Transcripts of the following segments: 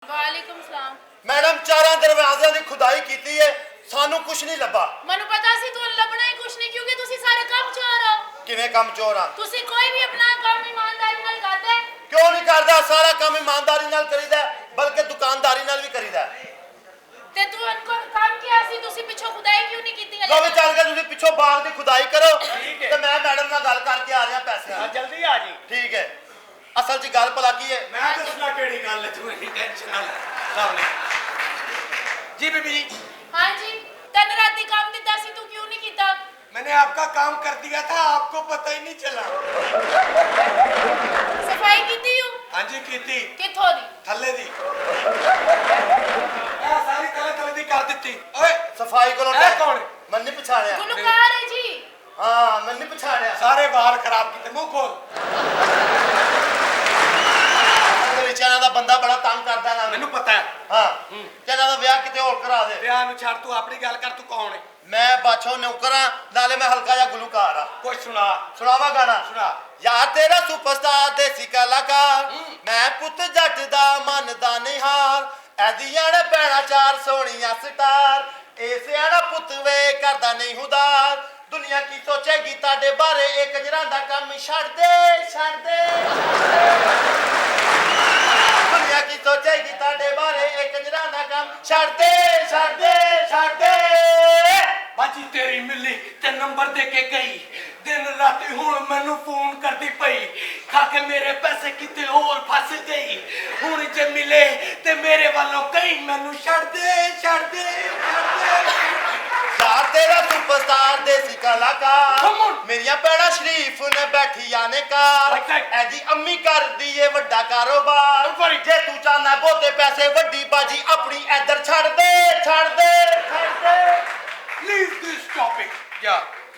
वालेकुम सलाम। मैडम 4 दरवाज़िਆਂ ਦੀ ਖੁਦਾਈ ਕੀਤੀ ਹੈ ਸਾਨੂੰ ਕੁਝ ਨਹੀਂ ਲੱਭਾ। ਮੈਨੂੰ ਪਤਾ ਸੀ ਤੂੰ ਲੱਭਣਾ ਹੀ ਕੁਛ ਨਹੀਂ ਕਿਉਂਕਿ ਤੁਸੀਂ ਸਾਰੇ ਕੰਮ ਚੋਰ ਹੋ। ਕਿਵੇਂ ਕੰਮ ਚੋਰ ਆ? ਤੁਸੀਂ ਕੋਈ ਵੀ ਆਪਣਾ ਕੰਮ ਇਮਾਨਦਾਰੀ ਨਾਲ ਕਰਦੇ ਕਿਉਂ ਨਹੀਂ ਕਰਦਾ? ਸਾਰਾ ਕੰਮ ਇਮਾਨਦਾਰੀ ਨਾਲ ਕਰੀਦਾ ਬਲਕਿ ਦੁਕਾਨਦਾਰੀ ਨਾਲ ਵੀ ਕਰੀਦਾ। ਤੇ ਤੂੰ ਅਨਕੋ ਕੰਮ ਕੀ ਸੀ ਤੁਸੀਂ ਪਿੱਛੋਂ ਖੁਦਾਈ ਕਿਉਂ ਨਹੀਂ ਕੀਤੀ ਲੋ ਵੀ ਚੱਲ ਕੇ ਤੁਸੀਂ ਪਿੱਛੋਂ ਬਾਗ ਦੀ ਖੁਦਾਈ ਕਰੋ ਠੀਕ ਹੈ। ਤੇ ਮੈਂ ਮੈਡਮ ਨਾਲ ਗੱਲ ਕਰਕੇ ਆ ਰਿਹਾ ਪੈਸਿਆਂ ਦੀ। ਜਲਦੀ ਆ ਜੀ। ਠੀਕ ਹੈ। ਅਸਲ 'ਚ ਗੱਲ ਭਲਾ ਕੀ ਹੈ? मैं दसना केड़ी गल है तू इतनी टेंशन ना ले सामने जी बीबी जी। हाँ जी तन राती काम दिता सी तू क्यों नहीं कीता? मैंने आपका काम कर दिया था आपको पता ही नहीं चला। सफाई कीती हूं। हाँ जी की थी किथों दी? थल्ले दी सारी थल्ले दी कर दी। ओए ਸਫਾਈ ਕੋਲੋਂ ਇਹ ਕੌਣ ਹੈ? ਮੈਂ ਨਹੀਂ ਪਛਾਣਿਆ। गुलकार है जी। ਹਾਂ ਮੈਂ ਨਹੀਂ ਪਛਾਣਿਆ। सारे बाहर खराब किए मुंह खोल। ਚੈਨਾ ਦਾ ਬੰਦਾ ਬੜਾ ਤੰਗ ਕਰਦਾ ਨਾ मैनू पता है। ਹਾਂ ਚੈਨਾ ਦਾ ਵਿਆਹ ਕਿਤੇ ਹੋਰ ਕਰਾ ਦੇ। ब्याह नु छड़ तू अपनी गल कर तू कौन है? ਮੈਂ ਬਾਛੋ ਨੌਕਰਾਂ ਨਾਲੇ ਮੈਂ ਹਲਕਾ ਜਿਹਾ ਗੁਲੂਕਾਰ ਆ। कुछ सुना ਸੁਣਾਵਾ ਗਾਣਾ। सुना। ਯਾਰ ਤੇਰਾ ਸੁਪਰਸਟਾਰ ਦੇਸੀ ਕਲਾਕਾਰ ਮੈਂ ਪੁੱਤ ਜੱਟ ਦਾ ਮੰਨਦਾ ਨਹੀਂ ਹਾਰ ਐਦੀਆਂ ਨੇ ਭੈਣਾਂ ਚਾਰ ਸੋਹਣੀਆਂ ਸਟਾਰ ਇਹ ਸਿਆਣਾ ਪੁੱਤ ਵੇ ਕਰਦਾ ਨਹੀਂ ਹੁਦਾਰ ਦੁਨੀਆ ਕੀ ਸੋਚੇਗੀ ਤੁਹਾਡੇ ਬਾਰੇ ਇੱਕ ਜਰਾਂ ਦਾ ਕੰਮ ਛੱਡ ਦੇ ਦੁਨੀਆ ਕੀ ਸੋਚੇਗੀ ਤੁਹਾਡੇ ਬਾਰੇ ਇੱਕ ਜਰਾਂ ਦਾ ਕੰਮ ਛੱਡ ਦੇ बाजी तेरी मिली ते नंबर दे के गई दिन रात हुण मैनू फोन करदी पई खा के मेरे पैसे किते और फस गई हुण जे मिले ते मेरे वालों कहीं मैनू छड़ दे ਯਾਰ ਤੇਰਾ ਸੁਪਰਸਟਾਰ ਦੇਸੀ ਕਲਾਕਾਰ ਮੇਰੀਆਂ ਭੈਣਾਂ ਸ਼ਰੀਫ ਨੇ ਬੈਠੀਆਂ ਨੇ ਕਾਰ ਐਦੀ ਅੰਮੀ ਕਰਦੀ ਏ ਵੱਡਾ ਕਾਰੋਬਾਰ ਜੇ ਤੂੰ ਚਾਹਨਾ ਬਹੁਤੇ ਪੈਸੇ ਵੱਡੀ ਬਾਜੀ ਆਪਣੀ ਇੱਧਰ ਛੱਡ ਦੇ लीव दिस टॉपिक या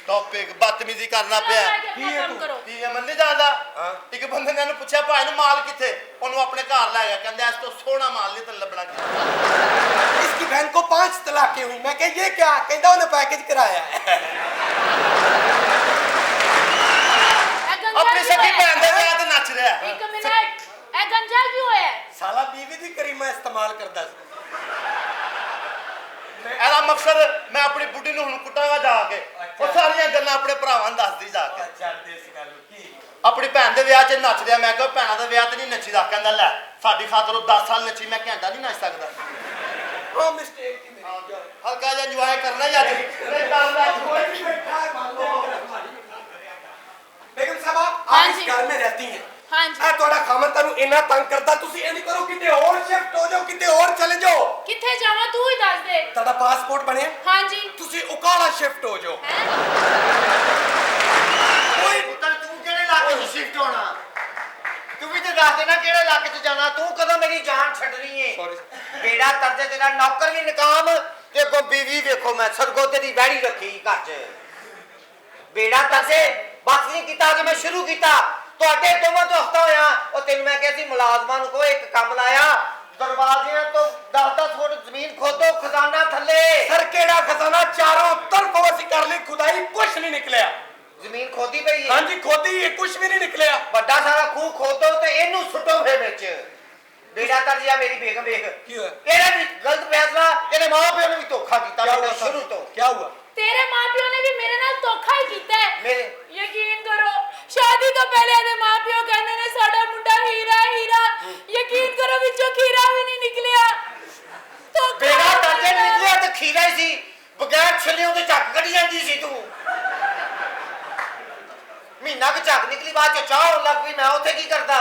ਟੌਪਿਕ ਬਦਤਮੀਜ਼ੀ ਕਰਨਾ ਪਿਆ काम करो। ਕੀ ਹੈ ਮੰਨੀ ਜਾਂਦਾ ਇੱਕ ਬੰਦੇ ਨੇ ਇਹਨੂੰ ਪੁੱਛਿਆ ਭਾਈ ਨੂੰ ਮਾਲ ਕਿੱਥੇ ਉਹਨੂੰ ਆਪਣੇ ਘਰ ਲੈ ਗਿਆ ਕਹਿੰਦਾ ਇਸ ਤੋਂ ਸੋਹਣਾ ਮਾਲ ਨਹੀਂ ਤੈਨੂੰ ਲੱਭਣਾ इसकी बहन को 5 तलाकें हुई मैं कह ये क्या कहता उन्हें पैकेज कराया है ਆਪਣੀ ਸੱਗੀ ਭੈਣ ਦੇ ਵਿਆਹ ਤੇ ਨੱਚ ਰਿਹਾ एक मिनट ए गंजा क्यों है? साला बीवी दी करीमा इस्तेमाल करदा सी ਇਹਦਾ ਮਕਸਦ ਮੈਂ ਆਪਣੀ ਬੁੱਢੀ ਨੂੰ ਹੁਣ ਕੁੱਟਾਂਗਾ ਜਾ ਕੇ ਉਹ ਸਾਰੀਆਂ ਗੱਲਾਂ ਆਪਣੇ ਭਰਾਵਾਂ ਨੂੰ ਦੱਸਦੀ ਜਾ ਕੇ अच्छा देश गल की ਆਪਣੀ ਭੈਣ ਦੇ ਵਿਆਹ 'ਚ ਨੱਚ ਰਿਹਾ ਮੈਂ ਕਿਹਾ ਭੈਣਾਂ ਦੇ ਵਿਆਹ ਤੇ ਨਹੀਂ ਨੱਚੀਦਾ ਕਹਿੰਦਾ ਲੈ ਸਾਡੀ ਖਾਤਰ ਉਹ 10 ਸਾਲ ਨੱਚੀ ਮੈਂ ਘੰਟਾ ਨਹੀਂ ਨੱਚ ਸਕਦਾ ओ मिस्टेक थी मेरी ਹਲਕਾ ਜਿਹਾ ਇੰਜੋਏ ਕਰਨਾ ਜਾਂ ਨਹੀਂ ਕਰਨਾ कोई भी बैठा है मान लो बेगम साहब हाँ आप इस जी। घर में रहती हैं हाँ जी। ਇਹ ਤੁਹਾਡਾ ਖਾਮਨ ਤੁਹਾਨੂੰ ਇੰਨਾ ਤੰਗ ਕਰਦਾ ਤੁਸੀਂ ਇਹ ਨਹੀਂ ਕਰੋ ਕਿਤੇ ਹੋਰ ਸ਼ਿਫਟ ਹੋ ਜਾਓ ਕਿਤੇ ਹੋਰ ਚਲੇ ਜਾਓ किथे जावा तू ही दस दे। ਤੁਹਾਡਾ ਪਾਸਪੋਰਟ ਬਣਿਆ हाँ जी। ਤੁਸੀਂ ਉਕਾਲਾ ਸ਼ਿਫਟ ਹੋ ਜਾਓ हैं? ਕੋਈ ਪੁੱਤਰ ਤੂੰ ਕਿਹੜੇ ਇਲਾਕੇ 'ਚ ਸ਼ਿਫਟ ਹੋਣਾ ਤੂੰ ਵੀ ਤੇ ਦੱਸ ਦੇ ਨਾ ਕਿਹੜੇ ਇਲਾਕੇ 'ਚ ਜਾਣਾ ਤੂੰ ਕਦੋਂ ਮੇਰੀ ਜਾਨ ਛੱਡਣੀ ਏ ਸੌਰੀ ਬੇੜਾ ਤਰਜੇ ਤੇਰਾ ਨੌਕਰ ਵੀ ਨਕਾਮ ਤੇ ਅੱਗੋਂ ਬੀਵੀ ਵੇਖੋ ਮੈਂ ਸਰਗੋਦੇ ਦੀ ਵੈੜੀ ਰੱਖੀ ਘਰ 'ਚ ਬੇੜਾ ਤਰਜੇ ਬਸ ਨਹੀਂ ਕੀਤਾ ਕਿ ਮੈਂ ਸ਼ੁਰੂ ਕੀਤਾ ਤੁਹਾਡੇ ਦੋਵਾਂ ਤੋਂ ਹਫਤਾ ਹੋਇਆ ਉਹ ਤੈਨੂੰ ਮੈਂ ਕਿਹਾ ਸੀ ਮੁਲਾਜ਼ਮਾਂ ਨੂੰ ਕੋ ਇੱਕ ਕੰਮ ਲਾਇਆ ਦਰਵਾਜ਼ਿਆਂ ਤੋਂ 10-10 ਫੁੱਟ ਜ਼ਮੀਨ ਖੋਦੋ ਖਜ਼ਾਨਾ ਥੱਲੇ ਸਰ ਕਿਹੜਾ ਖਜ਼ਾਨਾ ਚਾਰੋਂ ਤਰਫੋਂ ਅਸੀਂ ਕਰ ਲਈ ਖੁਦਾਈ ਕੁਛ ਨਹੀਂ ਨਿਕਲਿਆ ਜ਼ਮੀਨ ਖੋਦੀ ਪਈ ਹੈ ਹਾਂਜੀ ਖੋਦੀ ਇਹ ਕੁਛ ਵੀ ਨਹੀਂ ਨਿਕਲਿਆ ਵੱਡਾ ਸਾਰਾ ਖੂਹ ਖੋਦੋ ਤੇ ਇਹਨੂੰ ਸੁੱਟੋ ਫੇ ਵਿੱਚ ਬੇੜਾ ਤਰਜਿਆ ਮੇਰੀ ਬੇਗਮ ਵੇਖ ਕੀ ਹੋਇਆ ਇਹਦਾ ਵੀ ਗਲਤ ਫੈਸਲਾ ਇਹਦੇ ਮਾਪਿਆਂ ਨੇ ਵੀ ਧੋਖਾ ਕੀਤਾ क्या ਮੇਰੇ हुआ ਸ਼ੁਰੂ सर ਤੋਂ क्या हुआ तेरे माँ प्यो ने भी मेरे नाल धोखा ही कीता है। मेरे यकीन करो शादी तो पहले ਇਹਦੇ ਮਾਂ ਪਿਓ ਕਹਿੰਦੇ ਨੇ ਸਾਡਾ ਮੁੰਡਾ ਹੀਰਾ ਯਕੀਨ ਕਰੋ ਵਿੱਚੋਂ ਖੀਰਾ ਵੀ ਨਹੀਂ ਨਿਕਲਿਆ ਬੇੜਾ ਤਰਜੇ ਨਿਕਲਿਆ ਤੇ ਖੀਰਾ ਹੀ ਸੀ ਬਗੈਰ ਛੱਲਿਆਂ ਦੇ ਝੱਕ ਕੱਢੀ ਜਾਂਦੀ ਸੀ ਤੂੰ ਮਹੀਨਾ ਕੁ ਝੱਕ ਨਿਕਲੀ ਬਾਅਦ ਚ ਚਾਹ ਹੋਣ ਲੱਗ ਪਈ ਮੈਂ ਉੱਥੇ ਕੀ ਕਰਦਾ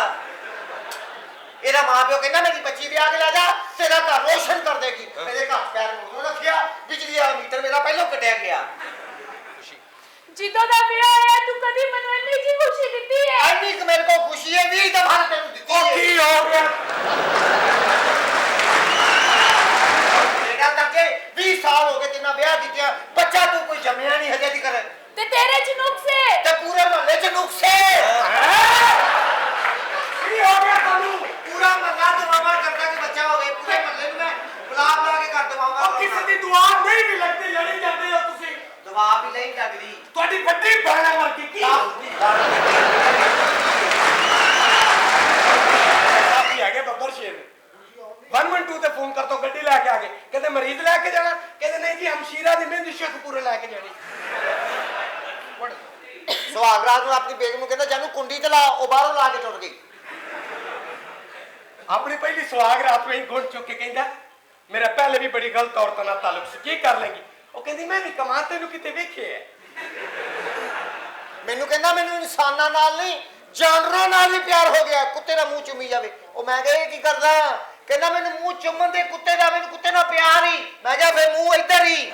ਇਹਦਾ ਮਾਂ ਪਿਓ ਕਹਿੰਦਾ ਮੇਰੀ ਬੱਚੀ ਵਿਆਹ ਕੇ ਲੈ ਜਾ ਤੇਰਾ ਘਰ ਰੋਸ਼ਨ ਕਰ ਦੇਗੀ ਮੇਰੇ ਘਰ ਪੈਰ ਨੂੰ ਰੱਖਿਆ ਬਿਜਲੀ ਵਾਲਾ ਮੀਟਰ ਮੇਰਾ ਪਹਿਲਾਂ ਕੱਟਿਆ ਗਿਆ ਜਿੱਦੋਂ ਦਾ ਵਿਆਹ ਹੋਇਆ ਤੂੰ ਕਦੀ ਮੈਨੂੰ ਇੰਨੀ ਜੀ ਖੁਸ਼ੀ ਦਿੱਤੀ ਹੈ? ਐਨੀ ਕਿ ਮੇਰੇ ਕੋਲ ਖੁਸ਼ੀ ਹੈ 20 ਦਫਾ ਤੈਨੂੰ ਦਿੱਤੀ ਉਹ ਕੀ ਹੋ ਗਿਆ ਬੇੜਾ ਤਰਜੇ 20 ਸਾਲ ਹੋ ਗਏ ਤੇਨਾਂ ਵਿਆਹ ਕੀਤਿਆਂ ਬੱਚਾ ਤੂੰ ਕੋਈ ਜੰਮਿਆ ਨਹੀਂ ਹਜੇ ਤੱਕ ਤੇ ਤੇਰੇ ਚ ਨੁਕਸ ਹੈ। ਤੇ ਪੂਰੇ ਮਹੱਲੇ 'ਚ ਨੁਕਸੇ ਕੀ ਹੋ ਗਿਆ ਤੁਹਾਨੂੰ ਪੂਰਾ ਮਹੱਲਾ ਦਵਾਵਾ ਕਰਦਾ ਕਿ ਬੱਚਾ ਹੋਵੇ ਪੂਰੇ ਮਹੱਲੇ ਨੂੰ ਮੈਂ ਗੁਲਾਬ ਲਾ ਕੇ ਕਰ ਦਵਾਂਗਾ ਉਹ ਕਿਸੇ ਦੀ ਦੁਆ ਨਹੀਂ ਵੀ ਲੱਗਦੀ ਲੜੀ ਜਾਂਦੇ ਹੋ ਤੁਸੀਂ ਦਵਾ ਵੀ ਨਹੀਂ ਲੱਗਦੀ ਤੁਹਾਡੀ ਵੱਡੀ ਭੈਣ ਵਰਗੀ ਕੀ ਕਾਫੀ ਹੈਗੇ ਬੱਬਰ ਸ਼ੇਰ 1 ਮਿੰਟ ਨੂੰ ਤੇ ਫੋਨ ਕਰਤੋ ਗੱਡੀ ਲੈ ਕੇ ਆ ਗਏ ਕਹਿੰਦੇ ਮਰੀਜ਼ ਲੈ ਕੇ ਜਾਣਾ ਕਹਿੰਦੇ ਨਹੀਂ ਜੀ ਹਮਸ਼ੀਰਾ ਦੀ ਮਹਿੰਦੀ ਸ਼ੇਖਪੁਰੇ ਲੈ ਕੇ ਜਾਣੀ ਸੁਹਾਗ ਰਾਤ ਨੂੰ ਆਪਣੀ ਬੇਗਮ ਨੂੰ ਕਹਿੰਦਾ ਜਾਨੂੰ ਕੁੰਡੀ ਤੇ ਲਾ ਉਹ ਬਾਹਰੋਂ ਲਾ ਕੇ ਟੁੱਟ ਗਈ ਆਪਣੀ ਪਹਿਲੀ ਸੁਹਾਗ ਰਾਤ ਨੂੰ ਹੀ ਗੁਣ ਚੁੱਕ ਕੇ ਕਹਿੰਦਾ ਮੇਰਾ ਪਹਿਲੇ ਵੀ ਬੜੀ ਗਲਤ ਔਰਤਾਂ ਨਾਲ ਤਾਲੁਕ ਸੀ ਕੀ ਕਰ ਲੇਗੀ ਉਹ ਕਹਿੰਦੀ ਮੈਂ ਵੀ ਕਮਾਂ ਤੈਨੂੰ ਕਿਤੇ ਵੇਖਿਆ ਮੈਨੂੰ ਕਹਿੰਦਾ ਮੈਨੂੰ ਇਨਸਾਨਾਂ ਨਾਲ ਨਹੀਂ ਜਾਨਵਰਾਂ ਨਾਲ ਹੀ ਪਿਆਰ ਹੋ ਗਿਆ ਕੁੱਤੇ ਦਾ ਮੂੰਹ ਚੁੰਮੀ ਜਾਵੇ ਉਹ ਮੈਂ ਕਿਹਾ ਇਹ ਕੀ ਕਰਦਾ ਕਹਿੰਦਾ ਮੈਨੂੰ ਮੂੰਹ ਚੁੰਮਣ ਦੇ ਕੁੱਤੇ ਦਾ ਮੈਨੂੰ ਕੁੱਤੇ ਨਾਲ ਪਿਆਰ ਹੀ ਮੈਂ ਕਿਹਾ ਫੇ ਮੂੰਹ ਇੱਧਰ ਹੀ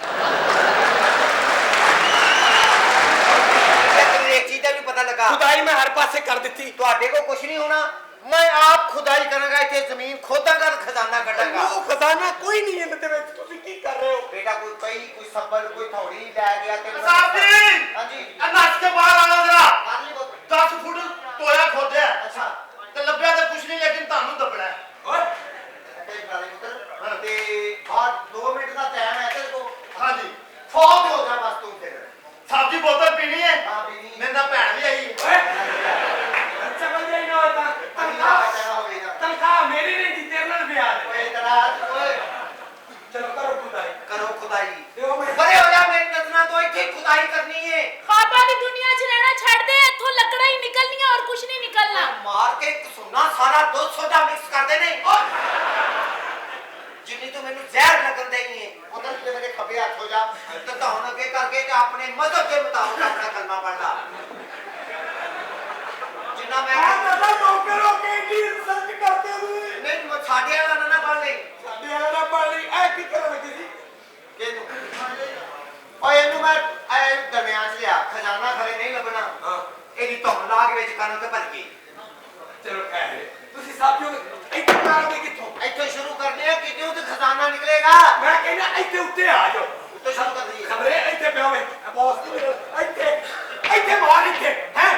ਲੇਕਿਨ ਇੱਕ ਚੀਜ਼ ਦਾ ਵੀ ਪਤਾ ਲੱਗਾ ਖੁਦਾਈ ਮੈਂ ਹਰ ਪਾਸੇ ਕਰ ਦਿੱਤੀ ਤੁਹਾਡੇ ਕੋਲ ਕੁਝ ਨਹੀਂ ਹੋਣਾ ਮੈਂ ਆਪ ਖੁਦਾਈ ਕਰਾਂਗਾ ਇੱਥੇ ਜ਼ਮੀਨ ਖੋਦਾਂਗਾ ਤੇ ਖਜ਼ਾਨਾ ਕੱਢਾਂਗਾ ਉਹ ਖਜ਼ਾਨਾ ਕੋਈ ਨਹੀਂ ਇਹਦੇ ਦੇ ਵਿੱਚ ਤੁਸੀਂ ਕੀ ਕਰ ਰਹੇ ਹੋ ਬੇਟਾ ਕੋਈ ਕਈ ਕੋਈ ਸੱਬਲ ਕੋਈ ਥੌੜੀ ਲੈ ਗਿਆ ਤੇ ਸਾਹਿਬ ਜੀ ਹਾਂਜੀ ਇਹ ਨੱਚ ਕੇ ਬਾਹਰ ਆਣਾ ਜਰਾ ਕਰ ਲਈ ਬੋਤ 10 ਫੁੱਟ ਟੋਇਆ ਖੋਦਿਆ ਅੱਛਾ ਤੇ ਲੱਭਿਆ ਤਾਂ ਕੁਝ ਨਹੀਂ ਲੇਕਿਨ ਤੁਹਾਨੂੰ ਦੱਬਣਾ ਹੈ। ਓਏ ਤੇ ਬਰਾਲੇ ਪੁੱਤਰ ਤੇ ਬਾਅਦ 2 ਮਿੰਟ ਦਾ ਟਾਈਮ ਹੈ ਤੇਰੇ ਕੋਲ ਹਾਂਜੀ ਫੌਤ ਹੋ ਜਾ ਬਸ ਤੂੰ ਫਿਰ ਸਬਜ਼ੀ ਬੋਤਲ ਪੀਣੀ ਹੈ ਹਾਂ ਬੀਨੀ ਮੇਰੇ ਨਾਲ ਭੈਣ ਵੀ ਆਈ ਓਏ ਚੱਲ ਜਾਈ ਨਾ ਤਾਂ ਤਨਖਾਹ ਮੇਰੀ ਨਹੀਂ ਦੀ ਤੇਰੇ ਨਾਲ ਵਿਆਹ ਦੇ ਓਏ ਤਰਾਜ ਓਏ ਚਲੋ ਕਰੋ ਖੁਦਾਈ ਕਰੋ ਖੁਦਾਈ ਦਿਓ ਮੈਂ ਬੜੇ ਹੋ ਜਾ ਮੇਰੀ ਨਜ਼ਰਾਂ ਤੋਂ ਇੱਥੇ ਖੁਦਾਈ ਕਰਨੀ ਹੈ ਖਾਬਾਂ ਦੀ ਦੁਨੀਆ 'ਚ ਰਹਿਣਾ ਛੱਡ ਦੇ ਇੱਥੋਂ ਲੱਕੜਾਂ ਹੀ ਨਿਕਲਣੀਆਂ ਔਰ ਕੁਝ ਨਹੀਂ ਨਿਕਲਣਾ ਮਾਰ ਕੇ ਇੱਕ ਸੁਨਾ ਸਾਰਾ 200 ਦਾ ਮਿਕਸ ਕਰਦੇ ਨੇ ਜਿੰਨੀ ਤੂੰ ਮੈਨੂੰ ਜ਼ਹਿਰ ਲੱਗਣ ਦੇਈ ਹੈ ਉਧਰ ਤੇ ਮੇਰੇ ਖੱਬੇ ਹੱਥ ਹੋ ਜਾ ਤੇ ਧੌਣ ਅੱਗੇ ਕਰਕੇ ਤੇ ਆਪਣੇ ਮਜ਼ਹਬ ਦੇ ਮੁਤਾਬਕ ਆਪਣਾ ਕਲਮਾ ਪੜ੍ਹ ਲਾ ਜਿੰਨਾ ਮੈਂ ਦਾਦਾ ਨੌਕਰੋ ਕੇ ਕੀ ਰਿਸਰਚ ਕਰਦੇ ਹੋ ਨਹੀਂ ਸਾਡੇ ਵਾਲਾ ਨਾ ਪੜ੍ਹ ਲੈ ਸਾਡੇ ਵਾਲਾ ਨਾ ਪਾਲੀ ਐ ਕੀ ਕਰਨ ਲੱਗੀ ਸੀ ਕਿਹਨੂੰ ਓਏ ਇਹਨੂੰ ਮੈਂ ਐ ਦਰਮਿਆਨ ਚ ਲਿਆ ਖਜ਼ਾਨਾ ਖਰੇ ਨਹੀਂ ਲੱਭਣਾ ਹਾਂ ਇਹਦੀ ਧੌਣ ਲਾ ਕੇ ਵਿੱਚ ਕੰਨ ਤੇ ਭਰ ਗਈ ਚਲੋ ਕਹਿ ਤੁਸੀਂ ਸਾਥੀਓ ਇੱਥੇ ਮਾਰੋਗੇ ਕਿੱਥੋਂ ਇੱਥੋਂ ਸ਼ੁਰੂ ਕਰਨੇ ਆ ਕਿਤੇ ਤੇ ਖਜ਼ਾਨਾ ਨਿਕਲੇਗਾ ਮੈਂ ਕਹਿੰਦਾ ਇੱਥੇ ਉੱਤੇ ਆ ਜਾਓ ਉੱਤੋਂ ਸ਼ੁਰੂ ਕਰ ਦਈਏ ਖਬਰੇ ਇੱਥੇ ਪਿਆ ਹੋਵੇ ਬੌਸ ਇੱਥੇ ਮਾਰ ਇੱਥੇ ਹੈ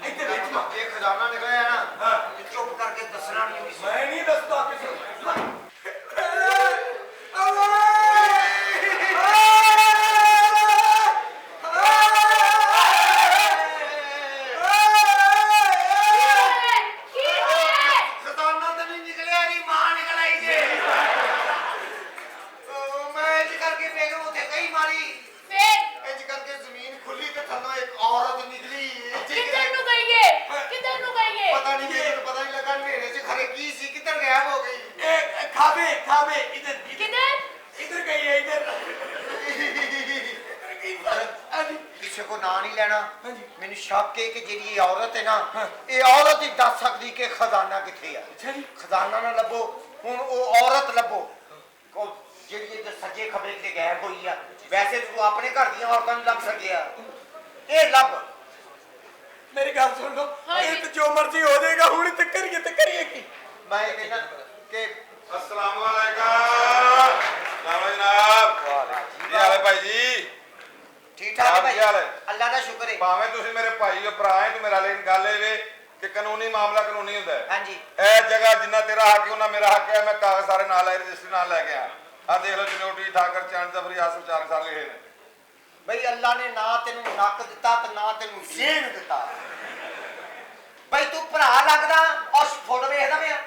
ਇੱਥੇ ਵਿੱਚ ਮਾਰ ਇਹ ਖਜ਼ਾਨਾ ਨਿਕਲਿਆ ਨਾ ਹਾਂ ਚੁੱਪ ਕਰਕੇ ਦੱਸਣਾ ਨਹੀਂ ਕਿਸੇ ਮੈਂ ਨਹੀਂ ਦੱਸਦਾ ਕਿਸੇ ਕੀ ਹੋਇਆ ਖਜ਼ਾਨਾ ਤਾਂ ਨਹੀਂ ਨਿਕਲਿਆ ਨਹੀਂ ਮਾਂ ਨਿਕਲ ਆਈ ਜੇ ਮੈਂ ਇੰਜ ਕਰਕੇ ਬੇਗਮ ਉੱਥੇ ਕਈ ਮਾਰੀ ਫੇਰ ਇੰਜ ਕਰਕੇ ਜ਼ਮੀਨ ਖੁੱਲੀ ਤੇ ਥੱਲੋਂ ਇੱਕ ਔਰਤ ਨਿਕਲੀ ਕਿੱਧਰ ਨੂੰ ਗਈ ਏ ਕਿੱਧਰ ਨੂੰ ਗਈ ਏ ਪਤਾ ਨਹੀਂ ਮੈਨੂੰ ਪਤਾ ਨਹੀਂ ਲੱਗਾ ਹਨੇਰੇ 'ਚ ਖਰੇ ਕੀ ਸੀ ਕਿੱਧਰ ਗਾਇਬ ਹੋ ਗਈ ਖਾਵੇ ਇਧਰ ਕਿੱਧਰ ਗਈ ਹੈ ਇਧਰ ਕਿਸੇ ਕੋ ਨਾਂ ਨਹੀਂ ਲੈਣਾ ਹਾਂਜੀ। ਮੈਨੂੰ ਸ਼ੱਕ ਹੈ ਕਿ ਜਿਹੜੀ ਇਹ ਔਰਤ ਹੈ ਨਾ ਇਹ ਔਰਤ ਹੀ ਦੱਸ ਸਕਦੀ ਕਿ ਖਜ਼ਾਨਾ ਕਿੱਥੇ ਆ ਅੱਛਾ ਜੀ ਖਜ਼ਾਨਾ ਨਾ ਲੱਭੋ ਹੁਣ ਉਹ ਔਰਤ ਲੱਭੋ ਉਹ ਜਿਹੜੀ ਇਹਦੇ ਸੱਜੇ ਖੱਬੇ ਤੇ ਗਾਇਬ ਹੋਈ ਆ ਵੈਸੇ ਤੂੰ ਆਪਣੇ ਘਰ ਦੀਆਂ ਔਰਤਾਂ ਨੂੰ ਲੱਭ ਸਕਿਆ ਇਹ ਲੱਭ ਮੇਰੀ ਗੱਲ ਸੁਣ ਲਓ ਹਾਂਜੀ। ਇਹ ਤਾਂ ਜੋ ਮਰਜ਼ੀ ਹੋ ਜਾਏਗਾ ਹੁਣ ਤੇ ਕਰੀਏ ਕੀ ਮੈਂ ਇਹ ਕਹਿੰਦਾ ਕਿ अस्सलाम वालेकुम जनाब ਕੀ ਹਾਲ ਹੈ ਭਾਈ ਜੀ ਠੀਕ ਠਾਕ ਹੈ ਭਾਈ ਕੀ ਹਾਲ ਹੈ? ਅੱਲਾ ਦਾ ਸ਼ੁਕਰ ਹੈ ਭਾਵੇਂ ਤੁਸੀਂ ਮੇਰੇ ਭਾਈ ਹੋ ਭਰਾ ਹੈ ਤੂੰ ਮੇਰਾ ਲੇਕਿਨ ਗੱਲ ਇਹ ਵੇ ਕਿ ਕਾਨੂੰਨੀ ਮਾਮਲਾ ਕਾਨੂੰਨੀ ਹੁੰਦਾ ਹੈ ਹਾਂਜੀ ਇਹ ਜਗ੍ਹਾ ਜਿੰਨਾ ਤੇਰਾ ਹੱਕ ਹੈ ਉਹਨਾਂ ਮੇਰਾ ਹੱਕ ਹੈ ਮੈਂ ਕਾਗਜ਼ ਸਾਰੇ ਨਾਲ ਆਏ ਰਜਿਸਟਰੀ ਨਾਲ ਲੈ ਕੇ ਆਇਆ ਆ ਦੇਖ ਲਓ ਜਨੋਟੀ ਠਾਕਰ ਚੰਦ ਜ਼ਬਰੀ ਆਸਫ 4 ਸਾਲ ਲਿਖੇ ਨੇ ਬਈ ਅੱਲਾ ਨੇ ਨਾ ਤੈਨੂੰ ਨੱਕ ਦਿੱਤਾ ਤੇ ਨਾ ਤੈਨੂੰ ਜ਼ੇਨ ਦਿੱਤਾ ਬਈ ਤੂੰ ਭਰਾ ਲੱਗਦਾ ਔਰ ਫੋਟੋ ਵੇਖਦਾ ਪਿਆ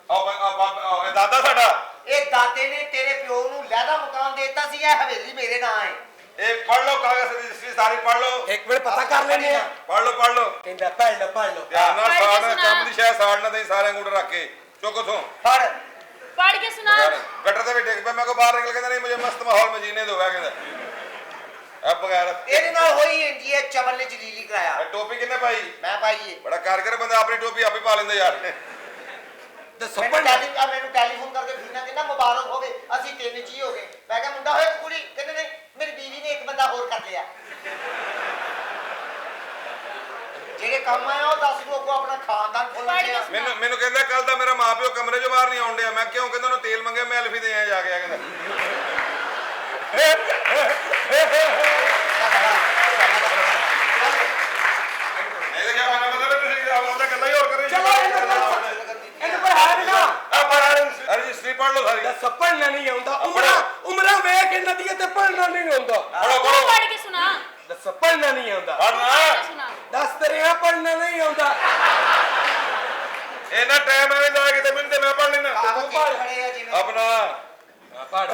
ਇਹ ਦਾਦਾ ਸਾਡਾ ਇਹ ਦਾਦੇ ਨੇ ਤੇਰੇ ਪਿਓ ਨੂੰ ਲਹਿਦਾ ਮਕਾਨ ਦੇਤਾ ਸੀ ਇਹ ਹਵੇਲੀ ਮੇਰੇ ਨਾਂ ਹੈ ਇਹ ਪੜ੍ਹ ਲਓ ਕਾਗਜ਼ ਰਜਿਸਟਰੀ ਸਾਰੀ ਪੜ੍ਹ ਲਓ ਇੱਕ ਮਿੰਟ ਪਤਾ ਕਰ ਲੈਨੇ ਆ ਪੜ੍ਹ ਲਓ ਕਹਿੰਦਾ ਪੜ੍ਹ ਲਓ ਧਿਆਨ ਨਾਲ ਪੜ੍ਹ ਕੇ ਸਾੜਨਾ ਸੁਣਾ। ਕੰਮ ਦੀ ਸ਼ਾਇਦ ਸਾੜਨਾ ਤੇ ਸਾਰੇ ਅੰਗੂਠੇ ਰੱਖ ਕੇ ਚੁੱਕ ਉਥੋਂ ਫੜ ਪੜ ਕੇ ਸੁਣਾ गटर से भी देख पे मेरे को बाहर निकल के नहीं मुझे मस्त माहौल में जीने दो कहते अब बगैर ਇਹਦੇ ਨਾਲ ਹੋਈ ਇੰਜੀ ਇਹ ਚਵਲ ਨੇ ਜਲੀਲੀ ਕਰਾਇਆ टोपी किन्ने पाई ਮੈਂ ਪਾਈਏ बड़ा कारगर बंदा अपनी टोपी आप ही पा लेंदे यार ਦੱਸੋ ਮੈਨੂੰ ਟੈਲੀਫੋਨ ਕਰਕੇ ਫੀਨਾ ਕਹਿੰਦਾ ਮੁਬਾਰਕ ਹੋਵੇ ਅਸੀਂ 3 ਜੀ ਹੋ ਗਏ ਮੈਂ ਕਿਹਾ ਮੁੰਡਾ ਹੋਇਆ ਕਿ ਕੁੜੀ ਕਹਿੰਦੇ ਨਹੀਂ ਮੇਰੀ ਬੀਵੀ ਨੇ ਇੱਕ ਬੰਦਾ ਹੋਰ ਕਰ ਲਿਆ ਜਿਹੜੇ ਕੰਮ ਆਇਆ ਉਹ ਦੱਸ ਦੋ ਅੱਗੋਂ ਆਪਣਾ ਖਾਨਦਾਨ ਖੋਲਣ ਗਿਆ मैनू कहंदा कल दा मेरा मां प्यो कमरे चो बाहर नहीं आउण दिया मैं क्यों कहंदा उन्होंने तेल मंगे मैं अल्फी दे आया जाके कहंदा ਇਹਦਾ ਕੀ ਮਾਨਾ ਮਤਲਬ ਤੁਸੀਂ ਆਪਦਾ ਗੱਲਾਂ ਹੀ ਹੋਰ ਕਰੀ ਚਲੋ ਇਹਦੇ ਪਰ ਹਾਰ ਨਾ ਰਜਿਸਟਰੀ ਪੜ੍ਹ ਲਓ ਸਾਰੀ ਦੱਸੋ ਪੜ੍ਹਨਾ ਨਹੀਂ ਆਉਂਦਾ ਉਮਰਾਂ ਵੇਖ ਇਹਨਾਂ ਦੀਆਂ ਤੇ ਪੜ੍ਹਨਾ ਨਹੀਂ ਆਉਂਦਾ ਪੜ੍ਹੋ ਪੜ੍ਹੋ ਪੜ ਕੇ ਸੁਣਾ ਦੱਸੋ ਪੜ੍ਹਨਾ ਨਹੀਂ ਆਉਂਦਾ ਪੜ੍ਹਨਾ ਪੜ ਕੇ ਸੁਣਾ ਦੱਸ ਤੇ ਰਿਹਾ ਪੜ੍ਹਨਾ ਨਹੀਂ ਆਉਂਦਾ ਇਹਨਾਂ ਟਾਈਮ ਐਵੇਂ ਲਾ ਕੇ ਤੇ ਮੈਨੂੰ ਤੇ ਮੈਂ ਪੜ੍ਹ ਲੈਣਾ ਕਾਗਜ਼ ਖੜੇ ਆ ਜਿਵੇਂ ਆਪਣਾ ਪੜ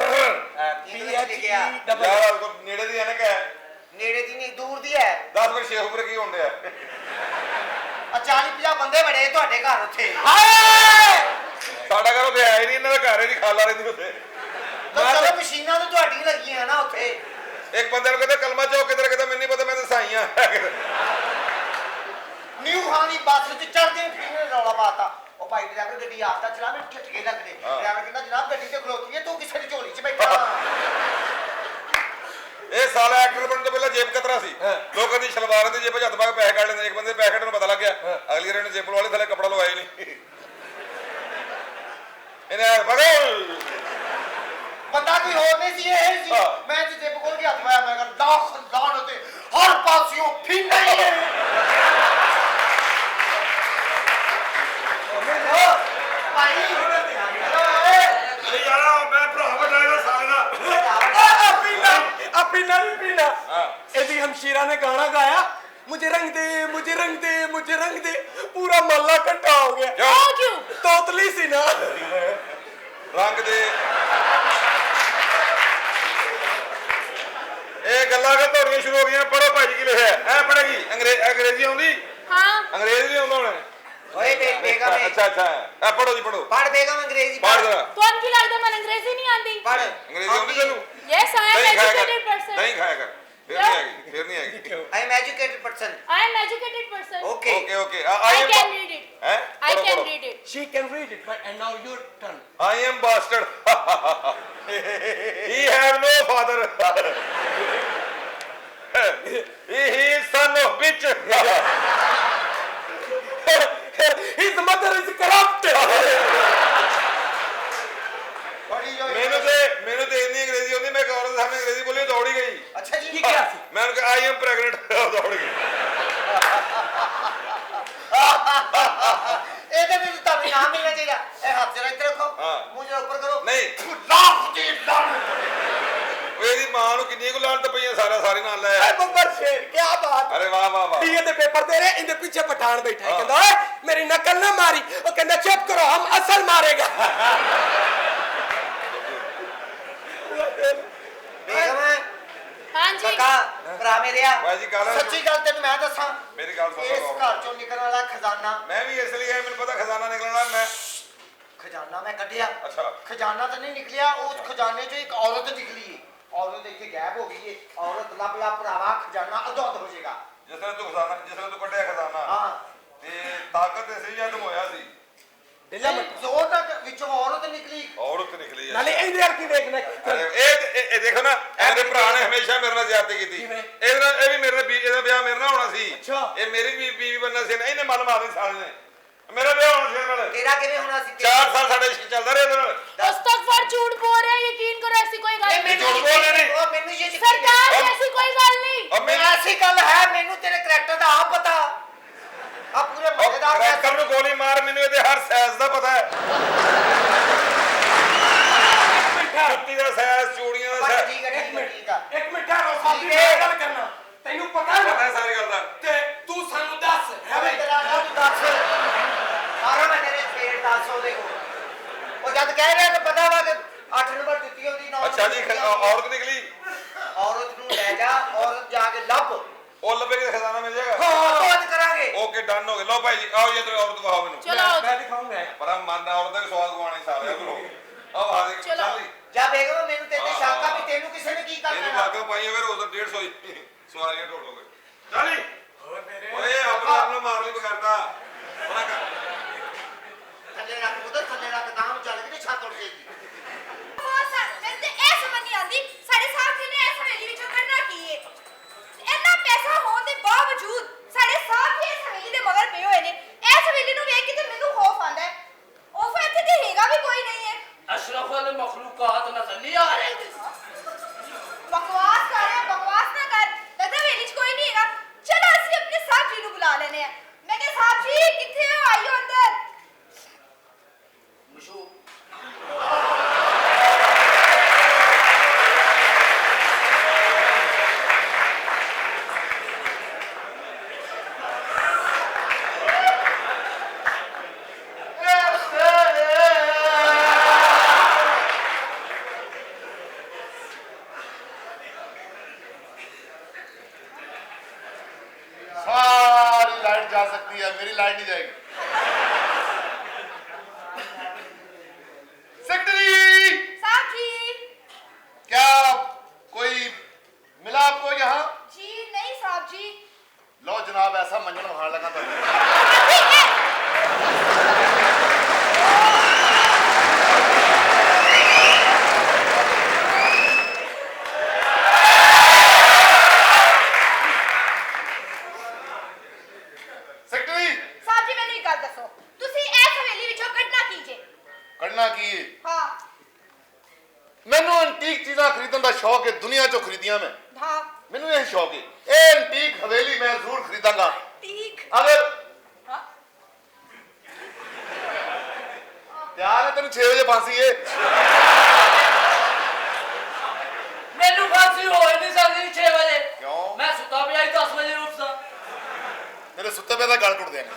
ਲਿਖਿਆ ਯਾਰ ਕੋ ਨੇੜੇ ਦੀ ਐਨਕ ਹੈ ਨੇੜੇ ਦੀ ਨਹੀਂ ਦੂਰ ਦੀ ਹੈ 10 ਫਿਰ ਸ਼ੇਖੂਪੁਰ ਕੀ ਹੁੰਦੇ ਆ 40-50 ਬੰਦੇ ਬੜੇ ਤੁਹਾਡੇ ਘਰ ਉੱਥੇ ਸਾਡਾ ਘਰ ਉੱਥੇ ਹੈ ਹੀ ਨਹੀਂ, ਇਹਨਾਂ ਦਾ ਘਰ ਹੈ ਨਹੀਂ, ਖਾਲਾ ਰਹਿੰਦੀ ਉੱਥੇ। ਚਲੋ ਮਸ਼ੀਨਾਂ ਤਾਂ ਤੁਹਾਡੀਆਂ ਲੱਗੀਆਂ ਨਾ ਉੱਥੇ। ਇੱਕ ਬੰਦੇ ਨੂੰ ਕਹਿੰਦੇ ਕਲਮਾ ਚਾਓ ਕਿਧਰ, ਕਹਿੰਦਾ ਮੈਨੂੰ ਨਹੀਂ ਪਤਾ, ਮੈਂ ਤਾਂ ਸਾਈ ਆ। ਨਿਊ ਖਾਨ ਦੀ ਬੱਸ 'ਚ ਚੜ੍ਹਦੇ ਫਿਰ ਰੌਲਾ ਪਾਤਾ। ਉਹ ਭਾਈ ਡਰਾਈਵਰ ਗੱਡੀ ਆਸਤਾ ਚਲਾ, ਮੈਨੂੰ ਝਟਕੇ ਲੱਗਦੇ। ਡਰਾਈਵਰ ਕਹਿੰਦਾ ਜਨਾਬ ਗੱਡੀ ਤੇ ਖਲੋਤੀ ਹੈ, ਤੂੰ ਕਿਸੇ ਦੀ ਝੋਲੀ 'ਚ ਬੈਠਾ। ਇਹ ਸਾਲਾ ਐਕਟਰ ਬਣਨ ਤੋਂ ਪਹਿਲਾਂ ਜੇਬ ਕਤਰਾ ਸੀ। ਲੋਕਾਂ ਦੀ ਸ਼ਲਵਾਰ ਦੀ ਜੇਬ 'ਚ ਹੱਥ ਪਾ ਕੇ ਪੈਸੇ ਕੱਢ ਲੈਂਦੇ। ਇੱਕ ਬੰਦੇ ਪੈਸੇ ਕੱਢਣ ਨੂੰ ਪਤਾ ਲੱਗ ਗਿਆ, ਅਗਲੀ ਵਾਰ ਇਹਨੇ ਜੇਬ ਵਾਲੇ ਥੱਲੇ ਕੱਪੜਾ ਲਵਾਇਆ ਹੀ ਨਹੀਂ। ਇਹਨੇ ਪਕੜ ਬੰਦਾ ਕੋਈ ਹੋਰ ਨਹੀਂ ਸੀ, ਇਹ ਸੀ। ਮੈਂ ਤੇ ਜੇਬ ਖੋਲ ਕੇ ਹੱਥ ਪਾਇਆ, ਮੈਂ ਕਹਿੰਦਾ ਦਾਖਲ ਤੇ ਹਰ ਪਾਸਿਓਂ ਫਿੰਨਾ ਹੀ ਹੈ। ਭਾਈ ਮੈਂ ਭਰਾ ਬਟਾਇਆ ਸਾਲਾ पीना भी पीना यदि हमशीरा ने गाना गाया मुझे रंग दे मुझे रंग दे मुझे रंग दे, पूरा मोहल्ला इकट्ठा हो गया। क्यों? तोतली सी ना रंग दे ਇਹ ਗੱਲਾਂ ਕਿ ਤੁਹਾਡੀਆਂ ਸ਼ੁਰੂ ਹੋ ਗਈਆਂ। ਪੜੋ ਭਾਜੀ ਕੀ ਲਿਖਿਆ ਐ ਪੜੇਗੀ ਅੰਗਰੇਜ਼ੀ ਆਉਂਦੀ? हाँ ਅੰਗਰੇਜ਼ੀ ਨਹੀਂ ਆਉਂਦਾ ਹੁਣ। ਓਏ ਬੇਗਮ ਅੱਛਾ ਅੱਛਾ ਐ ਪੜੋ ਜੀ ਪੜੋ। ਪੜ ਬੇਗਮ ਅੰਗਰੇਜ਼ੀ ਪੜ ਜਰਾ। ਤੁਹਾਨੂੰ ਕੀ ਲੱਗਦਾ ਮੈਨੂੰ ਅੰਗਰੇਜ਼ੀ ਨਹੀਂ ਆਂਦੀ? ਪੜ ਅੰਗਰੇਜ਼ੀ ਆਉਂਦੀ ਤੈਨੂੰ? Yes, I am ਨਹੀਂ ਖਾਇਆ ਕਰ, educated person. ਨਹੀਂ ਖਾਇਆ ਕਰ, ਫਿਰ ਨਹੀਂ ਆਏਗੀ, ਫਿਰ ਨਹੀਂ ਆਏਗੀ। I am educated person. I am educated person. Okay. Okay okay I can read it. ਹੈ I can read it. she can read it but and now your turn. I am bastard. He have no father. He is son of bitch. His mother is corrupt. ਮੈਨੂੰ ਤੇ ਇੰਨੀ ਅੰਗਰੇਜ਼ੀ ਆਉਂਦੀ, ਮੈਂ ਇੱਕ ਔਰਤ ਸਾਹਮਣੇ ਅੰਗਰੇਜ਼ੀ ਬੋਲੀ ਦੌੜ ਹੀ ਗਈ। ਅੱਛਾ ਜੀ ਕੀ ਕਿਹਾ ਸੀ? ਮੈਂ ਉਹਨੂੰ ਕਿਹਾ I am pregnant, ਦੌੜ ਗਈ। ਇਹਦੇ ਵਿੱਚ ਤੁਹਾਨੂੰ ਨਾਮ ਮਿਲਣਾ ਚਾਹੀਦਾ। ਇਹ ਹੱਥ ਜਰਾ ਇੱਧਰ ਰੱਖੋ, ਹਾਂ। ਮੂੰਹ ਜਰਾ ਉੱਪਰ ਕਰੋ। ਨਹੀਂ ਲਾਖ ਦੀ ਲੰਨ। ਉਹ ਇਹਦੀ ਮਾਂ ਨੂੰ ਕਿੰਨੀ ਕੁ ਲਾਹਨਤ ਪਈਆਂ, ਸਾਰੀ ਨਾਲ ਲੈ। ए बब्बर शेर क्या बात। ਅਰੇ ਵਾਹ ਵਾਹ ਵਾਹ। बीए ਦੇ ਪੇਪਰ ਦੇ ਰਹੇ, ਇਹਦੇ ਪਿੱਛੇ ਪਠਾਨ ਬੈਠਾ ਹੈ। ਕਹਿੰਦਾ ਓਏ ਮੇਰੀ ਨਕਲ ਨਾ ਮਾਰੀ। ਉਹ ਕਹਿੰਦਾ ਚੁੱਪ ਕਰੋ, ਹਮ ਅਸਲ ਮਾਰੇਗਾ। ਬੇਗਮ हाँ जी। ਕਾਕਾ ਭਰਾ ਮੇਰਿਆ, ਭਾਈ ਜੀ ਗੱਲ ਸੱਚੀ ਗੱਲ ਤੈਨੂੰ ਮੈਂ ਦੱਸਾਂ, ਮੇਰੀ ਗੱਲ ਸੁਣੋ। ਇਸ ਘਰ ਚੋਂ ਨਿਕਲਣ ਵਾਲਾ ਖਜ਼ਾਨਾ, ਮੈਂ ਵੀ ਇਸ ਲਈ ਆਇਆ, ਮੈਨੂੰ ਪਤਾ ਖਜ਼ਾਨਾ ਨਿਕਲਣਾ। ਮੈਂ ਖਜ਼ਾਨਾ ਮੈਂ ਕੱਢਿਆ। ਅੱਛਾ ਖਜ਼ਾਨਾ ਤਾਂ ਨਹੀਂ ਨਿਕਲਿਆ, ਉਸ ਖਜ਼ਾਨੇ 'ਚੋਂ ਇੱਕ ਔਰਤ ਨਿਕਲੀ ਹੈ। ਔਰਤ ਇੱਥੇ ਗਾਇਬ ਹੋ ਗਈ ਹੈ। ਔਰਤ ਲੱਭ ਲੱਭ ਭਰਾਵਾ, ਖਜ਼ਾਨਾ ਅਦੁੱਧ ਹੋ ਜਾਏਗਾ। ਜਿਸ ਤਰ੍ਹਾਂ ਤੂੰ ਕੱਢਿਆ ਖਜ਼ਾਨਾ, ਹਾਂ ਤੇ ਤਾਕਤ ਇਸ ਲਈ ਜਦ ਹੋਇਆ ਸੀ। ਜ਼ੋਰ ਤੱਕ ਵਿੱਚੋਂ ਔਰਤ ਨਿਕਲੀ। ਔਰਤ ਨਿਕਲੀ ਹੈ। ਨਾਲੇ ਇਹਦੇ ਯਾਰ ਕੀ ਵੇਖਣਾ। ਇਹ ਦੇਖੋ ਨਾ, ਇਹਦੇ ਭਰਾ ਨੇ ਹਮੇਸ਼ਾ ਮੇਰੇ ਨਾਲ ਜ਼ਿਆਦਤੀ ਕੀਤੀ। ਇਹ ਵੀ ਮੇਰੇ ਨਾਲ ਇਹਦਾ ਵਿਆਹ ਮੇਰੇ ਨਾਲ ਹੋਣਾ ਸੀ। ਇਹ ਮੇਰੀ ਵੀ ਬੀਵੀ ਬਣਨਾ ਸੀ। ਇਹਨੇ ਮਨ ਮਾਰਨੀ ਸਾਲ ਨੇ ਮੇਰਾ ਵਿਆਹ ਹੋਣਾ ਸੀ ਇਹਦੇ ਨਾਲ। ਤੇਰਾ ਕਿਵੇਂ ਹੋਣਾ ਸੀ? 4 ਸਾਲ ਸਾਡਾ ਇਸ਼ਕ ਚੱਲਦਾ ਰਿਹਾ ਇਹਦੇ ਨਾਲ। अस्तगफर झूठ बोल रहे हैं, यकीन करो ऐसी कोई गल नहीं। झूठ बोल रहे नहीं। ਉਹ ਮੈਨੂੰ ਇਹ सरकार ऐसी कोई गल नहीं। और मैं ਐਸੀ ਗੱਲ ਹੈ, ਮੈਨੂੰ ਤੇਰੇ ਕਰੈਕਟਰ ਦਾ ਆਪ ਪਤਾ। ਆ ਪੂਰੇ ਮਜ਼ੇਦਾਰ ਕਰੈਕਟਰ ਨੂੰ ਗੋਲੀ ਮਾਰ, ਮੈਨੂੰ ਇਹਦੇ ਹਰ ਸਾਈਜ਼ ਦਾ ਪਤਾ ਹੈ। ਜੁੱਤੀ ਦਾ ਸਾਈਜ਼, ਚੂੜੀਆਂ ਦਾ ਸਾਈਜ਼। ਠੀਕ ਹੈ ਠੀਕ ਹੈ। ਇੱਕ ਮਿੰਟ ਠਹਿਰੋ, ਸਾਡੀ ਨਾਲ ਗੱਲ ਕਰਨਾ। ਤੈਨੂੰ ਪਤਾ ਪਤਾ ਹੈ ਹੈ ਸਾਰੀ ਗੱਲ ਦਾ। ਤੇ ਤੂੰ ਸਾਨੂੰ ਦੱਸ ਹੈ ਮੈਂ ਬਈ। ਤੇਰਾ ਨਾਮ ਦੱਸ। ਸਾਰਾ ਮੈਂ ਤੇਰੇ ਫੇਰ ਦੱਸ ਉਹਦੇ ਕੋਲ। ਉਹ ਜਦ ਕਹਿ ਰਿਹਾ ਤਾਂ ਪਤਾ ਵਾ ਕਿ 8 ਨੰਬਰ ਜੁੱਤੀ ਹੁੰਦੀ, 9 ਅੱਛਾ ਜੀ, ਔਰਤ ਨਿਕਲੀ। ਔਰਤ ਨੂੰ ਲੈ ਜਾ, ਔਰਤ ਜਾ ਕੇ ਲੱਭ। ਉਹ ਲੱਭੇਗੀ ਖਜ਼ਾਨਾ ਮਿਲ ਜਾਏਗਾ। ਬੰਦ ਕਰਾਂਗੇ। ਓਕੇ ਡਨ ਹੋ ਗਿਆ। ਲਓ ਭਾਈ ਜੀ ਆਓ ਜੀ, ਇੱਧਰ ਔਰਤ ਦਿਖਾਓ ਮੈਨੂੰ। चलो ਮੈਂ ਦਿਖਾਉਂਗਾ। ਪਰ ਮਨ ਔਰਤ ਦਾ ਵੀ ਸਵਾਦ ਗਵਾਉਣਾ ਹੀ ਸਾਲਿਆ ਕਰੋ। ਆਓ ਆ ਦੇ ਚਲੋ। ਚੱਲੀ। ਜਾ ਬੇਗਮ, ਮੈਨੂੰ ਤੇਰੇ ਤੇ ਸ਼ੱਕ ਆ ਵੀ ਤੈਨੂੰ ਕਿਸੇ ਨੇ ਕੀ ਇਹਨੂੰ ਕਰਨਾ। ਵਾਕਿਆ ਪਾਈ ਹੋਵੇ ਰੋਜ਼ 150 ਸਵਾਰੀਆਂ ਢੋਲੋਗੇ। ਚੱਲੀ ਓਏ ਮੇਰੇ ਓਏ ਆਪਣਾ ਮਾਰ ਲਈ ਬਗਰਦਾ। ਥੱਲੇ ਰੱਖ ਪੁੱਤ, ਥੱਲੇ ਰੱਖ। ਦਾਮ ਚੱਲ ਗਈ ਤੇ ਛੱਤ ਉੱਡ ਜਾਏਗੀ। ਮੈਨੂੰ ਤੇ ਇਹ ਸਮਝ ਨਹੀਂ ਆਉਂਦੀ, ਸਾਡੇ ਸਾਹਿਬ ਜੀ ਨੇ ਇਸ ਹਵੇਲੀ ਵਿੱਚੋਂ ਕਰਨਾ ਕੀ ਹੈ? ਇੰਨਾ ਪੈਸਾ ਹੋਣ ਦੇ ਬਾਵਜੂਦ ਸਾਡੇ ਸਾਹਿਬ ਜੀ ਇਸ ਹਵੇਲੀ ਦੇ ਮਗਰ ਪਏ ਹੋਏ ਨੇ। ਇਸ ਹਵੇਲੀ ਨੂੰ ਵੇਖ ਕੇ ਤੇ ਮੈਨੂੰ ਖੌਫ ਆਉਂਦਾ ਹੈ। ਉਹ ਇੱਥੇ ਤੇ ਹੈਗਾ ਵੀ ਕੋਈ ਨਹੀਂ ਹੈ। अशरफ वाले मखलूकात नजर नहीं आ रहे। ਬਕਵਾਸ ਕਰ ਰਿਹਾ, ਬਕਵਾਸ ਨਾ ਕਰ। ਲੱਗਦਾ ਹਵੇਲੀ 'ਚ ਕੋਈ ਨਹੀਂ ਹੈਗਾ। ਚਲੋ ਅਸੀਂ ਆਪਣੇ ਸਾਹਿਬ ਜੀ ਨੂੰ ਬੁਲਾ ਲੈਨੇ ਆ। ਮੈਂ ਕਿਹਾ ਸਾਹਿਬ ਜੀ ਕਿੱਥੇ ਹੋ, ਆਇਓ ਅੰਦਰ। मशहूर जाती है, मेरी लाइट नहीं जाएगी। सेक्रेटरी साहब जी। क्या कोई मिला आपको यहाँ? जी नहीं साहब जी। लो जनाब, ऐसा मंजन वहां लगा था। सेक्रेटरी साहब जी ਮੈਨੂੰ ਇੱਕ ਗੱਲ ਦੱਸੋ, ਤੁਸੀਂ ਇਸ ਹਵੇਲੀ ਵਿੱਚੋਂ ਕੱਢਣਾ ਕੀ ਜੇ? करना की है? ਹਾਂ ਮੈਨੂੰ ਐਂਟੀਕ ਚੀਜ਼ਾਂ ਖਰੀਦਣ ਦਾ ਸ਼ੌਕ ਹੈ, ਦੁਨੀਆ ਚੋਂ ਖਰੀਦੀਆਂ ਮੈਂ। ਹਾਂ ਮੈਨੂੰ ਇਹ ਸ਼ੌਕ ਹੈ, ਇਹ ਐਂਟੀਕ ਹਵੇਲੀ ਮੈਂ ਜ਼ਰੂਰ ਖਰੀਦਾਂਗਾ। ਠੀਕ। अगर ਹਾਂ ਤਿਆਰ ਹੈ ਤੈਨੂੰ 6 ਵਜੇ ਫਾਂਸੀ ਹੈ। ਮੈਨੂੰ ਫਾਂਸੀ ਹੋ ਨਹੀਂ ਸਕਦੀ 6 ਵਜੇ। ਕਿਉਂ? ਮੈਂ ਸੁੱਤਾ ਪਿਆ 10 ਵਜੇ ਉੱਠਦਾ। ਮੇਰੇ ਸੁੱਤੇ ਪਏ ਦਾ ਗਲ ਟੁੱਟ ਦੇਣਾ।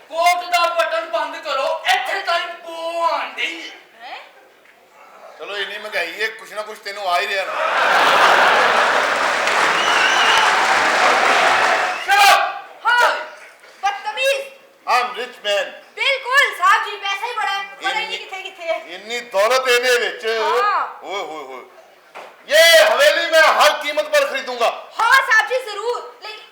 ਕੋਟ ਦਾ ਬਟਨ ਬੰਦ ਕਰੋ, ਇੱਥੇ ਤਾਈਂ ਪੋ ਆਂਦੀ। ਹੈ ਚਲੋ ਇੰਨੀ ਮਹਿੰਗਾਈ ਹੈ, ਕੁਛ ਨਾ ਕੁਛ ਤੈਨੂੰ ਆ ਹੀ ਰਿਹਾ ਨਾ। ਹਾਂ ਬਦਤਮੀਜ਼। I'm rich man। ਬਿਲਕੁਲ ਸਾहब जी, ਪੈਸਾ ਹੀ ਬੜਾ ਹੈ, ਪਤਾ ਹੀ ਨਹੀਂ ਕਿੱਥੇ ਕਿੱਥੇ ਹੈ। ਇੰਨੀ ਦੌਲਤ ਇਹਨੇ ਵਿੱਚ। हाँ। ओए होए होए, ये हवेली मैं हर कीमत पर खरीदूंगा। हाँ साहब जी जरूर, लेकिन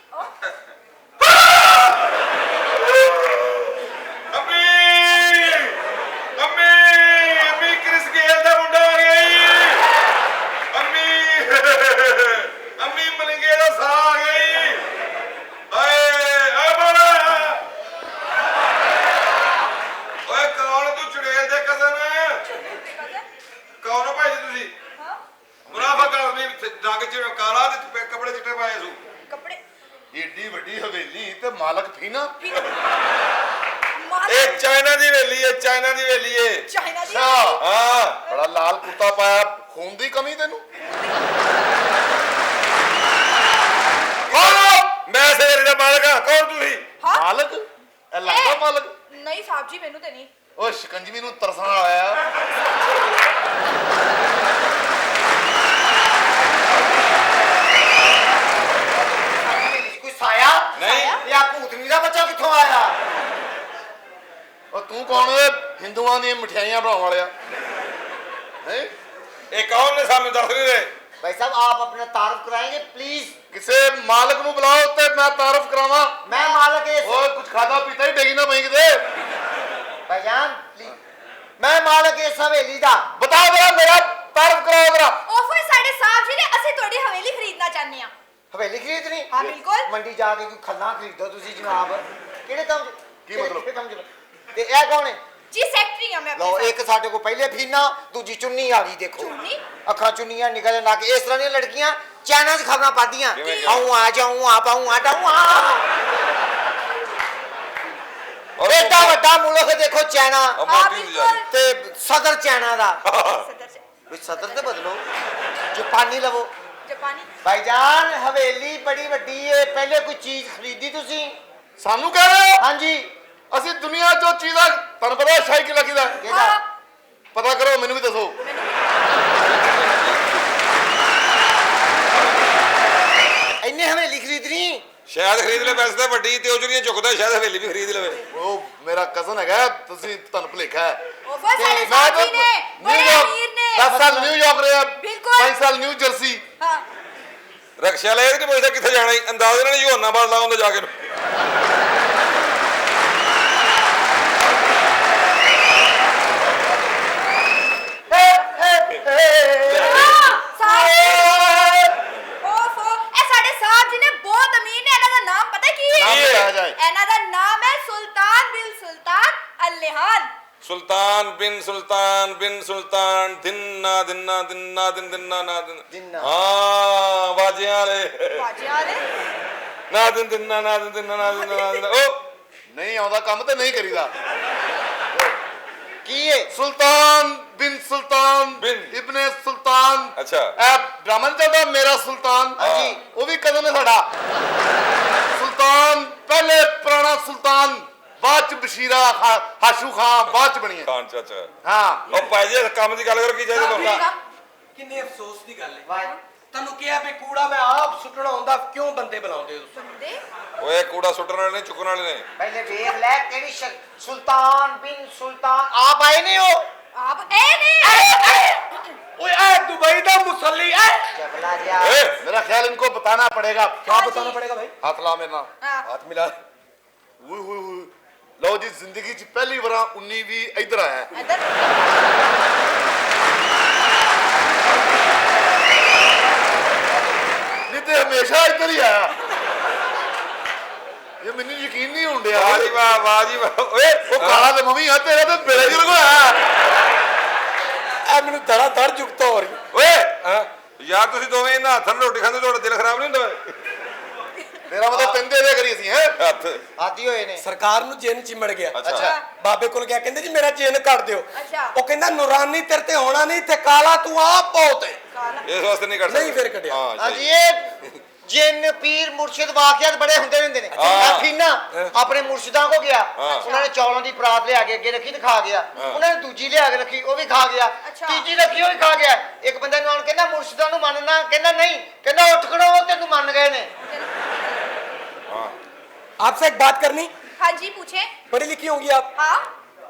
ਅੰਮੀ ਅੰਮੀ ਅੰਮੀ ਕ੍ਰਿਸ ਗੇਲ ਦਾ ਮੁੰਡਾ ਆ ਗਿਆ ਈ। ਅੰਮੀ ਮਲਿੰਗੇ ਦਾ ਸਾਹ ਆ ਗਿਆ ਈ। ਓਏ ਬੋਲਾ ਓਏ ਕੌਣ ਤੂੰ ਚੁੜੇਲ ਦੇ ਕਜ਼ਨ? ਕੌਣ ਹੋ ਭਾਈ ਜੀ ਤੁਸੀਂ? हाँ ਮੁਨਾਫਕ ਆਦਮੀ ਰੰਗ ਚ ਕਾਲਾ ਤੇ ਕੱਪੜੇ ਚਿੱਟੇ ਪਾਏ ਸੂ। कपड़े ਏਡੀ ਵੱਡੀ ਹਵੇਲੀ ਤੇ ਮਾਲਕ ਫੀਨਾ। ਇਹ ਚਾਈਨਾ ਦੀ ਹਵੇਲੀ ਹੈ, ਚਾਈਨਾ ਦੀ ਹਵੇਲੀ ਹੈ। चाइना दी ਅੱਛਾ, ਹਾਂ ਬੜਾ ਲਾਲ ਕੁੱਤਾ ਪਾਇਆ, ਖੂਨ ਦੀ ਕਮੀ ਤੈਨੂੰ? ਕੌਣ? ਮੈਂ ਸੇਰੀ ਦਾ ਮਾਲਕ ਹਾਂ। ਕੌਣ ਤੁਸੀਂ? हाँ ਮਾਲਕ? ਇਹ ਲੱਗਦਾ ਮਾਲਕ? नहीं साहब जी मैनू ते नहीं। ਉਹ ਸ਼ਿਕੰਜਵੀ ਨੂੰ ਤਰਸਣ ਆਇਆ। ਕੋਈ ਸਾਇਆ? ਨਹੀਂ ਇਹ ਆ ਭੂਤਨੀ ਦਾ ਬੱਚਾ ਕਿੱਥੋਂ ਆਇਆ? ਉਹ ਤੂੰ ਕੌਣ ਓਏ? ਹਿੰਦੂਆਂ ਦੀਆਂ ਮਠਿਆਈਆਂ ਬਣਾਉਣ ਵਾਲਿਆ ਹੈ? ਇਹ ਕੌਣ ਨੇ ਸਾਨੂੰ ਦੱਸ ਨਹੀਂ ਰਹੇ। भाई साहब आप अपना तारुफ कराएंगे प्लीज? ਕਿਸੇ ਮਾਲਕ ਨੂੰ ਬੁਲਾਓ ਤੇ ਮੈਂ ਤਾਰਫ ਕਰਾਵਾਂ। मैं मालिक है ਓਏ ਕੁਝ ਖਾਦਾ ਪੀਤਾ ਹੀ ਡੇਗੀ ਨਾ ਪਈ ਕਿਤੇ। भाईजान प्लीज, मैं मालिक इस हवेली दा। ਬਤਾ ਜਰਾ, ਮੇਰਾ ਤਾਰਫ ਕਰਾਓ ਜਰਾ। ਉਹ ਫਿਰ ਸਾਡੇ ਸਾਹਿਬ ਜੀ ਨੇ ਅਸੀਂ ਤੁਹਾਡੀ ਹਵੇਲੀ ਖਰੀਦਣਾ ਚਾਹੁੰਦੇ ਆ। हवेली खरीदनी? हाँ, बिल्कुल। मंडी जाके कोई खन्ना खरीदो तुसी जनाब। किहड़े काम की मतलब? किहड़े काम ते ए कौन है? ਜੀ ਸੈਕਟਰੀ ਆ ਮੈਂ लो ਆਪਣੇ एक साडे को पहले फीना, दूजी चुन्नी वाली देखो। चुन्नी? अखा चुन्नियां निकल ना के इस तरह दी लड़कियां चाइना च खबरां पादियां। आऊं आ जाऊं आ पाऊं आ टाऊं आ। एडा वड्डा मुल्क देखो चाइना ਉਹ हाँ ਮੋਟੀ ਹੋ बिल्कुल। ते सदर चाइना दा। सदर से भी सदर ते बदलो, जापानी लवो। जापानी। भाईजान हवेली बड़ी वड्डी है, पहले कोई चीज खरीदी तुसी? ਸਾਨੂੰ ਕਹਿ ਰਹੇ ਹੋ? हाँ जी। ਅਸੀਂ ਦੁਨੀਆ ਚੋਂ ਚੀਜ਼ਾਂ, ਤੁਹਾਨੂੰ ਪਤਾ ਸ਼ਾਹੀ ਕਿਲਾ ਕਿਦਾ? केदा? हाँ ਪਤਾ ਕਰੋ, ਮੈਨੂੰ ਵੀ ਦੱਸੋ। इन्ने हवेली खरीदनी? ਸ਼ਾਇਦ ਖਰੀਦ ਲੈ, ਵੈਸੇ ਤਾਂ ਵੱਡੀ ਤੇ ਉਹ ਜਿਹੜੀਆਂ ਝੁਕਦਾ ਸ਼ਾਇਦ ਹਵੇਲੀ ਵੀ ਖਰੀਦ ਲਵੇ। ਉਹ ਮੇਰਾ ਕਜ਼ਨ ਹੈਗਾ, ਤੁਸੀਂ ਤੁਹਾਨੂੰ ਭੁਲੇਖਾ ਹੈ। ਉਹ ਫਿਰ ਸਾਡੇ ਮੈਂ ਸਾਹਿਬ ਤਾਂ ਜੀ ਨੇ ਬੜੇ ਨਿਊਯਾਰਕ ਅਮੀਰ ਨੇ। 10 ਸਾਲ ਨਿਊਯਾਰਕ ਰਿਹਾ, ਬਿਲਕੁਲ। 5 ਸਾਲ ਨਿਊ ਜਰਸੀ। ਹਾਂ ਰਕਸ਼ਾ ਲੈ ਕੇ ਪੁੱਛਦਾ ਕਿੱਥੇ ਜਾਣਾ ਈ, ਅੰਦਾਜ਼ ਨਾਲ ਯੋਨਾ ਬਾੜ ਲਾਉਂਦਾ ਜਾ ਕੇ ਨੂੰ। ਸਾਹਿਬ ਜੀ ਓਫੋ, ਇਹ ਸਾਡੇ ਸਾਹਿਬ ਜੀ ਨੇ ਬਹੁਤ ਅਮੀਰ ਨੇ। ਇਹਨਾਂ ਦਾ ਨਾਮ ਪਤਾ ਕੀ ਹੈ? ਨਾਮ ਬਤਾਇਆ ਜਾਏ। ਇਹਨਾਂ ਦਾ ਨਾਮ ਹੈ ਸੁਲਤਾਨ ਬਿਨ ਸੁਲਤਾਨ ਅਲ-ਨਿਹਾਨ। ਸੁਲਤਾਨ ਬਿਨ ਸੁਲਤਾਨ ਬਿਨ ਸੁਲਤਾਨ ਦਿਨਾ ਦਿਨਾ ਦਿਨਾ ਦਿਨ ਦਿਨਾ ਨਾ ਦਿਨ। ਦਿਨਾ। ਹਾਂ ਬਾਜਿਆਂ ਵਾਲੇ ਬਾਜਿਆਂ ਦੇ ਨਾ ਦਿਨ ਦਿਨਾ ਨਾ ਦਿਨ ਦਿਨਾ ਨਾ ਦਿਨ ਨਾ ਦਿਨ। ਉਹ ਨਹੀਂ ਆਉਂਦਾ ਕੰਮ ਤੇ ਨਹੀਂ ਕਰੀਦਾ। की है? ਸੁਲਤਾਨ ਬਿਨ ਸੁਲਤਾਨ ਬਿਨ। ਇਬਨੇ ਸੁਲਤਾਨ। ਅੱਛਾ। ਇਹ ਡਰਾਮਾ ਨੀ ਚੱਲਦਾ ਮੇਰਾ ਸੁਲਤਾਨ? ਹਾਂਜੀ। ਉਹ ਵੀ ਕਜ਼ਨ ਹੈ ਸਾਡਾ। ਸੁਲਤਾਨ ਪਹਿਲੇ ਪੁਰਾਣਾ ਸੁਲਤਾਨ, ਬਾਅਦ ਚ ਬਸ਼ੀਰਾ ਹਾਸ਼ੂ ਖਾਨ ਬਾਅਦ ਚ ਬਣੀ ਹੈ। ਖਾਨ ਚਾਚਾ ਹਾਂ ਉਹ ਭਾਈ ਜੀ ਕੰਮ ਦੀ ਗੱਲ ਕਰੋ ਕੀ ਚਾਹੀਦਾ ਸਾਹਿਬ ਜੀ ਤੁਹਾਨੂੰ? ਦਾ ਕਿੰਨੇ ਅਫਸੋਸ ਦੀ ਗੱਲ ਹੈ। भाई ਤੈਨੂੰ ਕਿਹਾ ਵੀ ਕੂੜਾ ਮੈਂ ਆਪ ਸੁੱਟਣਾ ਹੁੰਦਾ, ਕਿਉਂ ਬੰਦੇ ਬੁਲਾਉਂਦੇ ਹੋ ਤੁਸੀਂ? ਬੰਦੇ ਓਏ ਕੂੜਾ ਸੁੱਟਣ ਵਾਲੇ ਨੇ, ਚੁੱਕਣ ਵਾਲੇ ਨੇ। ਪਹਿਲੇ ਵੇਖ ਲੈ ਕਿਹੜੀ ਸੁਲਤਾਨ ਬਿਨ ਸੁਲਤਾਨ ਆਪ ਆਏ ਨੇ ਉਹ ਆਪ ਇਹ ਨਹੀਂ ਓਏ ਐ ਦੁਬਈ ਦਾ ਮੁਸੱਲੀ ਐ। जबला जा ਓਏ मेरा ख्याल इनको बताना पड़ेगा। क्या हाँ बताना जी। पड़ेगा भाई? हाथ ला मेरे नाल। हाँ। हाथ मिला। ओए होए होए लो जी, जिंदगी च पहली बार 19 इधर आया। इधर नहीं तो हमेशा इधर ही आया। ये मैंने यकीन नहीं होने दिया। ਵਾਹ ਜੀ ਵਾਹ, ਵਾਹ ਜੀ ਵਾਹ। ਓਏ वो काला तो मम्मी है तेरा तो बेड़ा ही लगवाया। ਐ ਮੈਨੂੰ ਧੜਾ ਧੜ ਜੁਗਤਾ ਹੋ ਰਹੀ। ਓਏ ਯਾਰ ਤੁਸੀਂ ਦੋਵੇਂ ਇਹਨਾਂ ਹੱਥਾਂ ਨਾਲ ਰੋਟੀ ਖਾਂਦੇ, ਤੁਹਾਡਾ ਦਿਲ ਖਰਾਬ ਨਹੀਂ ਹੁੰਦਾ ਓਏ? तेरा मतलब तीन दे करी सी है। ਹੱਥ आती होए ने ਸਰਕਾਰ ਨੂੰ ਜਿੰਨ ਚਿਮੜ ਗਿਆ। ਅੱਛਾ। ਬਾਬੇ ਕੋਲ ਗਿਆ, ਕਹਿੰਦੇ ਜੀ ਮੇਰਾ ਜਿੰਨ ਕੱਢ ਦਿਓ। ਅੱਛਾ। ਉਹ ਕਹਿੰਦਾ ਨੂਰਾਨੀ ਤੇਰੇ ਤੇ ਹੋਣਾ ਨਹੀਂ, ਤੇ ਕਾਲਾ ਤੂੰ ਆਪ ਬਹੁਤ ਹੈ। ਇਸ ਵਾਸਤੇ ਨਹੀਂ ਕੱਢ ਨਹੀਂ ਫਿਰ ਕੱਢਿਆ। ਹਾਂ हाँ ਸਹੀ। जी ये जिन पीर मुर्शिद वाकियात बड़े होंदे रहंदे ने हाँ। अफीना अपने मुर्शिदां को गया हाँ। उन्होंने चौलों की परात ले आके अगे रखी तो खा गया उन्होंने दूजी ले आके रखी वो भी खा गया अच्छा। तीजी रखी वो भी खा गया एक बंदे नु आन कहंदा मुर्शिदां नु मानना कहंदा नहीं कहंदा उठ खड़ो वो तेनू मान गए ने आपसे एक बात करनी। हाँ जी पूछे। पढ़ी लिखी होंगी आप, हाँ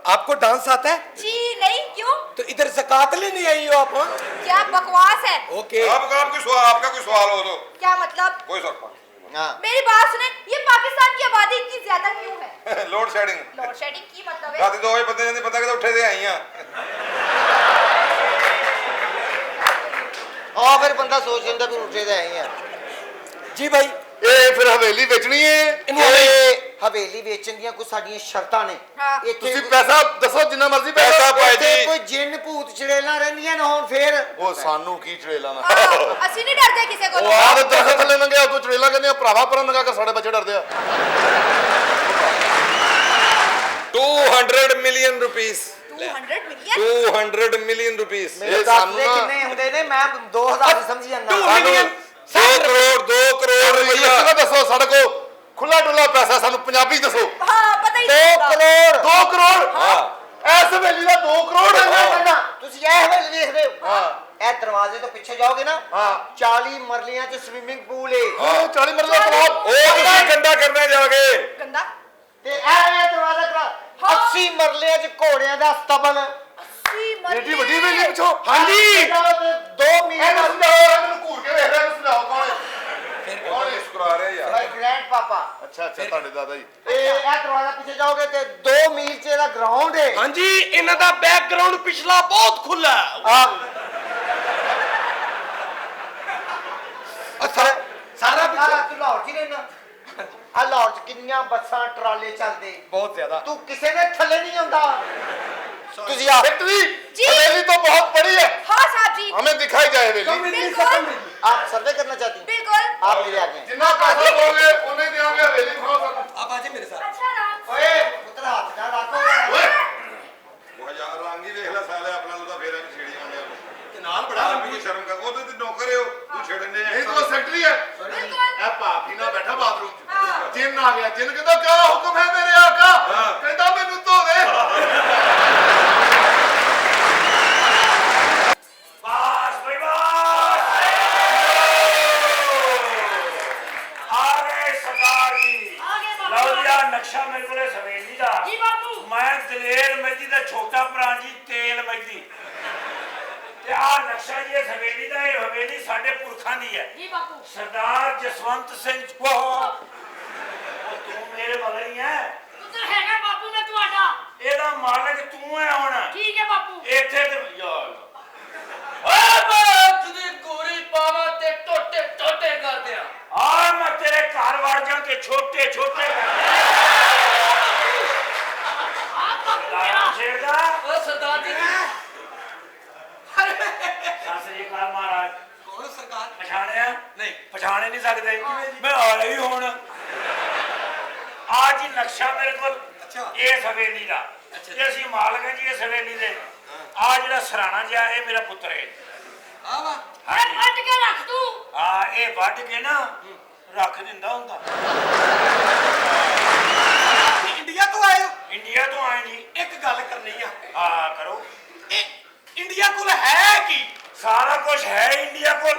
आपको डांस आता है? जी नहीं क्यों? तो इधर ज़कात लेने आई हो आप? हाँ? क्या बकवास है? ओके। आपका कोई सवाल हो तो क्या मतलब? कोई सवाल। हां मेरी बात सुने, ये पाकिस्तान की आबादी इतनी ज्यादा क्यों है? Load shedding. लोड शेडिंग की मतलब है? ਰਾਤੀ 2 ਵਜੇ ਬੰਦੇ ਜਾਂਦੇ, ਪਤਾ ਕਿਤੇ ਉੱਠੇ ਤੇ ਆਈਆਂ। हां फिर बंदा सोच लेंदा भी उठे दे आए हैं जी भाई। ये फिर हवेली बेचनी है। ਇਹ ਹਵੇਲੀ ਵੇਚਣ ਦੀਆਂ ਕੋਈ ਸਾਡੀਆਂ ਸ਼ਰਤਾਂ ਨੇ ਹਾਂ। ਇੱਥੇ ਤੁਸੀਂ ਪੈਸਾ ਦੱਸੋ ਜਿੰਨਾ ਮਰਜ਼ੀ ਪੈਸਾ ਪੈਸਾ। ਭਾਈ ਇੱਥੇ ਜੀ। ਕੋਈ ਜਿੰਨ ਭੂਤ ਚੜੇਲਾਂ ਰਹਿੰਦੀਆਂ ਨੇ ਹੁਣ ਫੇਰ ਉਹ ਸਾਨੂੰ ਕੀ ਚੜੇਲਾ ਨਾ। ਅਸੀਂ ਨਹੀਂ ਡਰਦੇ ਕਿਸੇ ਉਹ ਕੋਲੋਂ। ਆਹ ਦਰਖਤ ਥੱਲੇ ਲੰਘਿਆ ਤੂੰ ਚੜੇਲਾ ਕਹਿੰਦੇ ਆ ਭਰਾਵਾ ਪਰਾਂ ਲੰਘਾ ਕੇ ਸਾਡੇ ਬੱਚੇ ਡਰਦੇ ਆ। 200 million rupees. 200 million? 200 million rupees. ਮੇਰੇ ਇਹ ਦੱਸ ਸਾਨੂੰ ਦੇ ਨਾ- ਕਿੰਨੇ ਹੁੰਦੇ ਨੇ ਮੈਂ 2000 ਸਮਝੀ ਜਾਂਦਾ 2 ਸਾਨੂੰ ਮਿਲੀਅਨ 2 ਕਰੋੜ ਰੁਪਈਆ ਰੁਪਈਆ। ਦੱਸੋ ਸਾਡੇ ਕੋ ਖੁੱਲਾ ਡੁੱਲਾ ਪੈਸਾ ਸਾਨੂੰ ਪੰਜਾਬੀ ਦੱਸੋ। हाँ पता ही 2 नहीं होगा। ਕਰੋੜ 2 ਕਰੋੜ ਹਾਂ ਐਸ ਹਵੇਲੀ ਦਾ 2 ਕਰੋੜ ਹੈ। ਤੁਸੀਂ ਇਹ ਹਵੇਲੀ ਦੇਖਦੇ ਹੋ ਹਾਂ ਇਹ ਦਰਵਾਜ਼ੇ ਤੋਂ ਪਿੱਛੇ ਜਾਓਗੇ ਨਾ ਹਾਂ 40 ਮਰਲਿਆਂ 'ਚ ਸਵਿਮਿੰਗ ਪੂਲ ਏ ਉਹ 40 ਮਰਲਾ ਤਲਾਬ। ਉਹ ਤੁਸੀਂ ਗੰਦਾ ਕਰਨਾ ਜਾਓਗੇ। गंदा। ਤੇ ਇਹ ਦਰਵਾਜ਼ਾ ਕਰਾ 80 ਮਰਲਿਆਂ 'ਚ ਘੋੜਿਆਂ ਦਾ ਸਤਬਲ 80 ਏਡੀ ਵੱਡੀ ਹਵੇਲੀ ਪਿੱਛੋਂ। ਹਾਂਜੀ। 2 ਮੀਲ ਇਹਨੂੰ ਸਮਝਾਓ, ਮੈਨੂੰ ਘੂਰ ਕੇ ਵੇਖ ਰਿਹਾ, ਇਹਨੂੰ ਸਮਝਾਓ ਕੌਣ ਹੈ। ਕੌਣ ਮੁਸਕਰਾ ਰਿਹਾ ਯਾਰ? ਮਾਈ ਗ੍ਰੈਂਡ ਪਾਪਾ ਅੱਛਾ ਤੁਹਾਡੇ ਦਾਦਾ ਜੀ। ਇਹ ਦਰਵਾਜ਼ਾ ਪਿੱਛੇ ਜਾਓਗੇ ਤੇ 2 ਮੀਲ 'ਚ ਇਹਦਾ ਗਰਾਊਂਡ ਏ हाँ जी, इन्हां दा बैकग्राउंड पिछला बहुत खुला है। ਆ अच्छा सारा ਸਾਰਾ ਤੂੰ ਲਾਹੌਰ 'ਚ ਹੀ ਰਹਿਣਾ ਆ ਲਾਹੌਰ 'ਚ ਕਿੰਨੀਆਂ ਬੱਸਾਂ ਟਰਾਲੇ ਚੱਲਦੇ बहुत ज्यादा। ਤੂੰ ਕਿਸੇ ਦੇ ਥੱਲੇ ਨਹੀਂ ਹੁੰਦਾ ਤੁਸੀਂ ਆ फैक्ट्री जी। हवेली तो बहुत बड़ी है, हाँ साहब जी हमें दिखाई जाए हवेली। बिल्कुल आप सर्वे करना चाहती हैं बिल्कुल। आप मेरे आगे हैं। जितना पैसा दोगे उन्हें देंगे हवेली खाओ सब। आप आजे मेरे साथ। अच्छा राम। ओए पुत्र हाथ ना रखो ओए ਉਹ ਯਾਰ ਰੰਗ ਹੀ ਵੇਖ ਲੈ ਸਾਲੇ ਆਪਣਾ ਲੁਦਾ ਫੇਰ ਐਵੇਂ ਛੇੜੀ ਆਉਂਦੇ ਆ। के नाल बड़ा ਆਪ ਵੀ ਸ਼ਰਮ ਕਰ। ਉਹ ਤੇ ਨੌਕਰ ਹੋ ਤੂੰ ਛੇੜਨੇ ਆ। यही तो फैक्ट्री है। बिल्कुल। ए भाभी ना बैठा बाथरूम च। हाँ। जिन आ गया, जिन कहता क्या हुक्म है मेरे आका? कहता मैनू धो दे। बस भाई बस आ गए सरदार जी। ਲਓ ਜੀ ਆਹ ਨਕਸ਼ਾ ਮੇਰੇ ਕੋਲੇ ਹਵੇਲੀ ਦਾ। जी बाबू। ਮੈਂ ਦਲੇਰ ਮਹਿੰਦੀ ਦਾ ਛੋਟਾ ਭਰਾ ਜੀ ਤੇਲ ਮਹਿੰਦੀ। ਤੇ ਆਹ ਨਕਸ਼ਾ ਜੀ ਇਸ ਹਵੇਲੀ ਦਾ, ਇਹ ਹਵੇਲੀ ਸਾਡੇ ਪੁਰਖਾਂ ਦੀ ਹੈ। जी बाबू। ਸਰਦਾਰ ਜਸਵੰਤ ਸਿੰਘ ਉਹ ਤੂੰ ਮੇਰੇ ਮਗਰ ਹੀ ਹੈ। ਪੁੱਤਰ ਹੈਗਾ ਬਾਪੂ ਮੈਂ ਤੁਹਾਡਾ। ਇਹਦਾ ਮਾਲਕ ਤੂੰ ਹੈ ਹੁਣ। ਠੀਕ ਹੈ ਬਾਪੂ। ਇੱਥੇ ਤੇ ਯਾਰ ਓਏ ਬਾਤ ਦੀ ਗੋਰੀ ਪਾਵਾ ਤੇ ਟੋਟੇ ਟੋਟੇ ਕਰਦੇ ਆ। ਆ ਮੈਂ ਤੇਰੇ ਘਰ ਵੜ ਜਾ ਤੇ ਛੋਟੇ ਛੋਟੇ ਛੇੜਦਾ। ਓ ਸਰਦਾਰ ਜੀ। ਸਤਿ ਸ੍ਰੀ ਅਕਾਲ ਮਹਾਰਾਜ। कौन सरकार? ਪਛਾਣਿਆ नहीं। ਪਛਾਣੇ ਨਹੀਂ ਸਕਦੇ। ਮੈਂ ਆ ਰਹੀ ਹੁਣ ਆ ਜੀ ਨਕਸ਼ਾ ਮੇਰੇ ਕੋਲ ਅੱਛਾ। ਇਸ ਹਵੇਲੀ ਦਾ। ਅੱਛਾ। ਤੇ ਅਸੀਂ ਮਾਲਕ ਹਾਂ ਜੀ ਇਸ ਹਵੇਲੀ ਦੇ। ਆ ਜਿਹੜਾ ਸਰਾਣਾ ਜਿਹਾ ਇਹ ਮੇਰਾ ਪੁੱਤਰ ਹੈ। आवा। ਹਾਂਜੀ। ਕੱਟ ਕੇ ਰੱਖ ਤੂੰ। ਆ ਇਹ ਵੱਢ ਕੇ ਨਾ ਰੱਖ ਦਿੰਦਾ ਹੁੰਦਾ। इंडिया तो आए हो? ਇੰਡੀਆ ਤੋਂ ਆਏ ਜੀ। एक गल करनी है। ਹਾਂ ਕਰੋ। इंडिया कोल है की? ਸਾਰਾ ਕੁਝ ਹੈ ਇੰਡੀਆ ਕੋਲ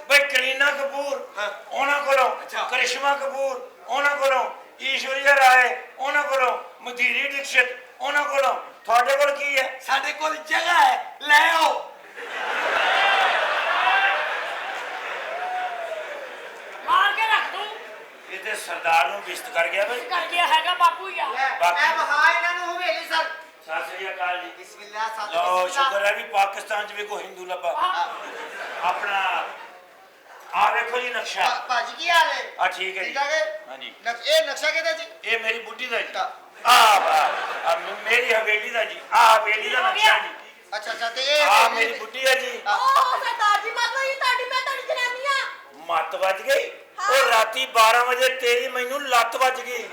ਬਈ ਕਰੀਨਾ ਕਪੂਰ ਉਹਨਾਂ ਕੋਲੋਂ ਕਰਿਸ਼ਮਾ ਕਪੂਰ ਉਹਨਾਂ ਕੋਲੋਂ ਈਸ਼ਵਰੀਆ ਰਾਏ ਉਹਨਾਂ ਕੋਲੋਂ ਮਧੁਰੀ ਦੀਕਸ਼ਿਤ ਉਹਨਾਂ ਕੋਲੋਂ ਤੁਹਾਡੇ ਕੋਲ ਕੀ ਹੈ ਸਾਡੇ ਕੋਲ ਜਗ੍ਹਾ ਹੈ ਲੈ ਆਓ ਮਾਰ ਕੇ ਰੱਖ ਦੂੰ ਇਹ ਤੇ ਸਰਦਾਰ ਨੂੰ ਬਿਸਤ ਕਰ ਗਿਆ ਬਈ ਕਰ ਗਿਆ ਹੈਗਾ ਬਾਪੂ ਯਾਰ ਮੈਂ ਵਹਾ ਇਹਨਾਂ ਨੂੰ ਹਵੇਲੀ ਸਰ ਸਤਿ ਸ੍ਰੀ ਅਕਾਲ ਜੀ ਬਿਸਮਿਲ੍ਲਾ ਸਤਿ ਲਓ ਸ਼ੁਕਰ ਹੈ ਵੀ ਪਾਕਿਸਤਾਨ 'ਚ ਵੀ ਕੋਈ ਹਿੰਦੂ ਲੱਭਾ ਆਪਣਾ ਆ ਵੇਖੋ ਜੀ ਨਕਸ਼ਾ ਭਾਜੀ ਕੀ ਹਾਲ ਹੈ ਆ ਠੀਕ ਹੈ ਜੀ ਠੀਕ ਹੈ ਹਾਂਜੀ ਇਹ ਨਕਸ਼ਾ ਕਿਹਦਾ ਜੀ ਇਹ ਮੇਰੀ ਬੁੱਢੀ ਦਾ ਜੀ ਆ ਮੇਰੀ ਹਵੇਲੀ ਦਾ ਜੀ ਆ ਹਵੇਲੀ ਦਾ ਨਕਸ਼ਾ ਜੀ ਅੱਛਾ ਅੱਛਾ ਤੇ ਇਹ ਆ ਮੇਰੀ ਬੁੱਢੀ ਹੈ ਜੀ ਓਹ ਸਰਦਾਰ ਜੀ ਮਤਲਬ ਇਹ ਤੁਹਾਡੀ ਜਨਾਨੀ ਆ ਮੱਤ ਵੱਜ ਗਈ ਉਹ ਰਾਤੀ 12 ਵਜੇ ਤੇਰੀ ਮੈਨੂੰ ਲੱਤ ਵੱਜ ਗਈ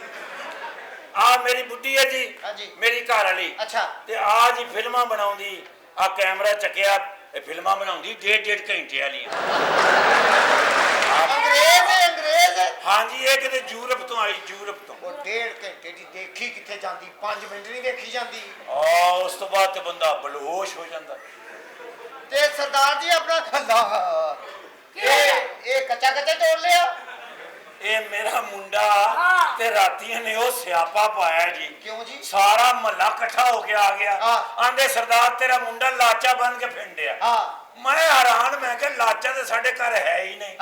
ਆ ਮੇਰੀ ਬੁੱਢੀ ਹੈ ਜੀ ਹਾਂਜੀ ਮੇਰੀ ਘਰ ਵਾਲੀ ਅੱਛਾ ਤੇ ਆ ਜੀ ਫਿਲਮਾਂ ਬਣਾਉਂਦੀ ਆ ਕੈਮਰਾ ਚੱਕਿਆ ਇਹ ਫਿਲਮਾਂ ਬਣਾਉਂਦੀ ਡੇਢ ਘੰਟੇ ਵਾਲੀਆਂ ਅੰਗਰੇਜ਼ ਹਾਂਜੀ ਇਹ ਕਿਤੇ ਯੂਰਪ ਤੋਂ ਆਈ ਯੂਰਪ ਤੋਂ ਉਹ 1.5 ਘੰਟੇ ਦੀ ਦੇਖੀ ਕਿੱਥੇ ਜਾਂਦੀ 5 ਮਿੰਟ ਨਹੀਂ ਵੇਖੀ ਜਾਂਦੀ ਆ ਉਸ ਤੋਂ ਬਾਅਦ ਤੇ ਬੰਦਾ ਬਲਹੋਸ਼ ਹੋ ਜਾਂਦਾ ਤੇ ਸਰਦਾਰ ਜੀ ਆਪਣਾ ਅੱਲਾ ਇਹ ਕੱਚਾ ਤੋੜ ਲਿਆ ਇਹ ਮੇਰਾ ਮੁੰਡਾ ਤੇ ਰਾਤੀਆਂ ਨੇ ਉਹ ਸਿਆਪਾ ਪਾਇਆ ਜੀ ਕਿਉਂ ਜੀ ਸਾਰਾ ਮਹੱਲਾ ਇਕੱਠਾ ਹੋ ਕੇ ਆ ਗਿਆ ਆਂਦੇ ਸਰਦਾਰ ਤੇਰਾ ਮੁੰਡਾ ਲਾਚਾ ਬਣ ਕੇ ਫਿੰਡਿਆ ਮੈਂ ਹੈਰਾਨ ਮੈਂ ਕਿਹਾ ਲਾਚਾ ਤੇ ਸਾਡੇ ਘਰ ਹੈ ਹੀ ਨਹੀਂ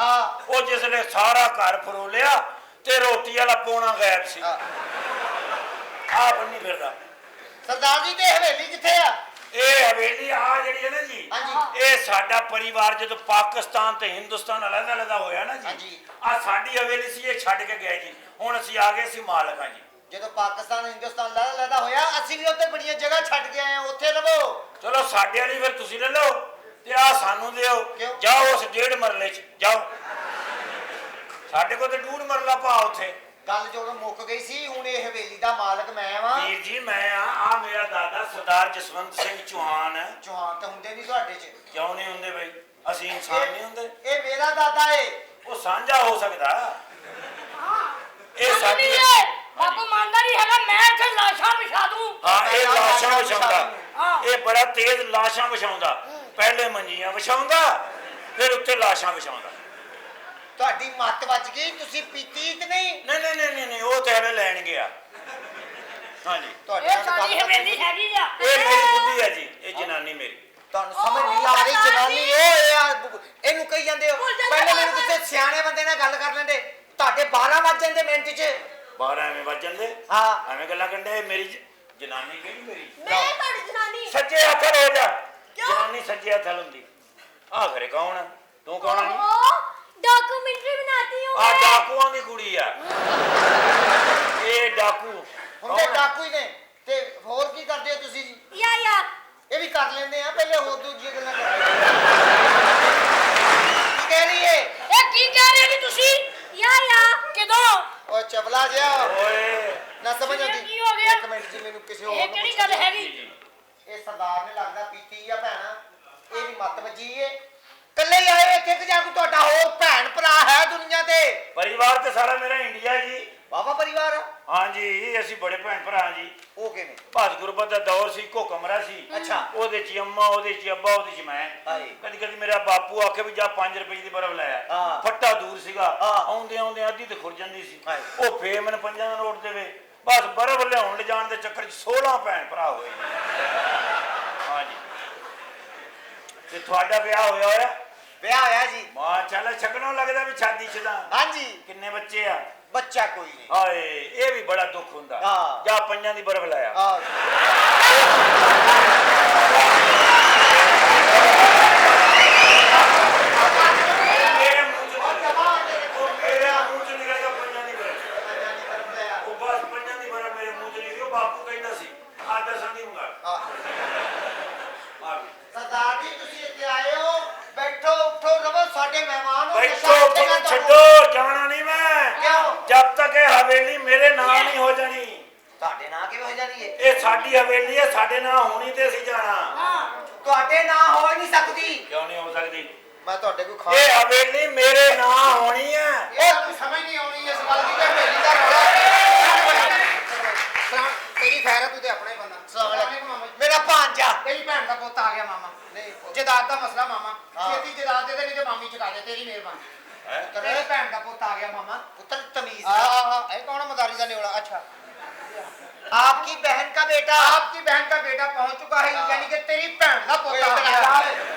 ਉਹ ਜਿਸਲੇ ਸਾਰਾ ਘਰ ਫਰੋਲਿਆ ਤੇ ਰੋਟੀ ਵਾਲਾ ਪੋਣਾ ਗਾਇਬ ਸੀ ਆ ਬੰਨੀ ਫਿਰਦਾ ਸਰਦਾਰ ਜੀ ਤੇ ਹਵੇਲੀ ਕਿੱਥੇ ਆ ਇਹ ਹਵੇਲੀ ਆ ਜਿਹੜੀ ਹੈ ਨਾ ਜੀ ਇਹ ਸਾਡਾ ਪਰਿਵਾਰ ਜਦੋਂ ਪਾਕਿਸਤਾਨ ਤੇ ਹਿੰਦੁਸਤਾਨ ਅਲੱਗ ਹੋਇਆ ਨਾ ਜੀ ਆ ਸਾਡੀ ਹਵੇਲੀ ਸੀ ਇਹ ਛੱਡ ਕੇ ਗਏ ਜੀ ਹੁਣ ਅਸੀਂ ਆ ਗਏ ਸੀ ਮਾਲਕਾਂ ਜੀ ਜਦੋਂ ਪਾਕਿਸਤਾਨ ਹਿੰਦੁਸਤਾਨ ਲੜਾ ਹੋਇਆ ਅਸੀਂ ਵੀ ਉੱਥੇ ਬੜੀਆਂ ਜਗ੍ਹਾ ਛੱਡ ਕੇ ਆਏ ਆ ਉੱਥੇ ਰਵੋ ਚਲੋ ਸਾਡੇ ਵਾਲੀ ਫਿਰ ਤੁਸੀਂ ਲੈ ਲਓ ਤੇ ਆ ਸਾਨੂੰ ਦਿਓ ਜਾਓ ਉਸ 1.5 ਮਰਲੇ ਚ ਜਾਓ ਸਾਡੇ ਕੋਲ ਤੇ 2 ਮਰਲਾ ਪਾ ਉੱਥੇ ਗੱਲ ਜਦੋਂ ਮੁੱਕ ਗਈ ਸੀ ਹੁਣ ਇਹ ਹਵੇਲੀ ਦਾ ਮਾਲਕ ਮੈਂ ਵਾਂ ਵੀਰ ਜੀ ਮੈਂ ਆ ਮੇਰਾ ਦਾਦਾ ਸਰਦਾਰ ਜਸਵੰਤ ਸਿੰਘ ਚੌਹਾਨ ਹੈ ਚੌਹਾਨ ਤਾਂ ਹੁੰਦੇ ਨਹੀਂ ਤੁਹਾਡੇ ਚ ਕਿਉਂ ਨਹੀਂ ਹੁੰਦੇ ਬਈ ਅਸੀਂ ਇਨਸਾਨ ਨਹੀਂ ਹੁੰਦੇ ਇਹ ਮੇਰਾ ਦਾਦਾ ਏ ਉਹ ਸਾਂਝਾ ਹੋ ਸਕਦਾ ਇਹ ਸਾਡੀ ਬਾਪੂ ਮੰਨਦਾ ਨਹੀਂ ਹੈਗਾ ਮੈਂ ਇੱਥੇ ਲਾਸ਼ਾਂ ਵਿਛਾ ਦੂੰ ਹਾਂ ਇਹ ਲਾਸ਼ਾਂ ਵਿਛਾਉਂਦਾ ਇਹ ਬੜਾ ਤੇਜ਼ ਲਾਸ਼ਾਂ ਵਿਛਾਉਂਦਾ ਪਹਿਲੇ ਮੰਜੀਆਂ ਵਿਛਾਉਂਦਾ ਫਿਰ ਉੱਤੇ ਲਾਸ਼ਾਂ ਵਿਛਾਉਂਦਾ ਤੁਹਾਡੀ ਮੱਤ ਵੱਜ ਗਈ ਤੁਸੀਂ ਪੀਤੀ ਕਿ ਨਹੀਂ ਨਹੀਂ ਉਹ ਤੇ ਹਲੇ ਲੈਣ ਗਿਆ ਹਾਂਜੀ ਇਹ ਸਾਡੀ ਹਵੇਲੀ ਹੈਗੀ ਆ ਇਹ ਮੇਰੀ ਬੁੱਢੀ ਹੈ ਜੀ ਇਹ ਜਨਾਨੀ ਮੇਰੀ ਤੁਹਾਨੂੰ ਸਮਝ ਨਹੀਂ ਆ ਰਹੀ ਜਨਾਨੀ ਇਹਨੂੰ ਕਹੀ ਜਾਂਦੇ ਹੋ ਪਹਿਲੇ ਮੈਨੂੰ ਕਿਸੇ ਸਿਆਣੇ ਬੰਦੇ ਨਾਲ ਗੱਲ ਕਰ ਲੈਂਦੇ ਤੁਹਾਡੇ 12 ਵੱਜ ਜਾਂਦੇ ਮਿੰਟ 'ਚ 12 ਐਵੇਂ ਵੱਜ ਜਾਂਦੇ ਹਾਂ ਐਵੇਂ ਗੱਲਾਂ ਕਰਦੇ ਮੇਰੀ ਜਨਾਨੀ ਕਿਹੜੀ ਮੇਰੀ ਮੈਂ ਤੁਹਾਡੀ ਜਨਾਨੀ ਸੱਜੇ ਹੱਥ ਹੋ ਜਾ ਜਨਾਨੀ ਸੱਜੇ ਹੱਥ ਹੁੰਦੀ ਆ ਘਰੇ ਕੌਣ ਆ ਤੂੰ ਕੌਣ ਆ डॉक्यूमेंट्री बनाती हूँ ਆ ਡਾਕੂਆਂ ਦੀ ਕੁੜੀ ਆ ਇਹ ਡਾਕੂ ਹੁੰਦੇ ਡਾਕੂ ਹੀ ਨੇ ਤੇ ਹੋਰ ਕੀ ਕਰਦੇ ਹੋ ਤੁਸੀਂ ਜੀ या ਇਹ ਵੀ ਕਰ ਲੈਂਦੇ ਆ ਪਹਿਲੇ ਹੋਰ ਦੂਜੀਆਂ ਗੱਲਾਂ ਕਰ ਕੀ ਕਹਿ ਰਹੀ ਏ ਇਹ ਕੀ ਕਹਿ ਰਹੇ ਜੀ ਤੁਸੀਂ या ਕਿਦੋਂ ਓ ਚਵਲਾ ਜਿਹਾ ਓਏ ਨਾ ਸਮਝ ਆਉਂਦੀ ਕੀ ਹੋ ਗਿਆ? ਇੱਕ ਮਿੰਟ ਜੀ ਮੈਨੂੰ ਕਿਸੇ ਹੋਰ ਇਹ ਨੂੰ ਕਿਹੜੀ ਪੁੱਛਣ ਗੱਲ ਦਿਓ। ਹੈਗੀ ਇਹ ਸਰਦਾਰ ਨੇ ਲੱਗਦਾ ਪੀਤੀ ਆ ਭੈਣਾ ਇਹ ਵੀ ਮੱਤ ਵੱਜੀ ਏ ਕੱਲੇ ਹੀ ਆਏ ਇੱਥੇ ਕਿ ਜਾਂ ਕੋਈ ਤੁਹਾਡਾ ਹੋਰ ਭੈਣ ਭਰਾ ਹੈ ਦੁਨੀਆ ਤੇ ਪਰਿਵਾਰ ਤੇ ਸਾਰਾ ਮੇਰਾ ਇੰਡੀਆ ਜੀ ਬਾਬਾ ਪਰਿਵਾਰ ਆ? ਹਾਂਜੀ ਅਸੀਂ ਬੜੇ ਭੈਣ ਭਰਾ ਜੀ ਉਹ ਕਿਵੇਂ ਭਾਜ ਗੁਰਬਤ ਦਾ ਦੌਰ ਸੀ ਇੱਕੋ ਕਮਰਾ ਸੀ ਅੱਛਾ। ਉਹਦੇ ਚ ਅੰਮਾ ਉਹਦੇ ਚ ਅੱਬਾ ਉਹਦੇ ਚ ਮੈਂ ਹਾਏ। ਕਦੀ ਕਦੀ ਮੇਰਾ ਬਾਪੂ ਆਖੇ ਵੀ ਜਾ 5 ਰੁਪਏ ਦੀ ਬਰਫ ਲਾਇਆ ਹਾਂ। ਫੱਟਾ ਦੂਰ ਸੀਗਾ ਹਾਂ। ਆਉਂਦੇ ਅੱਧੀ ਤੇ ਖੁਰ ਜਾਂਦੀ ਸੀ ਹਾਏ। ਉਹ ਫੇਰ ਮੈਨੂੰ 5 ਦਾ ਨੋਟ ਦੇਵੇ ਬਸ ਬਰਫ ਲਿਆਉਣ ਲਿਜਾਣ ਦੇ ਚੱਕਰ ਚ 16 ਭੈਣ ਭਰਾ ਹੋਏ ਹਾਂਜੀ ਤੇ ਤੁਹਾਡਾ ਵਿਆਹ ਹੋਇਆ ਵਿਆਹ ਹੋਇਆ ਜੀ ਮਾਂ ਚੱਲ ਛਕਣੋਂ ਲੱਗਦਾ ਵੀ ਸ਼ਾਦੀ ਸ਼ੁਦਾ ਹਾਂਜੀ ਕਿੰਨੇ ਬੱਚੇ ਆ ਬੱਚਾ ਕੋਈ ਨਹੀਂ ਹਾਏ ਇਹ ਵੀ ਬੜਾ ਦੁੱਖ ਹੁੰਦਾ ਹਾਂ। ਜਾ 5 ਦੀ ਬਰਫ ਲਾਇਆ ਆ ਮੇਰੇ ਮੂੰਹ ਚ ਮੇਰੇ ਮੂੰਹ ਚ ਨਿਕਲਦਾ 5 ਦੀ ਬਰਫ ਉਹ ਬਸ 5 ਦੀ ਬਰਫ ਮੇਰੇ ਮੂੰਹ ਚ ਨਿਕਲੀ ਉਹ ਬਾਪੂ ਕਹਿੰਦਾ ਸੀ ਆ ਦਸਾਂ ਦੀ ਮੰਗਾ ਆ ਸਰਦਾਰ ਜੀ ਤੁਸੀਂ ਇੱਥੇ ਆਏ ਹੋ ਬੈਠੋ ਉੱਠੋ ਰਵੋ ਸਾਡੇ ਮਹਿਮਾਨ ਹੋ ਬੈਠੋ ਤੁਹਾਨੂੰ ਛੱਡੋ ਜਾਣਾ ਨਹੀਂ ਮੈਂ ਕਿਉਂ? ਜਦ ਤੱਕ ਇਹ ਹਵੇਲੀ ਮੇਰੇ ਨਾਂ ਨਹੀਂ ਹੋ ਜਾਣੀ ਤੁਹਾਡੇ ਨਾਂ ਕਿਵੇਂ ਹੋ ਜਾਣੀ ਏ ਇਹ ਸਾਡੀ ਹਵੇਲੀ ਹੈ ਸਾਡੇ ਨਾਂ ਹੋਣੀ ਤੇ ਅਸੀਂ ਜਾਣਾ ਤੁਹਾਡੇ ਨਾਂ ਹੋ ਹੀ ਨਹੀਂ ਸਕਦੀ ਕਿਉਂ ਨਹੀਂ ਹੋ ਸਕਦੀ ਮੈਂ ਤੁਹਾਡੇ ਕੋਈ ਇਹ ਹਵੇਲੀ ਮੇਰੇ ਨਾਂ ਹੋਣੀ ਹੈ ਇਹ ਤੁਹਾਨੂੰ ਸਮਝ ਨਹੀਂ ਆਉਣੀ ਇਸ ਗੱਲ ਦੀ ਕਿ ਹਵੇਲੀ ਦਾ ਰੌਲਾ ਤੇਰੀ ਖੈਰ ਹੈ ਤੂੰ ਤੇ ਆਪਣਾ ਹੀ ਬੰਦਾ ਮੇਰਾ ਭਾਂਜਾ ਤੇਰੀ ਭੈਣ ਦਾ ਪੁੱਤ ਆ ਗਿਆ ਮਾਮਾ ਨਹੀਂ ਜਦਾਦ ਜਰਾਤ ਦਾ ਮਸਲਾ ਮਾਮਾ ਛੇਤੀ ਜਰਾਤ ਦੇ ਨਹੀਂ ਤੇ ਮਾਮੀ ਚੁਕਾ ਦੇ ਤੇਰੀ ਮਿਹਰਬਾਨੀ ਤੇਰੀ ਭੈਣ ਦਾ ਪੁੱਤ ਆ ਗਿਆ ਮਾमा पुत्र तमीज ये कौन मदारी का निवड़ा अच्छा आपकी बहन का बेटा पहुंच चुका है यानी कि तेरी भैन का पुੱਤ आ गया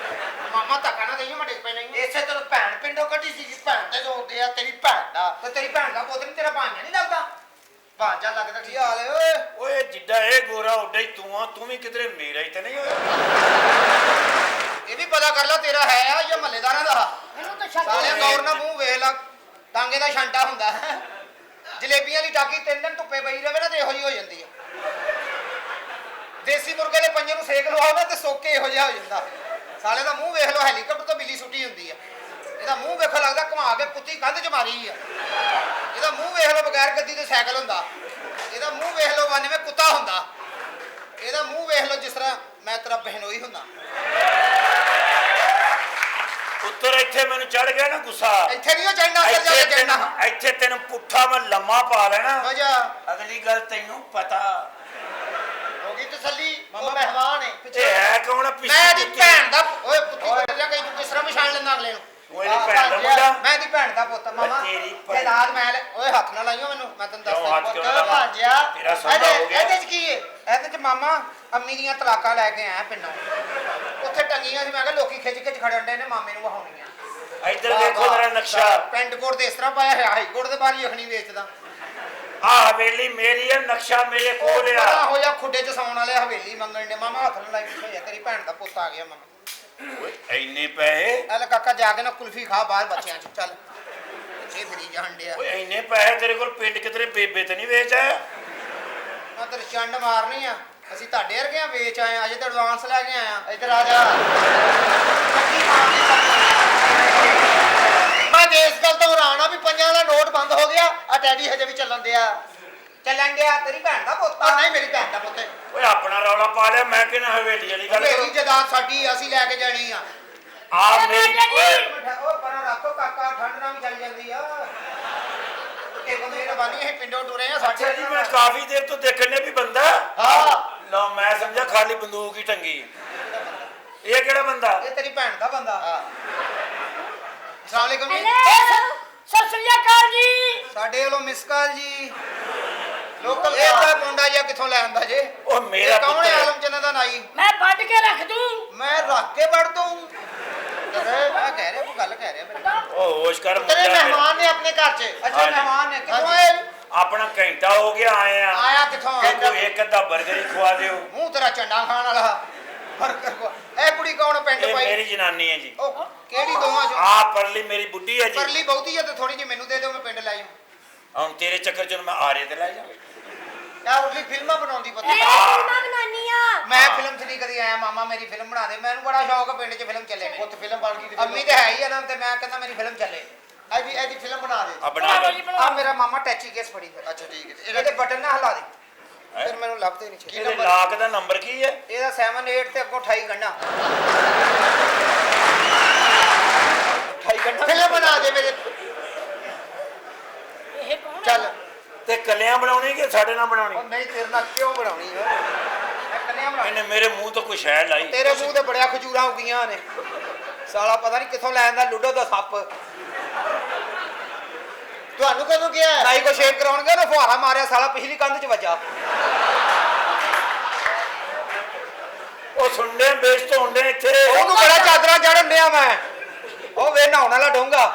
मामा ਧੱਕਾ ਨਾ ਦੇਈਂ ਮੈਂ ਡਿੱਗ ਪੈ ਨਹੀਂ ਇਸੇ ਤਰ੍ਹਾਂ ਭੈਣ ਪਿੰਡੋਂ ਕੱਢੀ ਸੀ ਭੈਣ ਤੇ ਜੋੜਦੇ ਆ ਤੇਰੀ ਭੈਣ ਦਾ ਤੇ ਤੇਰੀ ਭੈਣ ਦਾ ਪੁੱਤ ਨਹੀਂ ਤੇਰਾ ਭਾਂਜਾ ਨਹੀਂ ਲੱਗਦਾ ਭਾਂਜਾ ਲੱਗਦਾ ਕੀ ਹਾਲ ਓਏ ਓਏ ਜਿੱਡਾ ਇਹ ਗੋਰਾ ਉੱਡਾ ਹੀ ਤੂੰ ਆ ਤੂੰ ਵੀ ਕਿਧਰੇ ਮੇਰਾ ਹੀ ਤੇ ਨਹੀਂ ਹੋਇਆ ਇਹ ਵੀ ਪਤਾ ਕਰ ਲੈ ਤੇਰਾ ਹੈ ਆ ਜਾਂ ਮਹੱਲੇਦਾਰਾਂ ਦਾ ਮੈਨੂੰ ਤਾਂ ਸ਼ੱਕ ਸਾਲੇ ਗੌਰ ਨਾਲ ਮੂੰਹ ਵੇਖ ਲਾ ਟਾਂਗੇ ਦਾ ਛਾਂਟਾ ਹੁੰਦਾ ਜਲੇਬੀਆਂ ਦੀ ਟਾਕੀ 3 ਦਿਨ ਧੁੱਪੇ ਪਈ ਰਵੇ ਨਾ ਤੇ ਇਹੋ ਜਿਹੀ ਹੋ ਜਾਂਦੀ ਹੈ ਦੇਸੀ ਮੁਰਗੇ ਦੇ ਪੰਜੇ ਨੂੰ ਸੇਕ ਲਵਾਓ ਨਾ ਤੇ ਸੋਕੇ ਇਹੋ ਜਿਹਾ ਹੋ ਜਾਂਦਾ ਸਾਲੇ ਦਾ ਮੂੰਹ ਵੇਖ ਲਓ ਹੈਲੀਕਾਪਟਰ ਤੋਂ ਬਿੱਲੀ ਸੁੱਟੀ ਹੁੰਦੀ ਆ ਇਹਦਾ ਮੂੰਹ ਵੇਖੋ ਲੱਗਦਾ ਘੁਮਾ ਕੇ ਕੁੱਤੀ ਕੰਧ 'ਚ ਮਾਰੀ ਆ ਇਹਦਾ ਮੂੰਹ ਵੇਖ ਲਓ ਬਗੈਰ ਗੱਦੀ ਤੇ ਸਾਈਕਲ ਹੁੰਦਾ ਇਹਦਾ ਮੂੰਹ ਵੇਖ ਲਓ ਵਾਨੇਵੇਂ ਕੁੱਤਾ ਹੁੰਦਾ ਇਹਦਾ ਮੂੰਹ ਵੇਖ ਲਓ ਜਿਸ ਤਰ੍ਹਾਂ ਮੈਂ ਤੇਰਾ ਬਹਿਨੋਈ ਹੁੰਦਾ ਪੁੱਤਰ ਇੱਥੇ ਮੈਨੂੰ ਚੜ ਗਿਆ ਨਾ ਗੁੱਸਾ ਇੱਥੇ ਨਹੀਂ ਚੜਨਾ ਫਿਰ ਜਾ ਕੇ ਚੜਨਾ ਇੱਥੇ ਤੈਨੂੰ ਪੁੱਠਾ ਮੈਂ ਲੰਮਾ ਪਾ ਲੈਣਾ ਮਜ਼ਾ ਅਗਲੀ ਗੱਲ ਤੈਨੂੰ ਪਤਾ ਹੋ ਗਈ ਤਸੱਲੀ ਉਹ ਮਹਿਮਾਨ ਹੈ ਇਹ ਹੈ ਕੌਣ ਪਿੱਛੇ ਮੈਂ ਦੀ ਭੈਣ ਦਾ ਓਏ ਪੁੱਤੀ ਜਾ ਕਈ ਤੂੰ ਕਿਸ ਤਰ੍ਹਾਂ ਪਛਾਣ ਲੈਂਦਾ ਅਗਲੇ ਨੂੰ ਓਏ ਦੀ ਭੈਣ ਦਾ ਮੁੰਡਾ ਮੈਂ ਦੀ ਭੈਣ ਦਾ ਪੁੱਤ ਮਾਮਾ ਤੇਰੀ ਭੈਣ। ਇਹ ਰਾਤ ਮੈਂ ਓਏ ਹੱਥ ਨਾ ਲਾਈਓ ਮੈਨੂੰ ਮੈਂ ਤੈਨੂੰ ਕਿਉਂ ਦੱਸਦਾ ਹੱਥ ਕਿਉਂ ਪੁੱਤ ਨਾ ਲਾਵਾਂ? ਭਾਂਜਿਆ ਤੇਰਾ ਸੌਦਾ ਹੋ ਗਿਆ। ਇਹਦੇ ਚ ਕੀ ਹੈ ਇਹਦੇ ਚ ਮਾਮਾ ਅੰਮੀ ਦੀਆਂ ਤਲਾਕਾਂ ਲੈ ਕੇ ਆਇਆ ਪਿੰਡੋਂ ਉੱਥੇ ਟੰਗੀਆਂ ਸੀ ਮੈਂ ਕਿਹਾ ਲੋਕੀ ਖਿੱਚ ਖਿੱਚ ਖੜੇ ਹੁੰਦੇ ਨੇ ਮਾਮੇ ਨੂੰ ਵਹਾਉਣੀਆਂ ਇੱਧਰ ਵੇਖੋ ਮੇਰਾ ਨਕਸ਼ਾ ਪਿੰਡ ਕੋਟ ਦੇ ਇਸ ਤਰ੍ਹਾਂ ਪਾਇਆ ਹੈ ਹਾਈ ਕੋਰਟ ਦੇ ਬਾਹਰ ਹੀ ਅਖਣੀ ਵੇਚਦਾ ਆ ਹਵੇਲੀ ਮੇਰੀ ਹੈ ਨਕਸ਼ਾ ਮੇਰੇ ਕੋਲ ਬੜਾ ਆ ਹੋਇਆ ਖੁੱਡੇ ਚ ਸੌਣ ਵਾਲੇ ਹਵੇਲੀ ਮੰਗਣ ਦੇ ਮਾਮਾ ਹੱਥ ਨਾਲ ਲਾਈ ਪਿੱਛੇ ਤੇਰੀ ਭੈਣ ਦਾ ਪੁੱਤ ਆ ਗਿਆ ਮਾਮਾ ਓਏ ਇੰਨੇ ਪੈਸੇ ਐਲ ਕਾਕਾ ਜਾ ਕੇ ਨਾ ਕੁਲਫੀ ਖਾ ਬਾਹਰ ਬੱਚਿਆਂ ਚ ਚੱਲ ਬੱਚੇ ਫਰੀ ਜਾਣ ਡਿਆ ਓਏ ਇੰਨੇ ਪੈਸੇ ਤੇਰੇ ਕੋਲ ਪਿੰਡ ਕਿਤਰੇ ਬੇਬੇ ਤੇ ਨਹੀਂ ਵੇਚ ਆਇਆ ਮੈਂ ਤੇਰੇ ਚੰਡ ਮਾਰਨੀ ਆ ਅਸੀਂ ਤੁਹਾਡੇ ਵਰਗੇ ਆ ਵੇਚ ਆਏ ਆ ਅਜੇ ਤਾਂ ਐਡਵਾਂਸ ਲੈ ਕੇ ਆਇਆ ਇੱਧਰ ਆ ਜਾ ਮੈਂ ਦੇਸ਼ ਗੱਲ ਤੋਂ ਹੈਰਾਨ ਆ ਵੀ ਪੰਜਾਂ ਦਾ ਨੋਟ ਬੰਦ ਹੋ ਗਿਆ ਆ ਟੈਡੀ ਹਜੇ ਵੀ ਚੱਲਣ ਡਿਆ ਤੇਰੀ ਭੈਣ ਦਾ ਪੁੱਤ ਨਹੀਂ ਮੇਰੀ ਭੈਣ ਦਾ ਪੁੱਤ ਓਏ ਆਪਣਾ ਰੌਲਾ ਪਾ ਲਿਆ ਮੈਂ ਕਿਹਨਾਂ ਹਵੇਲੀ ਵਾਲੀ ਗੱਲ ਮੇਰੀ ਕਰੂੰ ਜਦਾਦ ਸਾਡੀ ਅਸੀਂ ਲੈ ਕੇ ਜਾਣੀ ਆ ਆ ਮੇਰੀ ਓਏ ਉਹ ਪਰਾਂ ਰੱਖੋ ਕਾਕਾ ਠੰਡ ਨਾਲ ਵੀ ਚੱਲ ਜਾਂਦੀ ਆ ਇਹ ਬੰਦੇ ਮਿਹਰਬਾਨੀ ਇਹ ਪਿੰਡੋਂ ਟੁਰੇ ਆ ਅੱਛਾ ਸਾਡੇ ਜੀ ਮੈਂ ਕਾਫੀ ਦੇਰ ਤੋਂ ਦੇਖਣ ਨੇ ਵੀ ਬੰਦਾ ਹਾਂ ਲਓ ਮੈਂ ਸਮਝਿਆ ਖਾਲੀ ਬੰਦੂਕ ਹੀ ਟੰਗੀ ਇਹ ਕਿਹੜਾ ਬੰਦਾ ਇਹ ਤੇਰੀ ਭੈਣ ਦਾ ਬੰਦਾ ਅਸਲਾਮ ਅਲੈਕੁਮ ਜੀ ਸਤਿ ਸ੍ਰੀ ਅਕਾਲ ਜੀ ਸਾਡੇ ਵੱਲੋਂ ਮਿਸ ਕਾਲ ਜੀ ਲੋਕਲ ਇਹ ਤਾਂ ਮੁੰਡਾ ਜਿਹਾ ਕਿੱਥੋਂ ਲੈ ਆਂਦਾ ਜੇ ਉਹ ਮੇਰਾ ਇਹ ਕੌਣ ਹੈ ਪੁੱਤਰ ਆਲਮ ਜਨਾਂ ਦਾ ਨਾਈ ਮੈਂ ਵੱਢ ਕੇ ਰੱਖ ਦੂੰ ਮੈਂ ਰੱਖ ਕੇ ਵੜ ਦੂੰ ਮੈਂ ਕਹਿ ਰਿਹਾ ਕੋਈ ਗੱਲ ਕਹਿ ਰਿਹਾ ਮੇਰੇ ਨਾਲ ਉਹ ਹੋਸ਼ ਕਰ ਤੇਰੇ ਮੁੰਡਾ ਮਹਿਮਾਨ ਨੇ ਆਪਣੇ ਘਰ 'ਚ ਅੱਛਾ ਹਾਂਜੀ। ਮਹਿਮਾਨ ਨੇ ਕਿੱਥੋਂ ਆਏ ਆਪਣਾ ਘੰਟਾ ਹੋ ਗਿਆ ਆਏ ਆ ਆਇਆ ਕਿੱਥੋਂ ਕਿ ਕੋਈ ਇੱਕ ਅੱਧਾ 버ਗਰ ਹੀ ਖਵਾ ਦਿਓ ਮੂੰਹ ਤੇਰਾ ਚੰਡਾ ਖਾਣ ਵਾਲਾ ਬਰਕਰ ਕੋ ਇਹ ਕੁੜੀ ਕੌਣ ਪਿੰਡ ਇਹ ਪਾਈ ਮੇਰੀ ਜਨਾਨੀ ਹੈ ਜੀ ਉਹ ਕਿਹੜੀ ਦੋਵਾਂ 'ਚ ਆ ਪਰਲੀ ਮੇਰੀ ਬੁੱਢੀ ਹੈ ਜੀ ਪਰਲੀ ਬਹੁਤੀ ਆ ਤੇ ਥੋੜੀ ਜਿਹੀ ਮੈਨੂੰ ਦੇ ਦਿਓ ਮੈਂ ਪਿੰਡ ਲੈ ਜਾਊਂ ਹੁਣ ਤੇਰੇ ਚੱਕਰ ਚ ਮੈਂ ਆਰੇ ਤੇ ਲੈ ਜਾ ਯਾ ਉਰਲੀ ਫਿਲਮਾਂ ਬਣਾਉਂਦੀ ਪਤਾ ਫਿਲਮਾਂ ਬਣਾਉਣੀ ਆ ਮੈਂ ਫਿਲਮ 'ਚ ਨਹੀਂ ਕਦੀ ਆਇਆ ਮਾਮਾ ਮੇਰੀ ਫਿਲਮ ਬਣਾ ਦੇ ਮੈਨੂੰ ਬੜਾ ਸ਼ੌਕ ਆ ਪਿੰਡ 'ਚ ਫਿਲਮ ਚੱਲੇ ਨੇ ਉੱਥੇ ਫਿਲਮ ਬਣ ਗਈ ਅੰਮੀ ਤੇ ਹੈ ਹੀ ਆ ਨਾ ਤੇ ਮੈਂ ਕਹਿੰਦਾ ਮੇਰੀ ਫਿਲਮ ਚੱਲੇ ਇਹਦੀ ਫਿਲਮ ਬਣਾ ਦੇ ਆ ਬਣਾ ਬਣਾਓ ਦੇ ਜੀ, ਆ ਮੇਰਾ ਮਾਮਾ ਟੈਚੀ ਕੇਸ ਫੜੀ ਫਿਰ ਅੱਛਾ ਠੀਕ ਹੈ ਇਹਦੇ ਬਟਨ ਨਾ ਹਿਲਾ ਦੇ ਫਿਰ ਮੈਨੂੰ ਲੱਭਦੇ ਨਹੀਂ ਛੇ ਇਹਦੇ ਲਾਕ ਦਾ ਨੰਬਰ ਕੀ ਹੈ ਇਹਦਾ 78 ਤੇ ਅੱਗੋਂ 28 ਗੰਢਾ 28 ਗੰਢਾ ਫਿਲਮ ਬਣਾ ਦੇ ਮੇਰੇ ਇਹ ਕੌਣ ਚੱਲ ਤੇ ਕੱਲਿਆਂ ਬਣਾਉਣੀ ਕਿ ਸਾਡੇ ਨਾਲ ਬਣਾਉਣੀ ਉਹ ਨਹੀਂ ਤੇਰੇ ਨਾਲ ਕਿਉਂ ਬਣਾਉਣੀ ਓ ਮੈਂ ਕੰਨਿਆ ਬਣਾਉਣੀ ਇਹਨੇ ਮੇਰੇ ਮੂੰਹ ਤੋਂ ਕੋਈ ਸ਼ੈ ਲਾਈ ਤੇਰੇ ਮੂੰਹ ਤੇ ਬੜਿਆ ਖਜੂਰਾਂ ਹੋ ਗਈਆਂ ਨੇ ਸਾਲਾ ਪਤਾ ਨਹੀਂ ਕਿੱਥੋਂ ਲੈ ਆਂਦਾ ਲੁੱਡੋ ਦਾ ਸੱਪ ਤੁਹਾਨੂੰ ਕਦੋਂ ਕਿਹਾ ਨਾਈ ਕੋ ਸ਼ੇਵ ਕਰਾਉਣਗੇ ਨਾ ਫੁਹਾਰਾ ਮਾਰਿਆ ਸਾਲਾ ਪਿਛਲੀ ਕੰਧ 'ਚ ਵੱਜਾ ਉਹ ਸੁਣਦੇ ਬੇਇੱਜ਼ਤ ਤੋਂ ਹੁੰਦੇ ਇੱਥੇ ਉਹਨੂੰ ਬੜਾ ਚਾਦਰਾਂ ਚੜਨ ਡਿਆ ਮੈਂ ਉਹ ਵੇ ਨਹਾਉਣ ਵਾਲਾ ਡੋਂਗਾ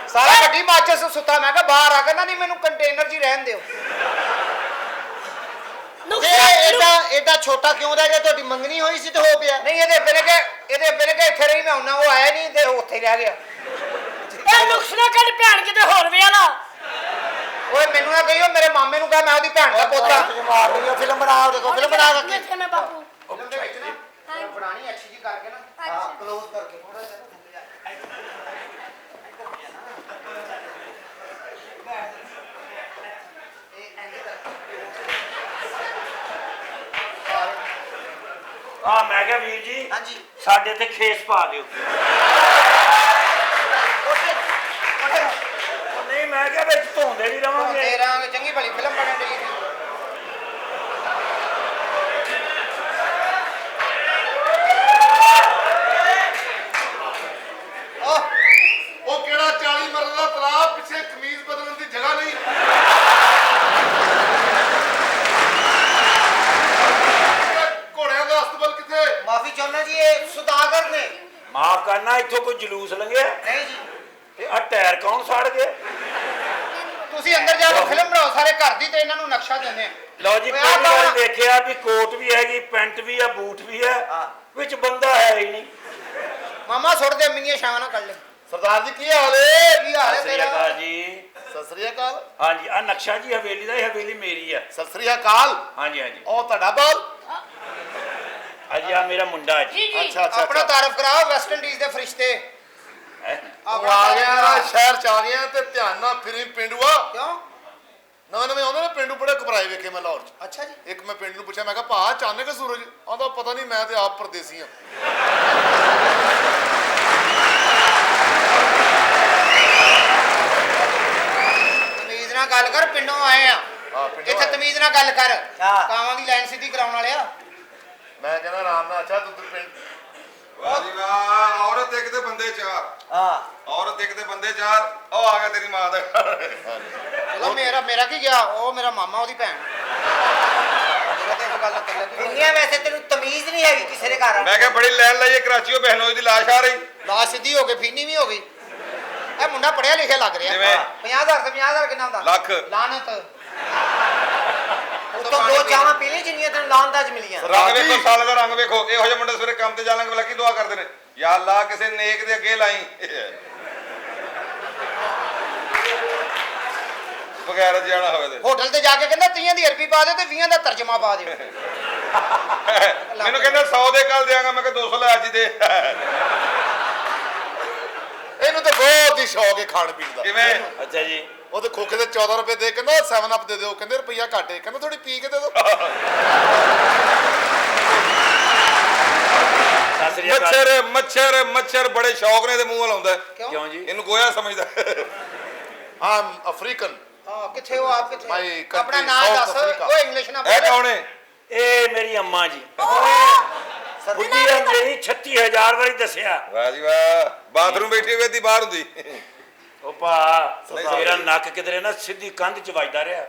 ਸਾਲਾ ਗੱਡੀ ਮਾਚਸ ਸੁੱਤਾ ਮੈਂ ਕਿਹਾ ਬਾਹਰ ਆ ਕਹਿੰਦਾ ਨਹੀਂ ਮੈਨੂੰ ਕੰਟੇਨਰ 'ਚ ਹੀ ਰਹਿਣ ਦਿਓ ਇਹਦਾ ਛੋਟਾ ਕਿਉਂ ਰਹਿ ਗਿਆ ਤੁਹਾਡੀ ਮੰਗਣੀ ਹੋਈ ਸੀ ਤੇ ਹੋ ਪਿਆ ਨਹੀਂ ਇਹਦੇ ਅੱਬੇ ਨੇ ਕਿ ਇੱਥੇ ਰਹੀ ਮੈਂ ਹੁੰਨਾ ਉਹ ਆਇਆ ਨਹੀਂ ਤੇ ਉੱਥੇ ਹੀ ਰਹਿ ਗਿਆ ਇਹ ਨੁਕਸ ਨਾ ਕੱਢ ਭੈਣ ਕਿਤੇ ਹੋਰ ਵੇ ਵਾਲਾ ਓਏ ਮੈਨੂੰ ਨਾ ਕਹੀਓ ਮੇਰੇ ਮਾਮੇ ਨੂੰ ਕਹ ਮੈਂ ਉਹਦੀ ਭੈਣ ਦਾ ਪੋਤਾ ਮਾਰ ਦੂੰਗਾ ਫਿਲਮ ਬਣਾ ਦੇਖੋ ਫਿਲਮ ਬਣਾ ਕੇ ਕਿੱਥੇ ਮੈਂ ਬਾਪੂ ਫਿਲਮ ਦੇ ਵਿੱਚ ਨਾ ਬਣਾਣੀ ਅੱਛੀ ਜੀ ਕਰਕੇ ਨਾ ਹਾਂ ਕਲੋਜ਼ ਕਰਕੇ ਥੋੜਾ ਜਿਹਾ ਆ ਮੈਂ ਕਿਹਾ ਵੀਰ ਜੀ ਹਾਂਜੀ ਸਾਡੇ ਤੇ ਖੇਸ ਪਾ ਦਿਓ ਉਹ ਨਹੀਂ ਮੈਂ ਕਿਹਾ ਵਿੱਚ ਧੋਂਦੇ ਨਹੀਂ ਰਵਾਂਗੇ ਤੇਰਾ ਚੰਗੀ ਭਲੀ ਫਿਲਮ ਬਣਨ ਦੀ ਜੀ ਇਹ ਸੁਦਾਗਰ ਨੇ। ਮਾਫ ਕਰਨਾ, ਇੱਥੋਂ ਕੋਈ ਜਲੂਸ ਲੰਘਿਆ? ਨਹੀਂ ਜੀ। ਤੇ ਆ ਟਾਇਰ ਕੌਣ ਸਾੜ ਗਏ? ਤੁਸੀਂ ਅੰਦਰ ਜਾ ਕੇ ਫਿਲਮ ਬਣਾਓ ਸਾਰੇ ਘਰ ਦੀ ਤੇ ਇਹਨਾਂ ਨੂੰ ਨਕਸ਼ਾ ਦਿੰਦੇ ਆ। ਲਓ ਜੀ, ਓਏ ਪਹਿਲੀ ਆਹ ਵਾਰ ਦੇਖਿਆ ਵੀ ਕੋਟ ਵੀ ਹੈਗੀ, ਪੈਂਟ ਵੀ ਆ, ਬੂਟ ਵੀ ਹੈ, ਵਿੱਚ ਬੰਦਾ ਹੈ ਹੀ ਨਹੀਂ। ਮਾਮਾ ਸੁੱਟ ਦੇ ਮਿੰਨੀਆਂ ਛਾਵਾਂ ਨਾ ਕੱਢ ਲੈ। ਸਰਦਾਰ ਜੀ ਕੀ ਹਾਲ ਏ? ਕੀ ਹਾਲ ਹੈ ਸਤਿ ਸ੍ਰੀ ਤੇਰਾ? ਅਕਾਲ ਜੀ। ਸਤਿ ਸ੍ਰੀ ਅਕਾਲ। ਹਾਂਜੀ, ਆ ਨਕਸ਼ਾ ਜੀ ਹਵੇਲੀ ਦਾ, ਇਹ ਹਵੇਲੀ ਮੇਰੀ ਆ। ਸਤਿ ਸ੍ਰੀ ਅਕਾਲ। ਹਾਂਜੀ ਹਾਂਜੀ। ਉਹ ਤੁਹਾਡਾ ਬਾਲ? ਹਾਂਜੀ, ਆ ਮੇਰਾ ਮੁੰਡਾ ਜੀ। ਜੀ ਜੀ ਅੱਛਾ ਅੱਛਾ ਆਪਣਾ ਅੱਛਾ। ਤਾਰਫ ਕਰਾਓ ਵੈਸਟ ਇੰਡੀਜ਼ ਦੇ ਫਰਿਸ਼ਤੇ। ਹੈਂ? ਉਹ ਆ ਗਿਆ ਸ਼ਹਿਰ ਚ ਆ ਗਿਆ ਤੇ ਧਿਆਨ ਨਾਲ ਫਿਰੀ ਪਿੰਡੂਆ। ਕਿਉਂ? ਨਵੇਂ ਆਉਂਦੇ ਨੇ ਪਿੰਡੂ ਬੜੇ ਘਬਰਾਏ ਵੇਖੇ ਮੈਂ ਲਾਹੌਰ ਚ। ਅੱਛਾ ਜੀ। ਇੱਕ ਮੈਂ ਪਿੰਡ ਨੂੰ ਪੁੱਛਿਆ, ਮੈਂ ਕਿਹਾ ਭਾ ਅਚਾਨਕ ਸੂਰਜ ਆਉਂਦਾ, ਪਤਾ ਨਹੀਂ ਮੈਂ ਤੇ ਆਪ ਪਰਦੇਸੀ ਆ। ਤਮੀਜ਼ ਨਾਲ ਗੱਲ ਕਰ, ਪਿੰਡੋਂ ਆਏ ਆ। ਹਾਂ, ਪਿੰਡੋਂ ਇੱਥੇ ਆਏ। ਤਮੀਜ਼ ਨਾਲ ਗੱਲ ਕਰ। ਹਾਂ। ਕਾਵਾਂ ਦੀ ਲਾਈਨ ਸਿੱਧੀ ਕਰਾਉਣ ਵਾਲਿਆ। ਮੈਂ ਕਹਿੰਦਾ ਆਰਾਮ ਨਾਲ। ਅੱਛਾ ਤੂੰ ਪਿੰਡ ਵਾਹ ਜੀ ਵਾਹ, ਔਰਤ ਇੱਕ ਤੇ ਬੰਦੇ ਚਾਰ। ਹਾਂ। ਔਰਤ ਇੱਕ ਤੇ ਬੰਦੇ ਚਾਰ। ਉਹ ਆ ਗਿਆ ਤੇਰੀ ਮਾਂ ਦਾ ਘਰ। ਚਲੋ ਮੇਰਾ ਕੀ ਗਿਆ? ਉਹ ਮੇਰਾ ਮਾਮਾ, ਉਹਦੀ ਭੈਣ। ਮੇਰਾ ਤੇ ਇਹ ਗੱਲ ਕਰ ਲੈ। ਇੰਨੀਆਂ ਵੈਸੇ ਤੈਨੂੰ ਤਮੀਜ਼ ਨਹੀਂ ਹੈਗੀ ਕਿਸੇ ਦੇ ਘਰ। ਮੈਂ ਕਿਹਾ ਬੜੀ ਲੈਣ ਲਾਈਏ ਕਰਾਚੀਓ, ਬਹਿਨੋਈ ਦੀ ਲਾਸ਼ ਆ ਰਹੀ। ਲਾਸ਼ ਸਿੱਧੀ ਹੋ ਗਈ, ਫੀਨੀ ਵੀ ਹੋ ਗਈ। ਇਹ ਮੁੰਡਾ ਪੜਿਆ ਲਿਖਿਆ ਲੱਗ ਰਿਹਾ। ਕਿਵੇਂ? 50,000 ਤੇ 50,000 ਕਿੰਨਾ ਹੁੰਦਾ? ਲੱਖ। ਲਾਨਤ। ਉੱਤੋਂ ਦੋ ਚਾਹਾਂ ਪੀ ਲਈ ਜਿੰਨੀਆਂ ਤੈਨੂੰ ਲਾਂਦਾਜ ਮਿਲੀਆਂ। ਰੰਗ ਵੇਖੋ, ਸਾਲੇ ਦਾ ਰੰਗ ਵੇਖੋ। ਇਹੋ ਜਿਹੇ ਮੁੰਡੇ ਸਵੇਰੇ ਕੰਮ ਤੇ ਜਾਣਗੇ ਵੇਲੇ ਕੀ ਦੁਆ ਕਰਦੇ ਨੇ? ਯਾ ਅੱਲਾ ਕਿਸੇ ਨੇਕ ਦੇ ਅੱਗੇ ਲਾਈ। ਬਗੈਰ ਜਾਣਾ ਹੋਵੇ ਤੇ ਹੋਟਲ ਤੇ ਜਾ ਕੇ ਕਹਿੰਦਾ 30 ਦੀ ਅਰਬੀ ਪਾ ਦਿਓ ਤੇ 20 ਦਾ ਤਰਜਮਾ ਪਾ ਦਿਓ। ਮੈਨੂੰ ਕਹਿੰਦਾ 100 ਦੇ ਕੱਲ ਦਿਆਂਗਾ। ਮੈਂ ਕਿਹਾ 200 ਲੈ ਅੱਜ ਹੀ ਦੇ। ਇਹਨੂੰ ਤਾਂ ਬਹੁਤ ਹੀ ਸ਼ੌਕ ਹੈ ਖਾਣ ਪੀਣ ਦਾ। ਕਿਵੇਂ? ਅੱਛਾ ਜੀ। ਉਹਦੇ ਖੋਖੇ ਦੇ 14 ਰੁਪਏ ਦੇ, ਕਹਿੰਦਾ 7 ਅਪ ਦੇ ਦਿਓ। ਕਹਿੰਦੇ ਰੁਪਈਆ ਘੱਟ ਹੈ। ਕਹਿੰਦਾ ਥੋੜੀ ਪੀ ਕੇ ਦੇ ਦਿਓ। ਸਤਿ ਸ੍ਰੀ ਅਕਾਲ। ਮੱਛਰ ਮੱਛਰ ਮੱਛਰ ਬੜੇ ਸ਼ੌਕ ਨੇ ਇਹਦੇ ਮੂੰਹ ਵੱਲ ਆਉਂਦਾ। ਕਿਉਂ ਜੀ? ਇਹਨੂੰ ਗੋਇਆ ਸਮਝਦਾ। ਹਾਂ ਅਫਰੀਕਨ। ਹਾਂ, ਕਿੱਥੇ ਹੋ ਆਪ? ਕਿੱਥੇ? ਭਾਈ country, ਆਪਣਾ ਨਾਮ South ਦੱਸ। Africa। ਉਹ ਇੰਗਲਿਸ਼ ਨਾ ਇਹ ਬੋਲੇ। ਕੌਣ ਹੈ? ਇਹ ਮੇਰੀ ਅੰਮਾ ਜੀ। ਬੁੱਢੀ ਆ ਮੇਰੀ, 36,000 ਵਾਰੀ ਦੱਸਿਆ। ਵਾਹ ਜੀ ਵਾਹ, ਬਾਥਰੂਮ ਬੈਠੀ ਹੋਈ ਦੀ ਬਾਹਰ ਹੁੰਦੀ। ਉਹ ਭਾ, ਤੇਰਾ ਨੱਕ ਕਿਧਰੇ ਨਾ ਸਿੱਧੀ ਕੰਧ ਚ ਵੱਜਦਾ ਰਿਹਾ।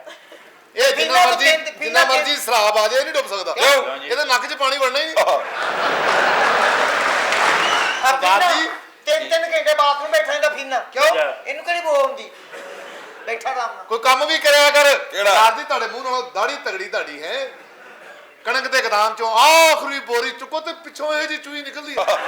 ਇਹ ਜਿੰਨਾ ਮਰਜੀ ਪੀਣਾ ਤੇ- ਮਰਜੀ ਸ਼ਰਾਬ ਆ ਜਾਏ ਨਹੀਂ ਡੁੱਬ ਸਕਦਾ। ਕਿਉਂ? ਇਹਦੇ ਨੱਕ 'ਚ ਪਾਣੀ ਵੜਨਾ ਹੀ ਨਹੀਂ। ਸਰਦਾਰ ਜੀ। 3 ਘੰਟੇ ਬਾਥਰੂਮ ਬੈਠਾ ਇਹਦਾ ਫਿਰਨਾ। ਕਿਉਂ? ਅੱਛਾ। ਇਹਨੂੰ ਕਿਹੜੀ ਬੋ ਆਉਂਦੀ? ਬੈਠਾ ਆਰਾਮ ਨਾਲ। ਕੋਈ ਕੰਮ ਵੀ ਕਰਿਆ ਕਰ। ਕਿਹੜਾ? ਸਰਦਾਰ ਜੀ ਤੁਹਾਡੇ ਮੂੰਹ ਨਾਲੋਂ ਦਾੜੀ ਤਗੜੀ ਤੁਹਾਡੀ ਹੈ। ਕਣਕ ਦੇ ਗਦਾਮ ਚੋਂ ਆਖਰੀ ਬੋਰੀ ਚੁੱਕੋ ਤੇ ਪਿੱਛੋਂ ਇਹ ਜੀ ਚੂਹੀ ਨਿਕਲਦੀ ਆ।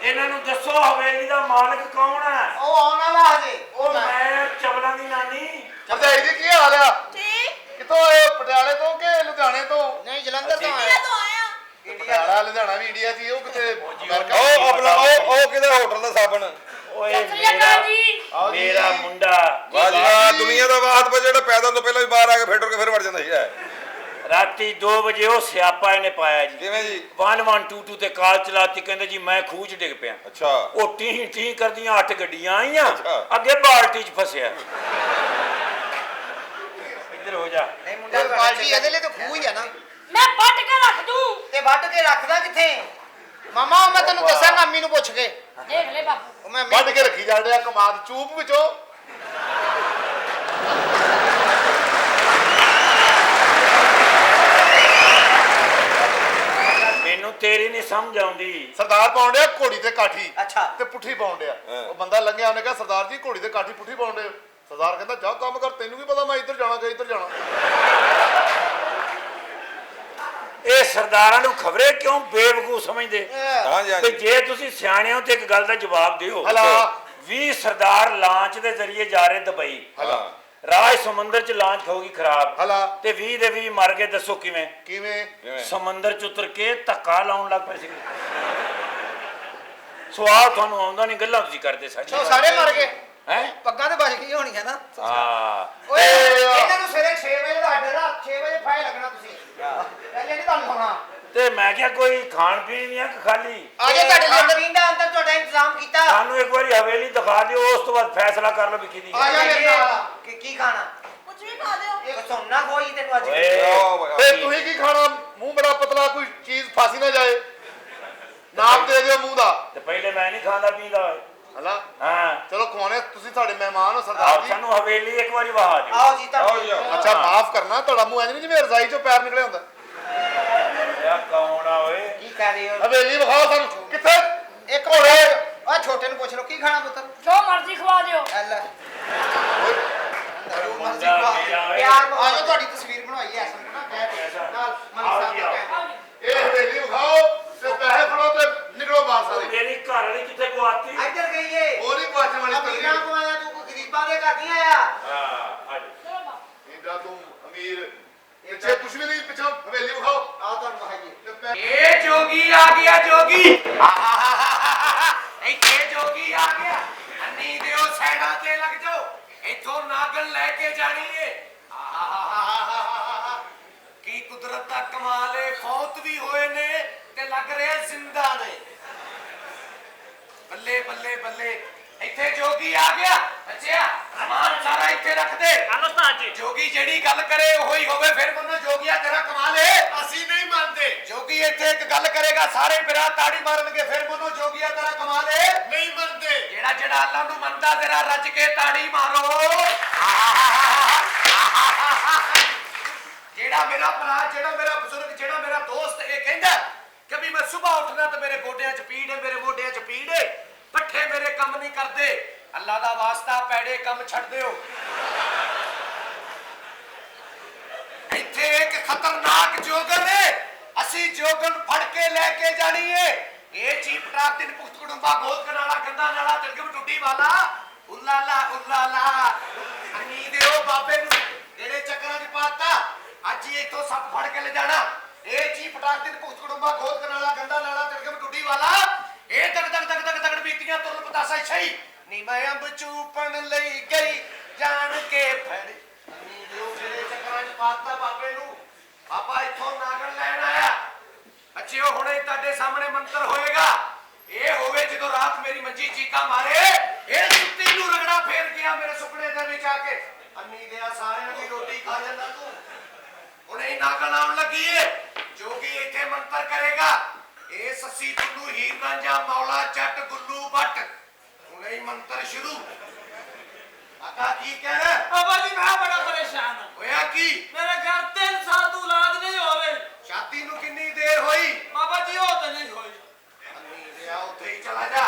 ਇਹਨਾਂ ਨੂੰ ਦੱਸੋ ਹਵੇਲੀ ਦਾ ਮਾਲਕ ਕੌਣ ਹੈ? ਉਹ ਆਉਣ ਵਾਲਾ ਹਜੇ। ਉਹ ਮੈਂ ਚਵਲਾਂ ਦੀ ਨਾਨੀ। ਭਰਜਾਈ ਜੀ ਕੀ ਹਾਲ ਆ? ਠੀਕ ਕਿੱਥੋਂ ਆਏ ਹੋ? ਪਟਿਆਲੇ ਤੋਂ ਕਿ ਲੁਧਿਆਣੇ ਤੋਂ? ਨਹੀਂ, ਜਲੰਧਰ ਤੋਂ ਮੈਂ ਆਇਆ। ਤੋਂ ਆਇਆ ਪਟਿਆਲਾ ਲੁਧਿਆਣਾ ਵੀ ਇੰਡੀਆ 'ਚ ਹੀ। ਉਹ ਕਿਤੇ ਅਮਰੀਕਾ। ਉਹ ਆਪਣਾ ਉਹ ਕਿਹਦੇ ਹੋਟਲ ਦਾ ਸਾਬਣ? ਓਏ ਸਤਿ ਸ੍ਰੀ ਅਕਾਲ ਜੀ। ਮੇਰਾ ਮੁੰਡਾ ਵਾਹ ਜੀ ਵਾਹ, ਦੁਨੀਆ ਦਾ ਬਾਤ ਪਰ ਜਿਹੜਾ ਪੈਦਾ ਤੋਂ ਪਹਿਲਾਂ ਵੀ ਬਾਹਰ ਆ ਕੇ ਫੇਟਰ ਕੇ ਫਿਰ ਵੜ ਜਾਂਦਾ ਸੀ। ਰਾਤੀ 2 ਵਜੇ ਉਹ ਸਿਆਪਾ ਇਹਨੇ ਪਾਇਆ ਜੀ। ਕਿਵੇਂ ਜੀ? 1122 ਤੇ ਕਾਲ ਚਲਾਤੀ, ਕਹਿੰਦੇ ਜੀ ਮੈਂ ਖੂਹ 'ਚ ਡਿੱਗ ਪਿਆ। ਅੱਛਾ। ਉਹ ਟੀ ਟੀ ਕਰਦੀਆਂ 8 ਗੱਡੀਆਂ ਆਈਆਂ, ਅੱਛਾ। ਅੱਗੇ ਬਾਲਟੀ 'ਚ ਫਸਿਆ। ਇੱਧਰ ਹੋ ਜਾ। ਨਹੀਂ ਮੁੰਡਾ ਇਹ ਬਾਲਟੀ ਇਹਦੇ ਲਈ ਤਾਂ ਖੂਹ ਹੀ ਆ ਨਾ। ਮੈਂ ਵੱਟ ਕੇ ਰੱਖ ਦੂੰ। ਤੇ ਵੱਢ ਕੇ ਰੱਖਦਾ ਕਿੱਥੇ? ਮਾਮਾ, ਉਹ ਮੈਂ ਤੈਨੂੰ ਦੱਸਾਂਗਾ ਅੰਮੀ ਨੂੰ ਪੁੱਛ ਕੇ। ਦੇਖ ਲੈ ਬਾਪੂ। ਉਹ ਮੈਂ ਵੱਢ ਕੇ ਰੱਖੀ ਜਾਂਦੇ ਆ ਕਮਾਦ ਚੂਪ ਵਿੱਚੋਂ। ਮੈਨੂੰ ਤੇਰੀ ਨਹੀਂ ਸਮਝ ਆਉਂਦੀ। ਸਰਦਾਰ ਪਾਉਣ ਡਿਆ ਘੋੜੀ ਤੇ ਕਾਠੀ ਅੱਛਾ। ਤੇ ਪੁੱਠੀ ਪਾਉਣ ਡਿਆ। ਉਹ ਬੰਦਾ ਲੰਘਿਆ, ਉਹਨੇ ਕਿਹਾ ਸਰਦਾਰ ਜੀ ਘੋੜੀ ਤੇ ਕਾਠੀ ਪੁੱਠੀ ਪਾਉਣ ਡਿਆ। ਸਰਦਾਰ ਕਹਿੰਦਾ ਜਾ ਕੰਮ ਕਰ, ਤੈਨੂੰ ਕੀ ਪਤਾ ਮੈਂ ਇੱਧਰ ਜਾਣਾ ਕਿ ਇੱਧਰ ਜਾਣਾ। ਇਹ ਸਰਦਾਰਾਂ ਨੂੰ ਖਬਰੇ ਕਿਉਂ ਬੇਵਕੂਫ ਸਮਝਦੇ? ਹਾਂਜੀ ਤੇ ਹਾਂਜੀ। ਜੇ ਤੁਸੀਂ ਸਿਆਣੇ ਹੋ ਤੇ ਇੱਕ ਗੱਲ ਦਾ ਜਵਾਬ ਦਿਓ। ਹਲਾ। 20 ਸਰਦਾਰ ਲਾਂਚ ਦੇ ਜ਼ਰੀਏ ਜਾ ਰਹੇ ਦੁਬਈ। ਹਲਾ ਰਾਜ ਸਮੁੰਦਰ 'ਚ ਲਾਂਚ ਹੋਊਗੀ ਖਰਾਬ, ਹਲਾ ਤੇ 20 ਦੇ 20 ਮਰ ਗਏ। ਦੱਸੋ ਕਿਵੇਂ? ਕਿਵੇਂ? ਸਮੁੰਦਰ 'ਚ ਉਤਰ ਕੇ ਧੱਕਾ ਲਾਉਣ ਲੱਗ ਪਏ ਸੀ। ਸਵਾਲ ਤੁਹਾਨੂੰ ਆਉਂਦਾ ਨਹੀਂ, ਗੱਲਾਂ ਤੁਸੀਂ ਕਰਦੇ ਸਾਡੀ। ਉਹ ਸਾਰੇ ਮਰ ਗਏ। ਹੈ? ਪੱਗਾਂ ਤੇ ਬਚ ਗਈ ਹੋਣੀ ਹੈ ਨਾ। ਹਾਂ। ਓਏ ਇਹਨਾਂ ਨੂੰ ਸਵੇਰੇ 6 ਵਜੇ ਦਾ ਡੇਰਾ, 6 ਵਜੇ ਫਾਇ ਲੱਗਣਾ ਤੁਸੀਂ। ਪਹਿਲੇ ਨਹੀਂ ਤੁਹਾਨੂੰ ਹੋਣਾ। ਤੇ ਮੈਂ ਕਿਹਾ ਕੋਈ ਖਾਣ ਪੀਣ ਨਹੀਂ ਆ ਕਿ ਖਾਲੀ? ਆ ਜਾ ਤੁਹਾਡੇ ਲਈ ਅੰਦਰ। ਪੀਣ ਦਾ ਅੰਦਰ ਤੁਹਾਡਾ ਇੰਤਜ਼ਾਮ ਕੀਤਾ। ਸਾਨੂੰ ਇੱਕ ਵਾਰੀ ਹਵੇਲੀ ਦਿਖਾ ਦਿਓ, ਉਸ ਤੋਂ ਬਾਅਦ ਫੈਸਲਾ ਕਰ ਲਓ ਵੀ ਕਿਹਦੀ। ਆ ਜਾ ਮੇਰੇ ਨਾਲ। ਕੀ ਖਾਣਾ? ਕੁਝ ਵੀ ਖਾ ਲਿਓ ਇਹ ਸੋਨਾ ਖੋਈ ਤੈਨੂੰ ਅੱਜ। ਤੇ ਤੁਸੀਂ ਕੀ ਖਾਣਾ? ਮੂੰਹ ਬੜਾ ਪਤਲਾ, ਕੋਈ ਚੀਜ਼ ਫਾਸੀ ਨਾ ਜਾਏ। ਨਾਪ ਦੇ ਦਿਓ ਮੂੰਹ ਦਾ। ਤੇ ਪਹਿਲੇ ਮੈਂ ਨਹੀਂ ਖਾਂਦਾ ਪੀਂਦਾ। ਹਲਾ ਹਾਂ ਚਲੋ ਖਵਾਉਣੇ ਤੁਸੀਂ ਸਾਡੇ ਮਹਿਮਾਨ ਹੋ ਆਓ ਸਰਦਾਰ ਜੀ ਸਾਨੂੰ ਹਵੇਲੀ ਇੱਕ ਵਾਰੀ ਵਹਾ ਦਿਓ ਆਓ ਜੀ ਆਓ ਜੀ ਆਓ। ਅੱਛਾ ਮਾਫ ਕਰਨਾ ਤੁਹਾਡਾ ਮੂੰਹ ਐਂ ਨਹੀਂ ਜਿਵੇਂ ਰਜ਼ਾਈ ਚੋਂ ਪੈਰ ਨਿਕਲੇ ਹੁੰਦਾ ਯਾ ਕੌਣ ਆ ਓਏ ਕੀ ਕਹਿ ਰਹੇ ਹੋ ਹਵੇਲੀ ਵਿਖਾਓ ਸਾਨੂੰ ਕਿੱਥੇ ਇੱਕ ਘੋੜੇ ਆ ਛੋਟੇ ਨੂੰ ਪੁੱਛ ਲਓ ਕੀ ਖਾਣਾ ਪੁੱਤਰ ਜੋ ਮਰਜ਼ੀ ਖਵਾ ਦਿਓ ਐ ਲੈ ਜੋ ਮਰਜ਼ੀ ਮੁੰਡਾ ਖਵਾ ਮੇਰਾ ਓਏ। ਪਿਆਰ ਆ ਜਾਓ ਤੁਹਾਡੀ ਤਸਵੀਰ ਬਣਵਾਈ ਐ ਅਸਲ ਨਾ ਕਹਿ ਨਾਲ ਮਨ ਆਓ ਸਾਹਿਬ ਜੀ, ਦਾ ਆਓ। ਕਹਿ ਇਹ ਹਵੇਲੀ ਵਿਖਾਓ ਤੇ ਪੈਸੇ ਫੜੋ ਤੇ ਨਿਕਲੋ ਬਾਹਰ ਸਾਰੇ ਮੇਰੀ ਘਰ ਵਾਲੀ ਕਿੱਥੇ ਗਵਾਤੀ ਇੱਧਰ ਗਈਏ ਉਹ ਨਹੀਂ ਪੁੱਛਣ ਵਾਲੀ ਅਮੀਰਾਂ ਕੋ ਆਇਆ ਤੂੰ ਕੋਈ ਗਰੀਬਾਂ ਦੇ ਘਰ ਨਹੀਂ ਆਇਆ ਹਾਂ ਅੱਜ ਇੰਦਾ ਤੂੰ ਅਮੀਰ ਪਿੱਛੇ ਕੁਝ ਵੀ ਨਹੀਂ ਪਿੱਛੋਂ ਹਵੇਲੀ ਵਿਖਾਓ ਆ ਤੁਹਾਨੂੰ ਵਹਾਈਏ ਤੇ ਪੈ- ਇਹ ਜੋਗੀ ਆ ਗਿਆ ਜੋਗੀ ਇੱਥੇ ਜੋਗੀ ਆ ਗਿਆ ਅੰਨੀ ਦਿਓ ਸਾਈਡਾਂ ਤੇ ਲੱਗ ਜਾਓ ਇੱਥੋਂ ਨਾਗਣ ਲੈ ਕੇ ਜਾਣੀ ਏ ਕੀ ਕੁਦਰਤ ਦਾ ਕਮਾਲ ਏ ਫੌਤ ਵੀ ਹੋਏ ਨੇ ਤੇ ਲੱਗ ਰਿਹਾ ਜ਼ਿੰਦਾ ਨੇ ਬੱਲੇ ਬੱਲੇ ਬੱਲੇ ਇੱਥੇ ਜੋਗੀ ਆ ਗਿਆ ਬੱਚਿਆ ਸਮਾਨ ਸਾਰਾ ਇੱਥੇ ਰੱਖ ਦੇ ਜੋਗੀ ਜਿਹੜੀ ਗੱਲ ਕਰੇ ਉਹੀ ਹੋਵੇ ਫਿਰ ਮੰਨੋ ਜੋਗੀਆ ਤੇਰਾ ਕਮਾਲ ਏ ਅਸੀਂ ਨਹੀਂ ਮੰਨਦੇ ਜੋਗੀ ਇੱਥੇ ਇੱਕ ਗੱਲ ਕਰੇਗਾ ਸਾਰੇ ਬਿਰਾ ਤਾੜੀ ਮਾਰਨਗੇ ਫਿਰ ਮੰਨੋ ਜੋਗੀਆ ਤੇਰਾ ਕਮਾਲ ਏ ਨਹੀਂ ਮੰਨਦੇ ਜਿਹੜਾ ਜਿਹੜਾ ਅੱਲਾ ਨੂੰ ਮੰਨਦਾ ਤੇਰਾ ਰੱਜ ਕੇ ਤਾੜੀ ਮਾਰੋ ਜਿਹੜਾ ਮੇਰਾ ਭਰਾ ਜਿਹੜਾ ਮੇਰਾ ਬਜ਼ੁਰਗ ਜਿਹੜਾ ਮੇਰਾ ਦੋਸਤ ਇਹ ਕਹਿੰਦਾ ਕਿ ਵੀ ਮੈਂ ਸਵੇਰ ਉੱਠਣਾ ਤੇ ਮੇਰੇ ਗੋਡਿਆਂ 'ਚ ਪੀੜ ਏ ਮੇਰੇ ਮੋਢਿਆਂ 'ਚ ਪੀੜ ਏ ਪੱਠੇ ਮੇਰੇ ਕੰਮ ਨਹੀਂ ਕਰਦੇ ਅੱਲਾ ਦਾ ਵਾਸਤਾ ਪੈੜੇ ਕੰਮ ਛੱਡ ਦਿਓ ਇੱਥੇ ਇੱਕ ਖਤਰਨਾਕ ਜੋਗਨ ਏ ਅਸੀਂ ਜੋਗਨ ਫੜ ਕੇ ਲੈ ਕੇ ਜਾਣੀ ਏ ਇਹ ਚੀਪ ਟਰਾਕ ਦਿਨ ਪੁਖਤ ਕੁੜੰਬਾ ਗੋਦ ਕਨਾਲਾ ਗੰਦਾ ਨਾਲਾ ਤਿਲਕਮ ਟੁੱਟੀ ਵਾਲਾ ਉੱਲਾਲਾ ਅੰਨੀ ਦਿਓ ਬਾਬੇ ਨੂੰ ਜਿਹੜੇ ਚੱਕਰਾਂ 'ਚ ਪਾਤਾ ਅੱਜ ਹੀ ਇੱਥੋਂ ਸੱਪ ਫੜ ਕੇ ਲੈ ਜਾਣਾ ਇਹ ਚੀਪ ਟਰਾਕ ਦਿਨ ਪੁਖਤ ਕੁੜੰਬਾ ਗੋਦ ਕਨਾਲਾ ਗੰਦਾ ਨਾਲਾ ਤਿਲਕਮ ਟੁੱਟੀ ਵਾਲਾ ਇਹ ਤਗ ਬੀਤੀਆਂ ਤੁਰਨ ਪਤਾਸਾ ਛਈ ਨੀ ਮੈਂ ਅੰਬ ਚੂਪਣ ਲਈ ਗਈ ਜਾਣ ਕੇ ਫੜ ਅੰਨੀ ਦਿਓ ਜਿਹੜੇ ਚੱਕਰਾਂ 'ਚ ਪਾਤਾ ਬਾਬੇ ਨੂੰ ਬਾਬਾ ਇੱਥੋਂ ਨਾਗਣ ਲੈਣ ਆਇਆ ਬੱਚਿਓ ਹੁਣੇ ਤੁਹਾਡੇ ਸਾਹਮਣੇ ਮੰਤਰ ਹੋਏਗਾ ਇਹ ਹੋਵੇ ਜਦੋਂ ਰਾਤ ਮੇਰੀ ਮੰਜੀ ਚੀਕਾ ਮਾਰੇ ਇਹ ਸੁੱਤੀ ਨੂੰ ਰਗੜਾ ਫੇਰ ਗਿਆ ਮੇਰੇ ਸੁਪਨੇ ਦੇ ਵਿੱਚ ਆ ਕੇ ਅੰਨੀ ਦਿਆ ਸਾਰਿਆਂ ਦੀ ਰੋਟੀ ਖਾ ਜਾਂਦਾ ਤੂੰ ਹੁਣੇ ਹੀ ਨਾਗਣ ਆਉਣ ਲੱਗੀ ਏ ਜੋਗੀ ਇੱਥੇ ਮੰਤਰ ਕਰੇਗਾ ਇਹ ਸੱਸੀ ਪੁੰਨੂ ਹੀਰ ਰਾਂਝਾ ਮੌਲਾ ਜੱਟ ਗੁੱਲੂ ਬੱਟ ਹੁਣੇ ਹੀ ਮੰਤਰ ਸ਼ੁਰੂ ਆਕਾ ਕੀ ਕਹਿ ਰਿਹਾ ਬਾਬਾ ਜੀ ਮੈਂ ਬੜਾ ਪਰੇਸ਼ਾਨ ਹਾਂ ਹੋਇਆ ਕੀ ਮੇਰੇ ਘਰ 3 ਸਾਲ ਤੋਂ ਔਲਾਦ ਨਹੀਂ ਹੋ ਰਹੀ ਸ਼ਾਦੀ ਨੂੰ ਕਿੰਨੀ ਦੇਰ ਹੋਈ ਬਾਬਾ ਜੀ ਉਹ ਤਾਂ ਨਹੀਂ ਹੋਈ ਅੰਨੀ ਦਿਆ ਉੱਥੇ ਹੀ ਚਲਾ ਜਾ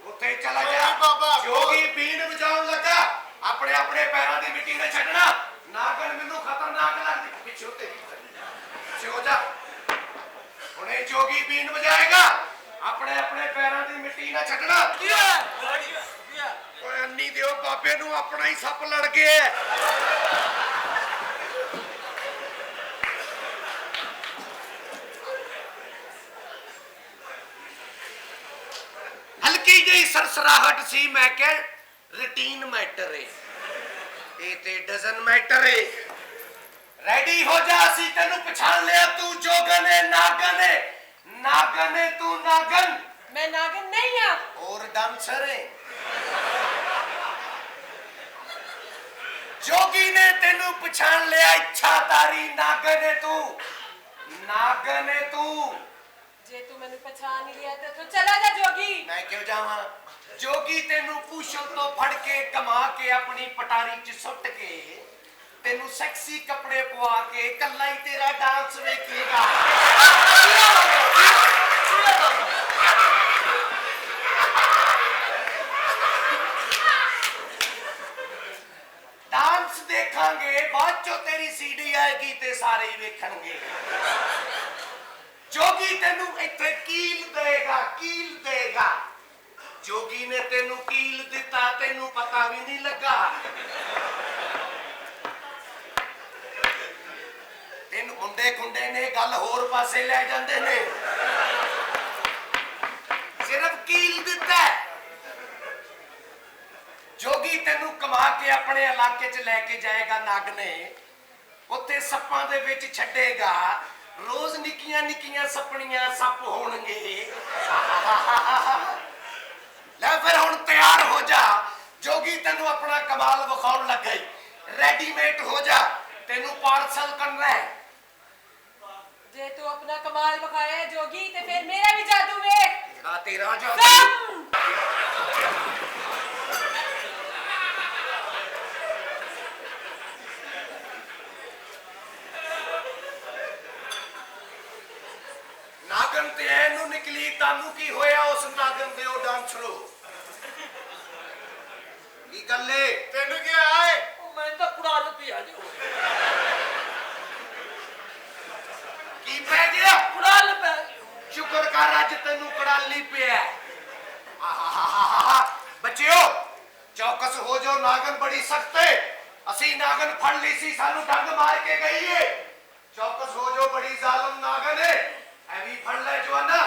ਉੱਥੇ ਹੀ ਚਲਾ ਜਾ ਨਹੀਂ ਬਾਬਾ। ਜੋਗੀ ਬੀਨ ਵਜਾਉਣ ਲੱਗਾ ਆਪਣੇ ਆਪਣੇ ਪੈਰਾਂ ਦੀ ਮਿੱਟੀ ਨੇ ਛੱਡਣਾ ਨਾਗਣ ਮੈਨੂੰ ਖਤਰਨਾਕ ਲੱਗਦੀ ਪਿੱਛੇ ਉੱਤੇ ਪਿੱਛੇ ਹੋ ਜਾ ਹੁਣੇ ਜੋਗੀ ਬੀਨ ਵਜਾਏਗਾ ਆਪਣੇ ਆਪਣੇ ਪੈਰਾਂ ਦੀ ਮਿੱਟੀ ਨਾ ਛੱਡਣਾ ਓਏ ਅੰਨੀ ਦਿਓ ਬਾਬੇ ਨੂੰ ਆਪਣਾ ਹੀ ਸੱਪ ਲੜ ਗਿਆ ਹਲਕੀ ਜਿਹੀ ਸਰਸਰਾਹਟ ਸੀ ਮੈਂ ਕਿਹਾ ਰੂਟੀਨ ਮੈਟਰ ਏ ਇਹ ਤੇ ਡਜ਼ਨ ਮੈਟਰ ਏ ਰੈਡੀ ਹੋ ਜਾ ਅਸੀਂ ਤੈਨੂੰ ਪਛਾਣ ਲਿਆ ਤੂੰ ਜੋਗਨ ਏ ਨਾਗਨ ਏ ਨਾਗਨ ਏ ਤੂੰ ਨਾਗਨ ਮੈਂ ਨਾਗਨ ਨਹੀਂ ਆ और डांसर है जोगी ने तेनू पछाण लिया इच्छा तारी नागन है तू ਜੇ ਤੂੰ ਮੈਨੂੰ ਪਛਾਣ ਨਹੀਂ ਲਿਆ ਤੇ ਤੂੰ ਚਲਾ ਜਾ ਜੋਗੀ मैं क्यों जावा जोगी तेनू पूछल तो फड़ के कमा के अपनी पटारी च सुट के तेनू सेक्सी कपड़े पवा के कल्ला ही तेरा डांस वेखेगा डांस देखांगे बाद चो तेरी सीडी आएगी ते सारे ही वेखणगे जोगी तेनू इत्थे कील देगा जोगी ने तेनू कील दिता तेनू पता भी नहीं लगा तेनू मुंडे खुंडे ने गल होर पासे ले जांदे ने सिर्फ कील दिता जोगी तेनू कमा के अपने इलाके च लेके जाएगा नागने उत्थे सप्पां दे विच छड्डेगा रोज निक्कियां निक्कियां सपनियां सप होणगे ले फिर हुण तैयार हो जा जोगी तेनू अपना कमाल विखाउण लग गई रेडीमेड हो जा तेनू पार्सल करना है ਜੇ ਤੂੰ ਆਪਣਾ ਕਮਾਲ ਵਿਖਾਇਆ ਜੋਗੀ ਤੇ ਫਿਰ ਮੇਰਾ ਵੀ ਜਾਦੂ ਵੇਖ तेरा जादू ਸਮ ਨਾਗਨ ਤੇ ਇਹਨੂੰ ਨਿਕਲੀ ਤੁਹਾਨੂੰ ਕੀ ਹੋਇਆ ਉਸ ਨਾਗਨ ਦੇ ਉਹ ਡਾਂਸਰੋ ਕੀ ਗੱਲ ਏ ਤੈਨੂੰ ਕੀ ਆਏ ਉਹ ਮੈਨੂੰ ਤਾਂ ਕੁੜਾਲ ਪਿਆ ਜੋ ਕੀ ਪੈ ਗਿਆ ਕੁੜਾਲ ਪੈ ਗਈ ਸ਼ੁਕਰ ਕਰ ਅੱਜ ਤੈਨੂੰ ਕੜਾਲੀ ਪਿਆ ਆਹਾਹਾਹਾ ਬੱਚਿਓ ਚੌਕਸ ਹੋ ਜੋ ਨਾਗਨ ਬੜੀ ਸਖਤ ਏ ਅਸੀਂ ਨਾਗਨ ਫੜ ਲਈ ਸੀ ਸਾਨੂੰ ਡੰਗ ਮਾਰ ਕੇ ਗਈ ਏ ਚੌਕਸ ਹੋ ਜੋ ਬੜੀ ਜ਼ਾਲਮ ਨਾਗਨ ਏ ਐ ਵੀ ਫੜ ਲੈ ਜਵਾਨਾ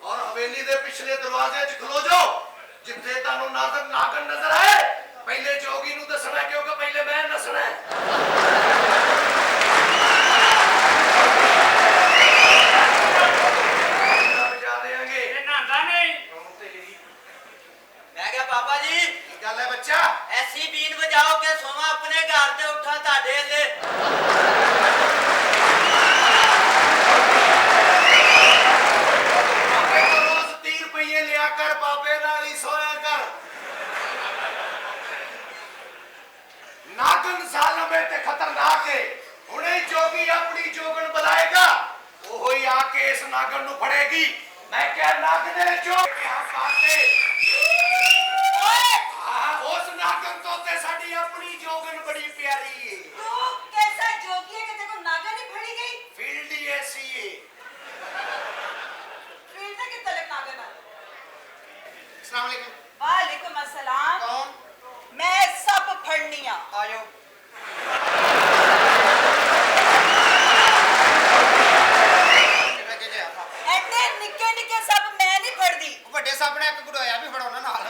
ਔਰ ਹਵੇਲੀ ਦੇ ਪਿਛਲੇ ਦਰਵਾਜ਼ੇ 'ਚ ਖਲੋ ਜਾਓ ਜਿੱਥੇ ਤੁਹਾਨੂੰ ਨਾਗਨ ਨਜ਼ਰ ਆਏ ਪਹਿਲੇ ਜੋਗੀ ਨੂੰ ਦੱਸਣਾ ਕਿਉਂਕਿ ਪਹਿਲੇ ਮੈਂ ਨਸਣਾ ਬਜਾ ਦੇਾਂਗੇ ਇਹ ਨਾਂਦਾ ਨਹੀਂ ਮੈਂ ਕਿਹਾ ਬਾਬਾ ਜੀ ਕੀ ਗੱਲ ਹੈ ਬੱਚਾ ਐਸੀ ਬੀਨ ਵਜਾਓ ਕਿ ਸੋਵਾ ਆਪਣੇ ਘਰ ਤੇ ਉੱਠਾ ਤੁਹਾਡੇ ਲੈ ਬਾਬੇ ਕੋਲ ਰੋਜ਼ 30 ਰੁਪਏ ਲਿਆ ਕਰ ਬਾਬੇ ਨਾਲ ਹੀ ਸੋਇਆ ਕਰ ਨਾਗਨ ਜ਼ਾਲਮ ਹੈ ਤੇ ਖਤਰਨਾਕ ਹੈ ਹੁਣੇ ਜੋਗੀ ਆਪਣੀ ਜੋਗਣ ਬੁਲਾਏਗਾ ਉਹ ਹੀ ਆ ਕੇ ਇਸ ਨਾਗਨ ਨੂੰ ਫੜੇਗੀ ਮੈਂ ਕਿਹਾ ਨਾਗਨੇ ਜੋ ਕਿਹਾ ਪਾਤੇ ਉਸ ਨਾਗਨ ਤੋਂ ਤੇ ਸਾਡੀ ਆਪਣੀ ਜੋਗਣ ਬੜੀ ਪਿਆਰੀ ਹੈ तू कैसा जोगी है कि तेरे को नागन ही फड़ी गई ਫੀਲਡ ਹੀ ਐਸੀ ਹੈ फील्ड के तलक नागन आ अस्सलाम वालेकुम। वालेकुम अस्सलाम कौन मैं सब फड़निया आयो ਐਡੇ ਨਿੱਕੇ ਨਿੱਕੇ ਸਭ ਮੈਂ ਨਹੀਂ ਫੜਦੀ ਵੱਡੇ ਸਾਹਮਣੇ ਇੱਕ ਗੁੜੋਇਆ ਵੀ ਫੜਾਉਣਾ ਨਾਲ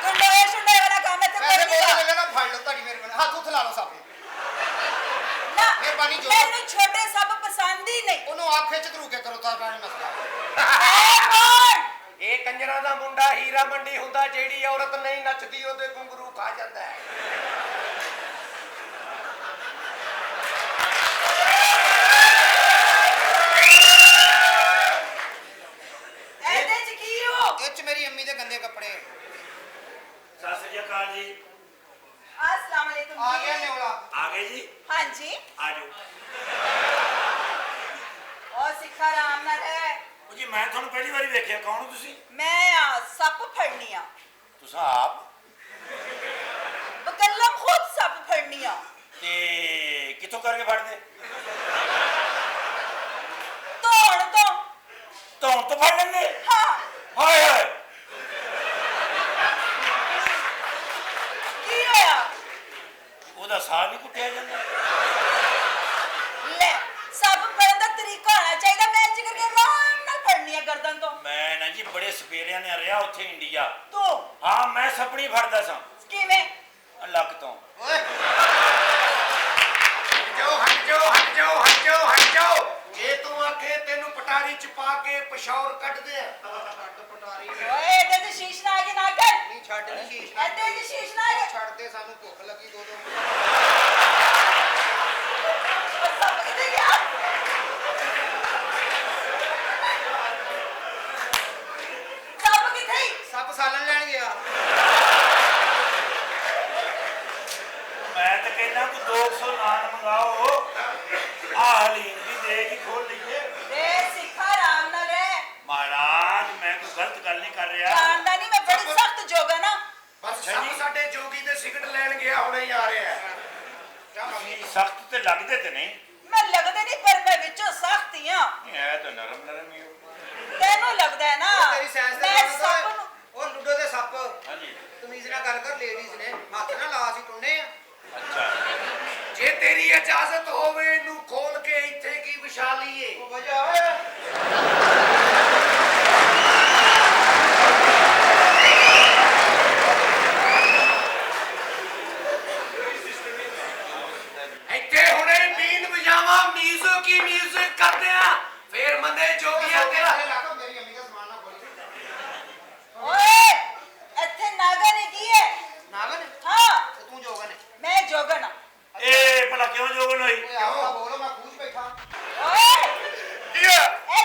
ਕੰਡੋਏ ਸ਼ੁੰਡੇ ਵਾਲਾ ਕੰਮ ਇੱਥੇ ਵੈਸੇ ਕਰਦੀ ਬੋਲ ਆ ਲੈਣਾ ਫੜ ਲਓ ਤੁਹਾਡੀ ਮਿਹਰਬਾਨੀ ਹੱਥ ਉੱਥੇ ਲਾ ਲਓ ਸਾਹਮਣੇ ਨਾ ਮਿਹਰਬਾਨੀ ਜੋ ਮੈਨੂੰ ਛੋਟੇ ਸਭ ਪਸੰਦ ਹੀ ਨਹੀਂ ਉਹਨੂੰ ਆਪ ਖਿੱਚ ਧਰੂ ਕੇ ਕਰੋ ਤਾਂ ਪਾਣੀ ਮਸਲਾ ਐ ਕੌਣ ਇਹ ਕੰਜਰਾਂ ਦਾ ਮੁੰਡਾ ਹੀਰਾ ਮੰਡੀ ਹੁੰਦਾ ਜਿਹੜੀ ਔਰਤ ਨਹੀਂ ਨੱਚਦੀ ਉਹਦੇ ਘੁੰਗਰੂ ਖਾ ਜਾਂਦਾ ਹੈ ਇਹਦੇ ਚ ਕੀ ਹੋ ਇਹ ਚ ਮੇਰੀ ਅੰਮੀ ਦੇ ਗੰਦੇ ਕੱਪੜੇ ਸਤਿ ਸ੍ਰੀ ਅਕਾਲ ਜੀ अस्सलाम वालेकुम ਆ जी। ਗਿਆ ਨਿਉਲਾ ਆ ਗਏ ਜੀ हाँ जी ਆ ਜਾਓ और सिखा राम ना रहे ਉਹ ਜੀ ਮੈਂ ਤੁਹਾਨੂੰ ਪਹਿਲੀ ਵਾਰੀ ਵੇਖਿਆ ਕੌਣ ਹੋ ਤੁਸੀਂ मैं सप फड़नी आ ਤੁਸੀਂ ਆਪ बकल्लम खुद सप फड़नी आ ਤੇ ਕਿੱਥੋਂ ਕਰਕੇ ਫੜਦੇ तोड़ तो ਧੌਣ ਤੋਂ ਫੜ ਲੈਂਦੇ हाँ ਹਾਏ ਹਾਏ की होया ਉਹਦਾ ਸਾਹ ਨਹੀਂ ਕੁੱਟਿਆ ਜਾਂਦਾ ले सब फड़न दा तरीका होना चाहिए मैं इंज करके आराम नाल फड़नी आ गर्दन तो ਮੈਂ ਨਾ ਜੀ ਬੜੇ ਸਪੇਰਿਆਂ ਨੇ ਰਿਹਾ ਉੱਥੇ ਇੰਡੀਆ तू ਹਾਂ ਮੈਂ ਸਪਣੀ ਫੜਦਾ ਸਾਂ किवें ਲੱਕ ਤੋਂ ਓਏ ਹਟ ਜਾਓ ਜੇ ਤੂੰ ਆਖੇ ਤੈਨੂੰ ਪਟਾਰੀ ਚ ਪਾ ਕੇ ਪਸ਼ੌਰ ਕੱਢਦੇ ਆ ਪਟਾਰੀ ओए एदे ते शीश ना आगे ना कर ਨਹੀਂ ਛੱਡ ਨਹੀਂ ਸ਼ੀਸ਼ एदे ते शीश ना आगे ਛੱਡ ਦੇ ਸਾਨੂੰ ਭੁੱਖ ਲੱਗੀ ਦੋ सब किथे गया सब किथे ਸੱਪ ਸਾਲਣ ਲੈਣ ਗਿਆ ਮੈਂ ਤਾਂ ਕਹਿੰਦਾ ਕਿ 200 ਨਾਨ ਮੰਗਾਓ ਆ ਹਲੀਮ ਦੀ ਦੇਗੀ ਖੋਲ ਲਈਏ रे सिखा राम ना रहे ਮਹਾਰਾਜ ਮੈਂ ਕੋਈ ਗਲਤ ਗੱਲ ਨਹੀਂ ਕਰ ਰਿਹਾ जानदा नहीं मैं बड़ी सख्त जोगा ना ਬਸ ਸਭ ਸਾਡੇ ਜੋਗੀ ਦੇ ਸਿਗਰਟ ਲੈਣ ਗਿਆ ਹੁਣੇ ਹੀ ਆ ਰਿਹਾ ਹੈ ਤੁਸੀਂ ਸਖਤ ਤੇ ਲੱਗਦੇ ਤੇ ਨਹੀਂ मैं लगदे नहीं पर मैं विचों सख्त ही हां ਇਹ ਤਾਂ ਨਰਮ ਨਰਮ ਹੀ ਹੋ तेनू लगदा है ना ਤੇਰੀ ਸਾਇੰਸ ਦੇ मैं ਨਾਲ सब ਤਾਂ ਉਹ ਲੁੱਡੋ ਦੇ ਸੱਪ ਹਾਂਜੀ ਤਮੀਜ਼ ਨਾਲ ਗੱਲ ਕਰ ਲੇਡੀਜ਼ ਨੇ ਹੱਥ ਨਾਲ ਲਾ ਸੀ ਟੁੰਨੇ ਆ ਅੱਛਾ ਜੇ ਤੇਰੀ ਇਜਾਜ਼ਤ ਹੋਵੇ ਇਹਨੂੰ ਖੋਲ ਕੇ ਇੱਥੇ ਕੀ ਵਿਛਾ ਲਈਏ ਉਹ ਵਜਾ ਓਏ ਇੱਥੇ ਹੁਣੇ ਬੀਨ ਵਜਾਵਾ ਮਿਊਜ਼ਿਕ ਕੀ ਮਿਊਜ਼ਿਕ ਕਰਦੇ ਆ ਫੇਰ ਮੰਦੇ ਜੋਗੀਆਂ ਤੇਰਾ ਮੇਰੀ ਅੰਮੀ ਦਾ ਸਮਾਨ ਨਾ ਖੋਲੀ ओए ਇੱਥੇ ਨਾਗਨ ਨੇ ਕੀ ਹੈ ਨਾਗਨ ਹਾਂ ਤੇ ਤੂੰ ਜੋਗਨ ਹੈ ਮੈਂ ਜੋਗਨ ਹਾਂ ਇਹ ਭਲਾ ਕਿਉਂ ਜੋਗਨ ਹੋਈ ਓਏ ਆਵਾ ਬੋਲੋ ਮੈਂ ਖੂਜ ਬੈਠਾ ਓਏ ਕੀ ਹੈ ਇਹ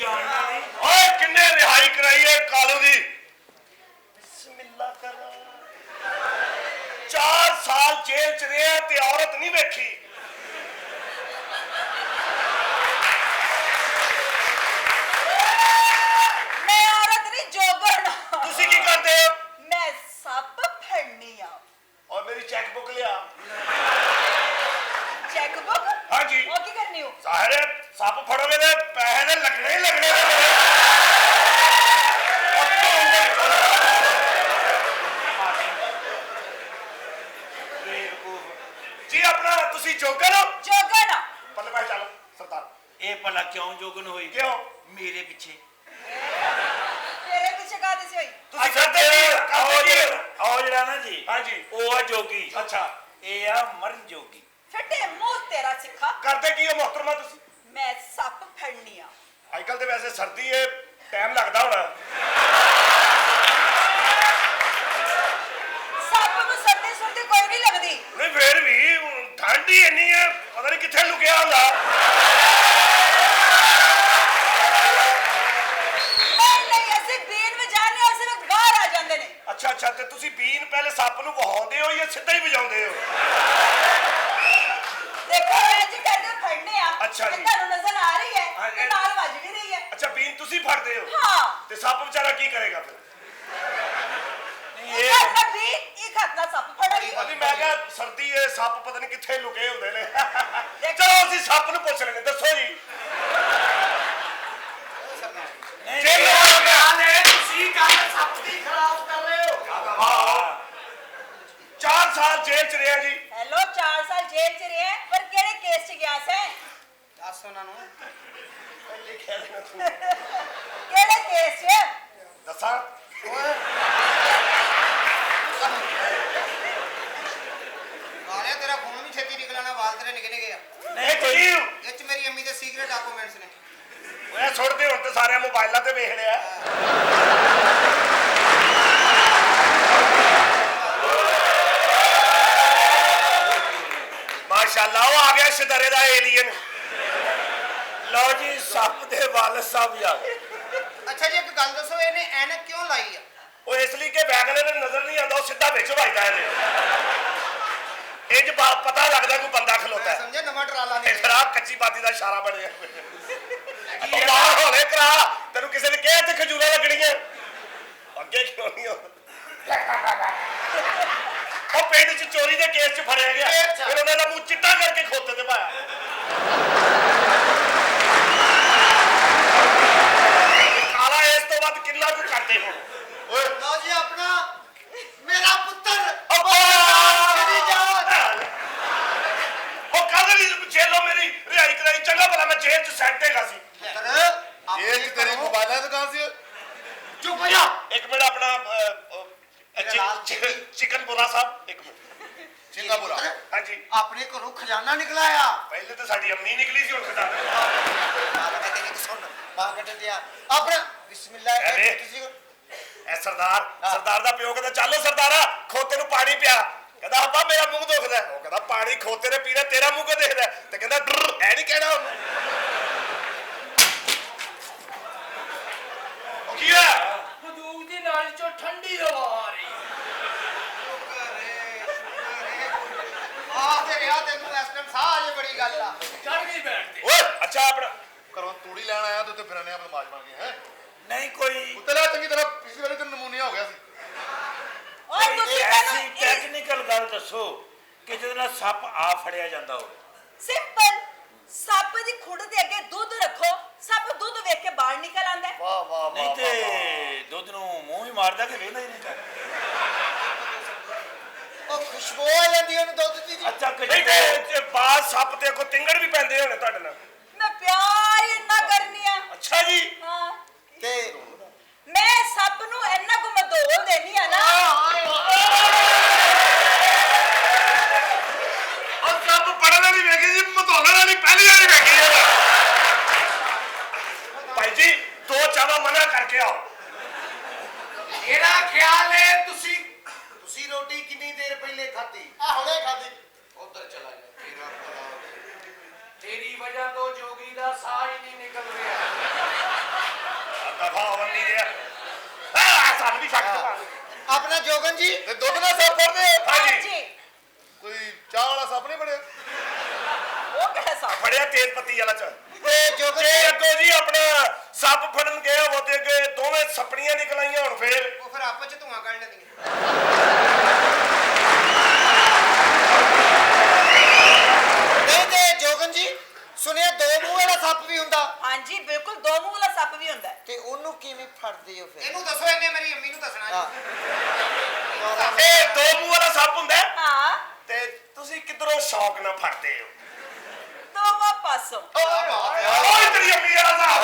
ਜਾਣਦਾ ਨਹੀਂ। ਓਏ ਕਿੰਨੇ ਰਿਹਾਈ ਕਰਾਈ ਏ ਕਾਲੂ ਦੀ? ਬਿਸਮਿਲ੍ਲਾ ਕਰ। 4 ਸਾਲ ਜੇਲ੍ਹ ਚ ਰਿਹਾ ਤੇ ਔਰਤ ਨਹੀਂ ਵੇਖੀ। ਮੈਂ ਔਰਤ ਨਹੀਂ ਜੋਗਣ। ਤੁਸੀਂ ਕੀ ਕਰਦੇ ਹੋ? ਮੈਂ ਸੱਪ ਫੜਨੀ ਆ। ਔਰ ਮੇਰੀ ਚੈੱਕ ਬੁੱਕ ਲਿਆ। Cheque book? ਹਾਂਜੀ। ਉਹ ਕੀ ਕਰਨੀ ਹੋ? ਸਾਰੇ ਸੱਪ ਫੜੋਗੇ ਤੇ ਪੈਸੇ ਦੇ ਲੱਗਣੇ ਹੀ ਲੱਗਣੇ ਨੇ। ਜੀ ਆਪਣਾ ਤੁਸੀਂ ਜੋਗਣ ਹੋ? ਜੋਗਣ। ਪੱਲੇ ਪਾਸੇ ਚੱਲ ਸਰਦਾਰ। ਇਹ ਭਲਾ ਕਿਉਂ ਜੋਗਨ ਹੋਈ? ਕਿਉਂ? ਮੇਰੇ ਪਿੱਛੇ। ਤੇਰੇ ਪਿੱਛੇ ਕਾਹਦੀ ਸੀ ਹੋਈ? ਤੁਸੀਂ ਕਰਦੇ ਕੀ ਹੋ? ਕਰਦੇ ਕੀ ਹੋ? ਉਹ ਜਿਹੜਾ ਨਾ ਜੀ, ਹਾਂਜੀ। ਉਹ ਆ ਜੋਗੀ। ਅੱਛਾ। ਇਹ ਆ ਮਰਨ ਜੋਗੀ। ਫੱਟੇ ਮੂੰਹ ਤੇਰਾ ਸਿੱਖਾ। ਕਰਦੇ ਕੀ ਹੋ ਮੁਹਤਰਮਾ ਤੁਸੀਂ? ਮੈਂ ਸੱਪ ਫੜਨੀ ਆ। ਅੱਜ ਕੱਲ ਤੇ ਵੈਸੇ ਸਰਦੀ ਏ, ਟਾਈਮ ਲੱਗਦਾ ਹੋਣਾ। ਸੱਪ ਨੂੰ ਸਰਦੀ ਸੁਰਦੀ ਕੋਈ ਨਹੀਂ ਲੱਗਦੀ। ਨਹੀਂ ਫੇਰ ਵੀ ਠੰਡ ਹੀ ਇੰਨੀ ਹੈ, ਪਤਾ ਨਹੀਂ ਕਿੱਥੇ ਲੁਕਿਆ ਹੁੰਦਾ। ਨਹੀਂ ਅਸੀਂ ਬੀਨ ਵਜਾਣੇ ਉਸ ਵਕਤ ਬਾਹਰ ਆ ਜਾਂਦੇ ਨੇ। ਅੱਛਾ ਅੱਛਾ, ਤੇ ਤੁਸੀਂ ਬੀਨ ਪਹਿਲੇ ਸੱਪ ਨੂੰ ਵਹਾਉਂਦੇ ਹੋ ਜਾਂ ਸਿੱਧਾ ਹੀ ਵਜਾਉਂਦੇ ਹੋ? ਦੇਖੋ ਇਹ ਜੀ ਕਰਦੇ ਫੜਨੇ ਆ। ਅੱਛਾ ਜੀ। ਤੁਹਾਨੂੰ ਨਜ਼ਰ ਆ ਰਹੀ ਹੈ ਹਾਂ, ਤੇ ਨਾਲ ਵੱਜ ਵੀ ਰਹੀ ਹੈ। ਅੱਛਾ, ਬੀਨ ਤੁਸੀਂ ਫੜਦੇ ਹੋ? ਹਾਂ। ਤੇ ਸੱਪ ਵਿਚਾਰਾ ਕੀ ਕਰੇਗਾ ਫਿਰ? ਇੱਕ ਹੱਥ ਨਾਲ ਬੀਨ, ਇੱਕ ਹੱਥ ਨਾਲ ਸੱਪ ਫੜਾਂਗੀ। ਨਹੀਂ ਮੈਂ ਕਿਹਾ ਸਰਦੀ ਏ, ਸੱਪ ਪਤਾ ਨਹੀਂ ਕਿੱਥੇ ਲੁਕੇ ਹੁੰਦੇ ਨੇ। ਚਲੋ ਅਸੀਂ ਸੱਪ ਨੂੰ ਪੁੱਛ ਲੈਂਦੇ। ਦੱਸੋ ਜੀ। ਤੁਸੀਂ ਗੱਲ ਸੱਪ ਦੀ ਖਰਾਬ ਕਰ ਰਹੇ ਹੋ। 4 ਸਾਲ ਜੇਲ੍ਹ ਚ ਰਿਹਾ ਜੀ। ਹੈਲੋ 4 ਸਾਲ ਜੇਲ੍ਹ ਚ ਰਿਹਾ ਪਰ ਕਿਹੜੇ ਕੇਸ ਚ ਗਿਆ ਸੈਂ? ਦੱਸ ਉਹਨਾਂ ਨੂੰ। ਕਿਹੜੇ ਕੇਸ ਚ? ਦੱਸਾਂ? ਗਾਲਿਆ ਤੇਰਾ ਖੂਨ ਵੀ ਛੇਤੀ ਨਿਕਲਣਾ, ਵਾਲ ਤੇਰੇ ਨਿਕਲ ਗਏ ਆ। ਨਹੀਂ ਕੋਈ ਇਹ ਚ ਮੇਰੀ ਅੰਮੀ ਦੇ ਸੀਕ੍ਰੇਟ ਡਾਕੂਮੈਂਟਸ ਨੇ। ਓਏ ਛੋੜਦੇ ਹੁਣ ਤੇ ਸਾਰਿਆਂ ਮੋਬਾਈਲਾਂ ਤੇ ਵੇਖ ਲਿਆ। ਮਾਸ਼ਾਅੱਲਾ, ਉਹ ਆ ਗਿਆ ਸ਼ਦਰੇ ਦਾ ਏਲੀਅਨ। ਲਓ ਜੀ, ਸੱਪ ਦੇ ਵਾਲਦ ਸਾਹਿਬ ਵੀ ਆ ਗਏ। ਅੱਛਾ ਜੀ, ਇੱਕ ਗੱਲ ਦੱਸੋ, ਇਹਨੇ ਐਨਕ ਕਿਉਂ ਲਾਈ ਆ? ਉਹ ਇਸ ਲਈ ਕਿ ਬੈਗਲੇ ਨੂੰ ਨਜ਼ਰ ਨਹੀਂ ਆਉਂਦਾ, ਉਹ ਸਿੱਧਾ ਵਿੱਚ ਵੱਜਦਾ ਇਹਦੇ। ਇੰਜ ਪਤਾ ਲੱਗਦਾ ਕੋਈ ਬੰਦਾ ਖਲੋਤਾ ਮੈਂ ਹੈ। ਸਮਝਿਆ ਨਵਾਂ ਟਰਾਲਾ ਇਹ ਨਹੀਂ। ਫਿਰ ਆਹ ਕੱਚੀ ਬਾਤੀ ਦਾ ਇਸ਼ਾਰਾ ਬਣਿਆ। ਉਹ ਬਾਹਰ ਹੋਲੇ ਕਰਾ, ਤੈਨੂੰ ਕਿਸੇ ਨੇ ਕਿਹਾ ਤੇ ਖਜੂਰਾਂ ਲੱਗਣੀਆਂ। ਅੱਗੇ ਕਿਉਂ ਨਹੀਂ ਉਹ ਪਿੰਡ 'ਚ ਚੋਰੀ ਦੇ ਕੇਸ 'ਚ ਫੜਿਆ ਗਿਆ, ਫਿਰ ਉਹਨਾਂ ਦਾ ਮੂੰਹ ਚਿੱਟਾ ਕਰਕੇ ਖੋਤੇ ਤੇ ਪਾਇਆ। ਕਾਲਾ ਇਸ ਤੋਂ ਵੱਧ ਕਿੰਨਾ ਕੁ ਕਰਦੇ ਹੁਣ? ਓਏ ਲਓ ਜੀ, ਆਪਣਾ ਮੇਰਾ ਪੁੱਤਰ ਉਹ ਕਾਹਦੇ ਲਈ ਜੇਲੋਂ ਮੇਰੀ ਰਿਹਾਈ ਕਰਾਈ? ਚੰਗਾ ਭਲਾ ਮੈਂ ਜੇਲ੍ਹ 'ਚ ਸੈੱਟ ਹੈਗਾ ਸੀ। ਇਹ ਚ ਤੇਰੀ ਮੋਬਾਈਲਾਂ ਦੀ ਦੁਕਾਨ ਸੀ? ਚੁੱਪ ਹੋ ਜਾ। ਇੱਕ ਮਿੰਟ ਆਪਣਾ ਚਿਕਨ ਬੁਰਾ ਸਾਹਿਬ, ਇੱਕ ਮਿੰਟ। ਸਿੰਗਾਪੁਰਾ। ਹਾਂਜੀ। ਆਪਣੇ ਘਰੋਂ ਖਜ਼ਾਨਾ ਨਿਕਲਾਇਆ। ਪਹਿਲੇ ਤਾਂ ਸਾਡੀ ਅੰਮੀ ਨਿਕਲੀ ਸੀ, ਹੁਣ ਖਟਾ ਬਾਹਰ ਕੱਢ ਦਿਆ ਆਪਣਾ। ਬਿਸਮਿਲ੍ਲਾ। ਤੁਸੀਂ ਐ ਸਰਦਾਰ ਦਾ ਪਿਓ ਕਹਿੰਦਾ ਚੱਲੋ ਸਰਦਾਰਾ, ਖੋਤੇ ਨੂੰ ਪਾਣੀ ਪਿਆ। ਕਹਿੰਦਾ ਅੱਬਾ ਮੇਰਾ ਮੂੰਹ ਦੁਖਦਾ। ਉਹ ਕਹਿੰਦਾ ਪਾਣੀ ਖੋਤੇ ਨੇ ਪੀਣਾ, ਤੇਰਾ ਮੂੰਹ ਕਿਉਂ ਦੇਖਦਾ? ਤੇ ਕਹਿੰਦਾ ਐ ਨਹੀਂ ਕਹਿਣਾ ਉਹਨੂੰ। ਉਹ ਕੀ ਹੈ? ਬੰਦੂਕ ਦੀ ਨਾਲੀ ਚੋਂ ਠੰਡੀ ਹਵਾ ਆ ਰਹੀ। ਆ ਤੇ ਰਿਹਾ ਤੈਨੂੰ ਇਸ ਟਾਈਮ ਸਾਹ ਜੇ ਬੜੀ ਗੱਲ ਆ। ਚੜ ਗਈ ਬੈਠ ਤੇ। ਓਏ ਅੱਛਾ, ਆਪਣਾ ਘਰੋਂ ਤੂੜੀ ਲੈਣ ਆਇਆ ਤੇ ਫਿਰਨੇ ਆ ਬਦਮਾਸ਼ ਬਣ ਕੇ ਹੈ। ਨਹੀਂ ਕੋਈ ਉੱਤੇ ਲਾ ਚੰਗੀ ਤਰ੍ਹਾਂ, ਪਿਛਲੀ ਵਾਰੀ ਤੇ ਨਮੂਨੀਆ ਹੋ ਗਿਆ ਸੀ। ਓਏ ਤੁਸੀਂ ਐਸੀ ਮੈਨੂੰ ਟੈਕਨੀਕਲ ਗੱਲ ਦੱਸੋ ਕਿ ਜਿਹਦੇ ਨਾਲ ਸੱਪ ਆ ਫੜਿਆ ਜਾਂਦਾ ਹੋਵੇ। ਸਿੰਪਲ। ਸੱਪ ਦੀ ਖੁੱਡ ਦੇ ਅੱਗੇ ਦੁੱਧ ਰੱਖੋ, ਸੱਪ ਦੁੱਧ ਵੇਖ ਕੇ ਬਾਹਰ ਨਿਕਲ ਆਂਦਾ। ਵਾਹ ਵਾਹ ਨਹੀਂ ਵਾਹ। ਤੇ ਦੁੱਧ ਨੂੰ ਮੂੰਹ ਹੀ ਮਾਰਦਾ ਕਿ ਵੇਖਦਾ ਹੀ ਨਹੀਂ ਚਾਹੀਦਾ। ਉਹ ਖੁਸ਼ਬੂ ਆ ਜਾਂਦੀ ਉਹਨੂੰ ਦੁੱਧ ਦੀ। ਅੱਛਾ ਨਹੀਂ ਤੇ ਬਾਜ਼ ਸੱਪ ਤੇ ਕੋ ਤਿੰਗੜ ਵੀ ਪੈਂਦੇ ਹੋਣੇ ਤੁਹਾਡੇ ਨਾਲ। ਮੈਂ ਪਿਆਰ ਹੀ ਇੰਨਾ ਕਰਨੀ ਆ। ਅੱਛਾ ਜੀ। ਹਾਂ ਤੇ ਮੈਂ ਸੱਪ ਨੂੰ ਇੰਨਾ ਕੁ ਮਧੋਲ ਦੇਣੀ ਆ ਨਾ। ਉਹ ਸੱਪ ਪੜਨ ਵਾਲੀ ਵੇਖੀ ਜੀ, ਮਧੋਲਣ ਵਾਲੀ ਪਹਿਲੀ ਵਾਰੀ ਵੇਖੀ ਹੈ। ਭਾਈ ਜੀ 2 ਚਾਵਾ ਮਨਾ ਕਰਕੇ ਆਓ। ਇਹਦਾ ਖਿਆਲ ਹੈ ਤੁਸੀਂ ਰੋਟੀ ਕਿੰਨੀ ਦੇਰ ਪਹਿਲੇ ਖਾਧੀ? ਆ ਹੁਣੇ ਖਾਦੀ। ਉਧਰ ਚਲਾ ਜਾ ਤੇਰਾ ਭਲਾ। ਤੇਰੀ ਵਜ੍ਹਾ ਤੋਂ ਜੋਗੀ ਦਾ ਸਾਹ ਹੀ ਨਹੀਂ ਨਿਕਲ ਰਿਹਾ। ਸਖਤ ਪਾ ਆਪਣਾ ਜੋਗਨ ਜੀ ਤੇ ਦੁੱਧ ਨਾਲ ਸੱਪ ਫੜਦੇ ਹਾਂਜੀ ਕੋਈ ਚਾਹ ਵਾਲਾ ਸੱਪ ਨਹੀਂ ਬਣਿਆ ਉਹ ਕਿਹੜਾ ਸੱਪ ਫੜਿਆ ਤੇਜ਼ ਪੱਤੀ ਵਾਲਾ ਚ ਤੇ ਜੋਗਨ ਜੇ ਜੀ ਅੱਗੋਂ ਜੀ ਆਪਣਾ ਸੱਪ ਫੜਨ ਗਏ ਉਹ ਤੇ ਅੱਗੇ ਦੋਵੇਂ ਸੱਪੜੀਆਂ ਨਿਕਲ ਆਈਆਂ ਹੁਣ ਫੇਰ ਉਹ ਫਿਰ ਆਪਸ ਚ ਧੂਆਂ ਕੱਢ ਲੈਂਦੀਆਂ ਨਹੀਂ ਤੇ ਜੋਗਨ ਜੀ ਸੁਣਿਆ ਦੋ ਮੂੰਹ ਵਾਲਾ ਸੱਪ ਵੀ ਹੁੰਦਾ ਹਾਂਜੀ ਬਿਲਕੁਲ ਦੋ ਮੂੰਹ ਵਾਲਾ ਸੱਪ ਵੀ ਹੁੰਦਾ ਹੈ। ਤੇ ਉਹਨੂੰ ਕਿਵੇਂ ਫੜਦੇ ਹੋ ਫਿਰ ਇਹਨੂੰ ਦੱਸੋ ਇਹਨੇ ਮੇਰੀ ਅੰਮੀ ਨੂੰ ਦੱਸਣਾ ਜੀ। ਇਹ ਦੋ ਮੂੰਹ ਵਾਲਾ ਸੱਪ ਹੁੰਦਾ ਹੈ। ਹਾਂ ਤੇ ਤੁਸੀਂ ਕਿਧਰੋਂ ਸ਼ੌਕ ਨਾਲ ਫੜਦੇ ਹੋ ਦੋਵਾਂ ਪਾਸੋਂ ਓਏ ਤੇਰੀ ਅੰਮੀ ਵਾਲਾ ਸਾਹਿਬ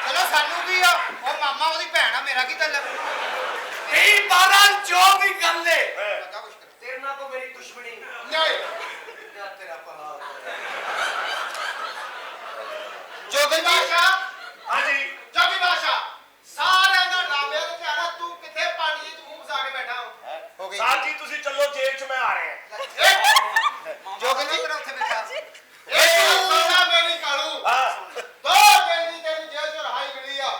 ਚਲੋ ਸਾਨੂੰ ਕੀ ਆ ਉਹ ਮਾਮਾ ਉਹਦੀ ਭੈਣ ਆ ਮੇਰਾ ਕੀ ਗੱਲ ਨਹੀਂ ਬਾਰਾਂ ਜੋ ਵੀ ਗੱਲ ਏ ਲੱਗਾ ਕੁਛ ਕਰ ਤੇਰੇ ਨਾਲ ਕੋ ਮੇਰੀ ਦੁਸ਼ਮਣੀ ਨਹੀਂ ਤੇਰਾ ਭਲਾ ਜੋਗਨ ਜੀ ਬਾਸ਼ਾ ਹਾਂਜੀ ਜੋਗੀ ਬਾਸ਼ਾ ਸਾਰਿਆਂ ਦਾ ਨਾਮਿਆ ਤੇ ਧਿਆਨਾ ਤੂੰ ਕਿੱਥੇ ਪਾਣੀ ਚ ਮੂੰਹ ਫਸਾ ਕੇ ਬੈਠਾ ਹੋ ਗਈ ਸਾਹਿਬ ਜੀ ਤੁਸੀਂ ਚੱਲੋ ਜੇਲ੍ਹ ਚ ਮੈਂ ਆ ਰਿਹਾ ਜੋਗਨ ਜੀ ਉੱਥੇ ਬੈਠਾ ਇਹ ਸੁਣਨਾ ਮੇਰੀ ਕਾਲੂ ਹਾਂ 2 ਦਿਨ ਦੀ ਤੈਨੂੰ ਜੇਲ੍ਹ ਚੋਂ ਰਹਾਈ ਮਿਲੀ ਆ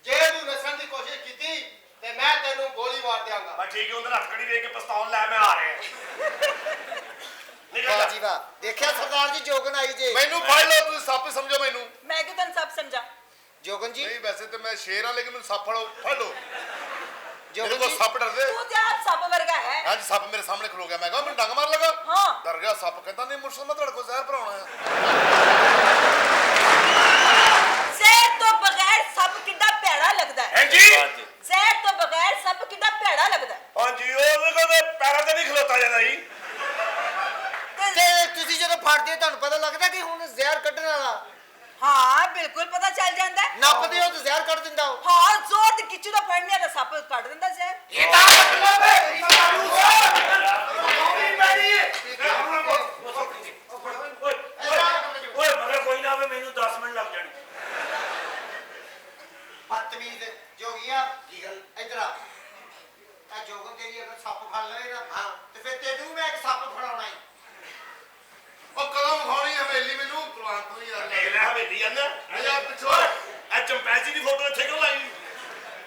ਜੇ ਤੂੰ ਨਸਣ ਦੀ ਕੋਸ਼ਿਸ਼ ਕੀਤੀ ਤੇ ਮੈਂ ਤੈਨੂੰ ਗੋਲੀ ਮਾਰ ਦਿਆਂਗਾ ਮੈਂ ਠੀਕ ਹੈ ਉਧਰ ਹੱਥਕੜੀ ਵੇਖ ਕੇ ਪਿਸਤੌਲ ਲੈ ਮੈਂ ਆ ਰਿਹਾ ਨਿਕਲ ਵਾਹ ਜਾ ਜੀ ਵਾਹ ਦੇਖਿਆ ਸਰਦਾਰ ਜੀ ਜੋਗਨ ਆਈ ਜੇ ਮੈਨੂੰ ਫੜ ਲਓ ਤੁਸੀਂ ਸੱਪ ਸਮਝੋ ਮੈਨੂੰ ਮੈਂ ਕਿਉਂ ਤੈਨੂੰ ਸੱਪ ਸਮਝਾ ਜੋਗਨ ਜੀ ਨਹੀਂ ਵੈਸੇ ਤੇ ਮੈਂ ਸ਼ੇਰ ਹਾਂ ਲੇਕਿਨ ਮੈਨੂੰ ਸੱਪ ਫੜ ਲਓ ਜੋਗਨ ਮੇਰੇ ਕੋਲ ਜੀ ਸੱਪ ਡਰਦੇ ਤੂੰ ਤੇ ਆਪ ਸੱਪ ਵਰਗਾ ਹੈ ਅੱਜ ਸੱਪ ਮੇਰੇ ਸਾਹਮਣੇ ਖਲੋ ਗਿਆ ਮੈਂ ਕਿਹਾ ਮੈਨੂੰ ਡੰਗ ਮਾਰ ਲਗਾ ਹਾਂ ਡਰ ਗਿਆ ਸੱਪ ਕਹਿੰਦਾ ਨਹੀਂ ਮੁਰਸ਼ਦ ਮੈਂ ਤੁਹਾਡੇ ਕੋਲ ਜ਼ਹਿਰ ਭਰਾਉਣਾ ਆ ਜ਼ਹਿਰ ਤੋਂ ਬਗੈਰ ਸੱਪ ਕਿੱਡਾ ਭੈੜਾ ਲੱਗਦਾ ਹੈ ਹਾਂਜੀ ਜ਼ਹਿਰ ਤੋਂ ਬਗੈਰ ਸੱਪ ਕਿੱਡਾ ਭੈੜਾ ਲੱਗਦਾ ਹੈ ਹਾਂਜੀ ਉਹ ਕਹਿੰਦੇ ਪੈਰਾਂ ਤੇ ਨਹੀਂ ਖਲੋਤਾ ਜਾਂਦਾ ਜੀ ਤੇ ਤੁਸੀਂ ਜਦੋਂ ਫੜਦੇ ਹੋ ਤੁਹਾਨੂੰ ਪਤਾ ਲੱਗਦਾ ਕਿ ਹੁਣ ਜ਼ਹਿਰ ਕੱਢਣ ਵਾਲਾ ਹਾਂ ਬਿਲਕੁਲ ਪਤਾ ਚੱਲ ਜਾਂਦਾ ਹੈ ਨੱਪਦੇ ਹੋ ਤੇ ਜ਼ਹਿਰ ਕੱਢ ਦਿੰਦਾ ਉਹ ਹਾਂ ਜ਼ੋਰ ਤੇ ਕਿਚੂ ਦਾ ਫੜਨਿਆ ਤਾਂ ਸੱਪ ਕੱਢ ਦਿੰਦਾ ਜ਼ਹਿਰ ਇਹ ਤਾਂ ਮਤਲਬ ਹੈ ਓਏ ਮਗਰ ਕੋਈ ਨਾ ਆਵੇ ਮੈਨੂੰ 10 ਮਿੰਟ ਲੱਗ ਜਾਣੇ ਬਦਤਮੀਜ਼ ਜੋਗੀਆ ਕੀ ਗੱਲ ਇੱਧਰ ਆ ਇਹ ਜੋਗਨ ਤੇਰੀ ਅਗਰ ਸੱਪ ਫੜ ਲਵੇ ਨਾ ਹਾਂ ਤੇ ਫਿਰ ਤੈਨੂੰ ਮੈਂ ਇੱਕ ਸੱਪ ਫੜਾਉਣਾ ਹੀ ਉਹ ਕਦਮ ਖਾਣੀ ਹਵੇਲੀ ਮੈਨੂੰ ਕੁਰਬਾਨ ਤੋਂ ਯਾਰ ਦੇਖ ਲੈ ਹਵੇਲੀ ਆਂਦਾ ਯਾਰ ਪਿੱਛੋਂ ਇਹ ਚੰਪੈਸੀ ਦੀ ਫੋਟੋ ਇੱਥੇ ਕਿਉਂ ਲਾਈ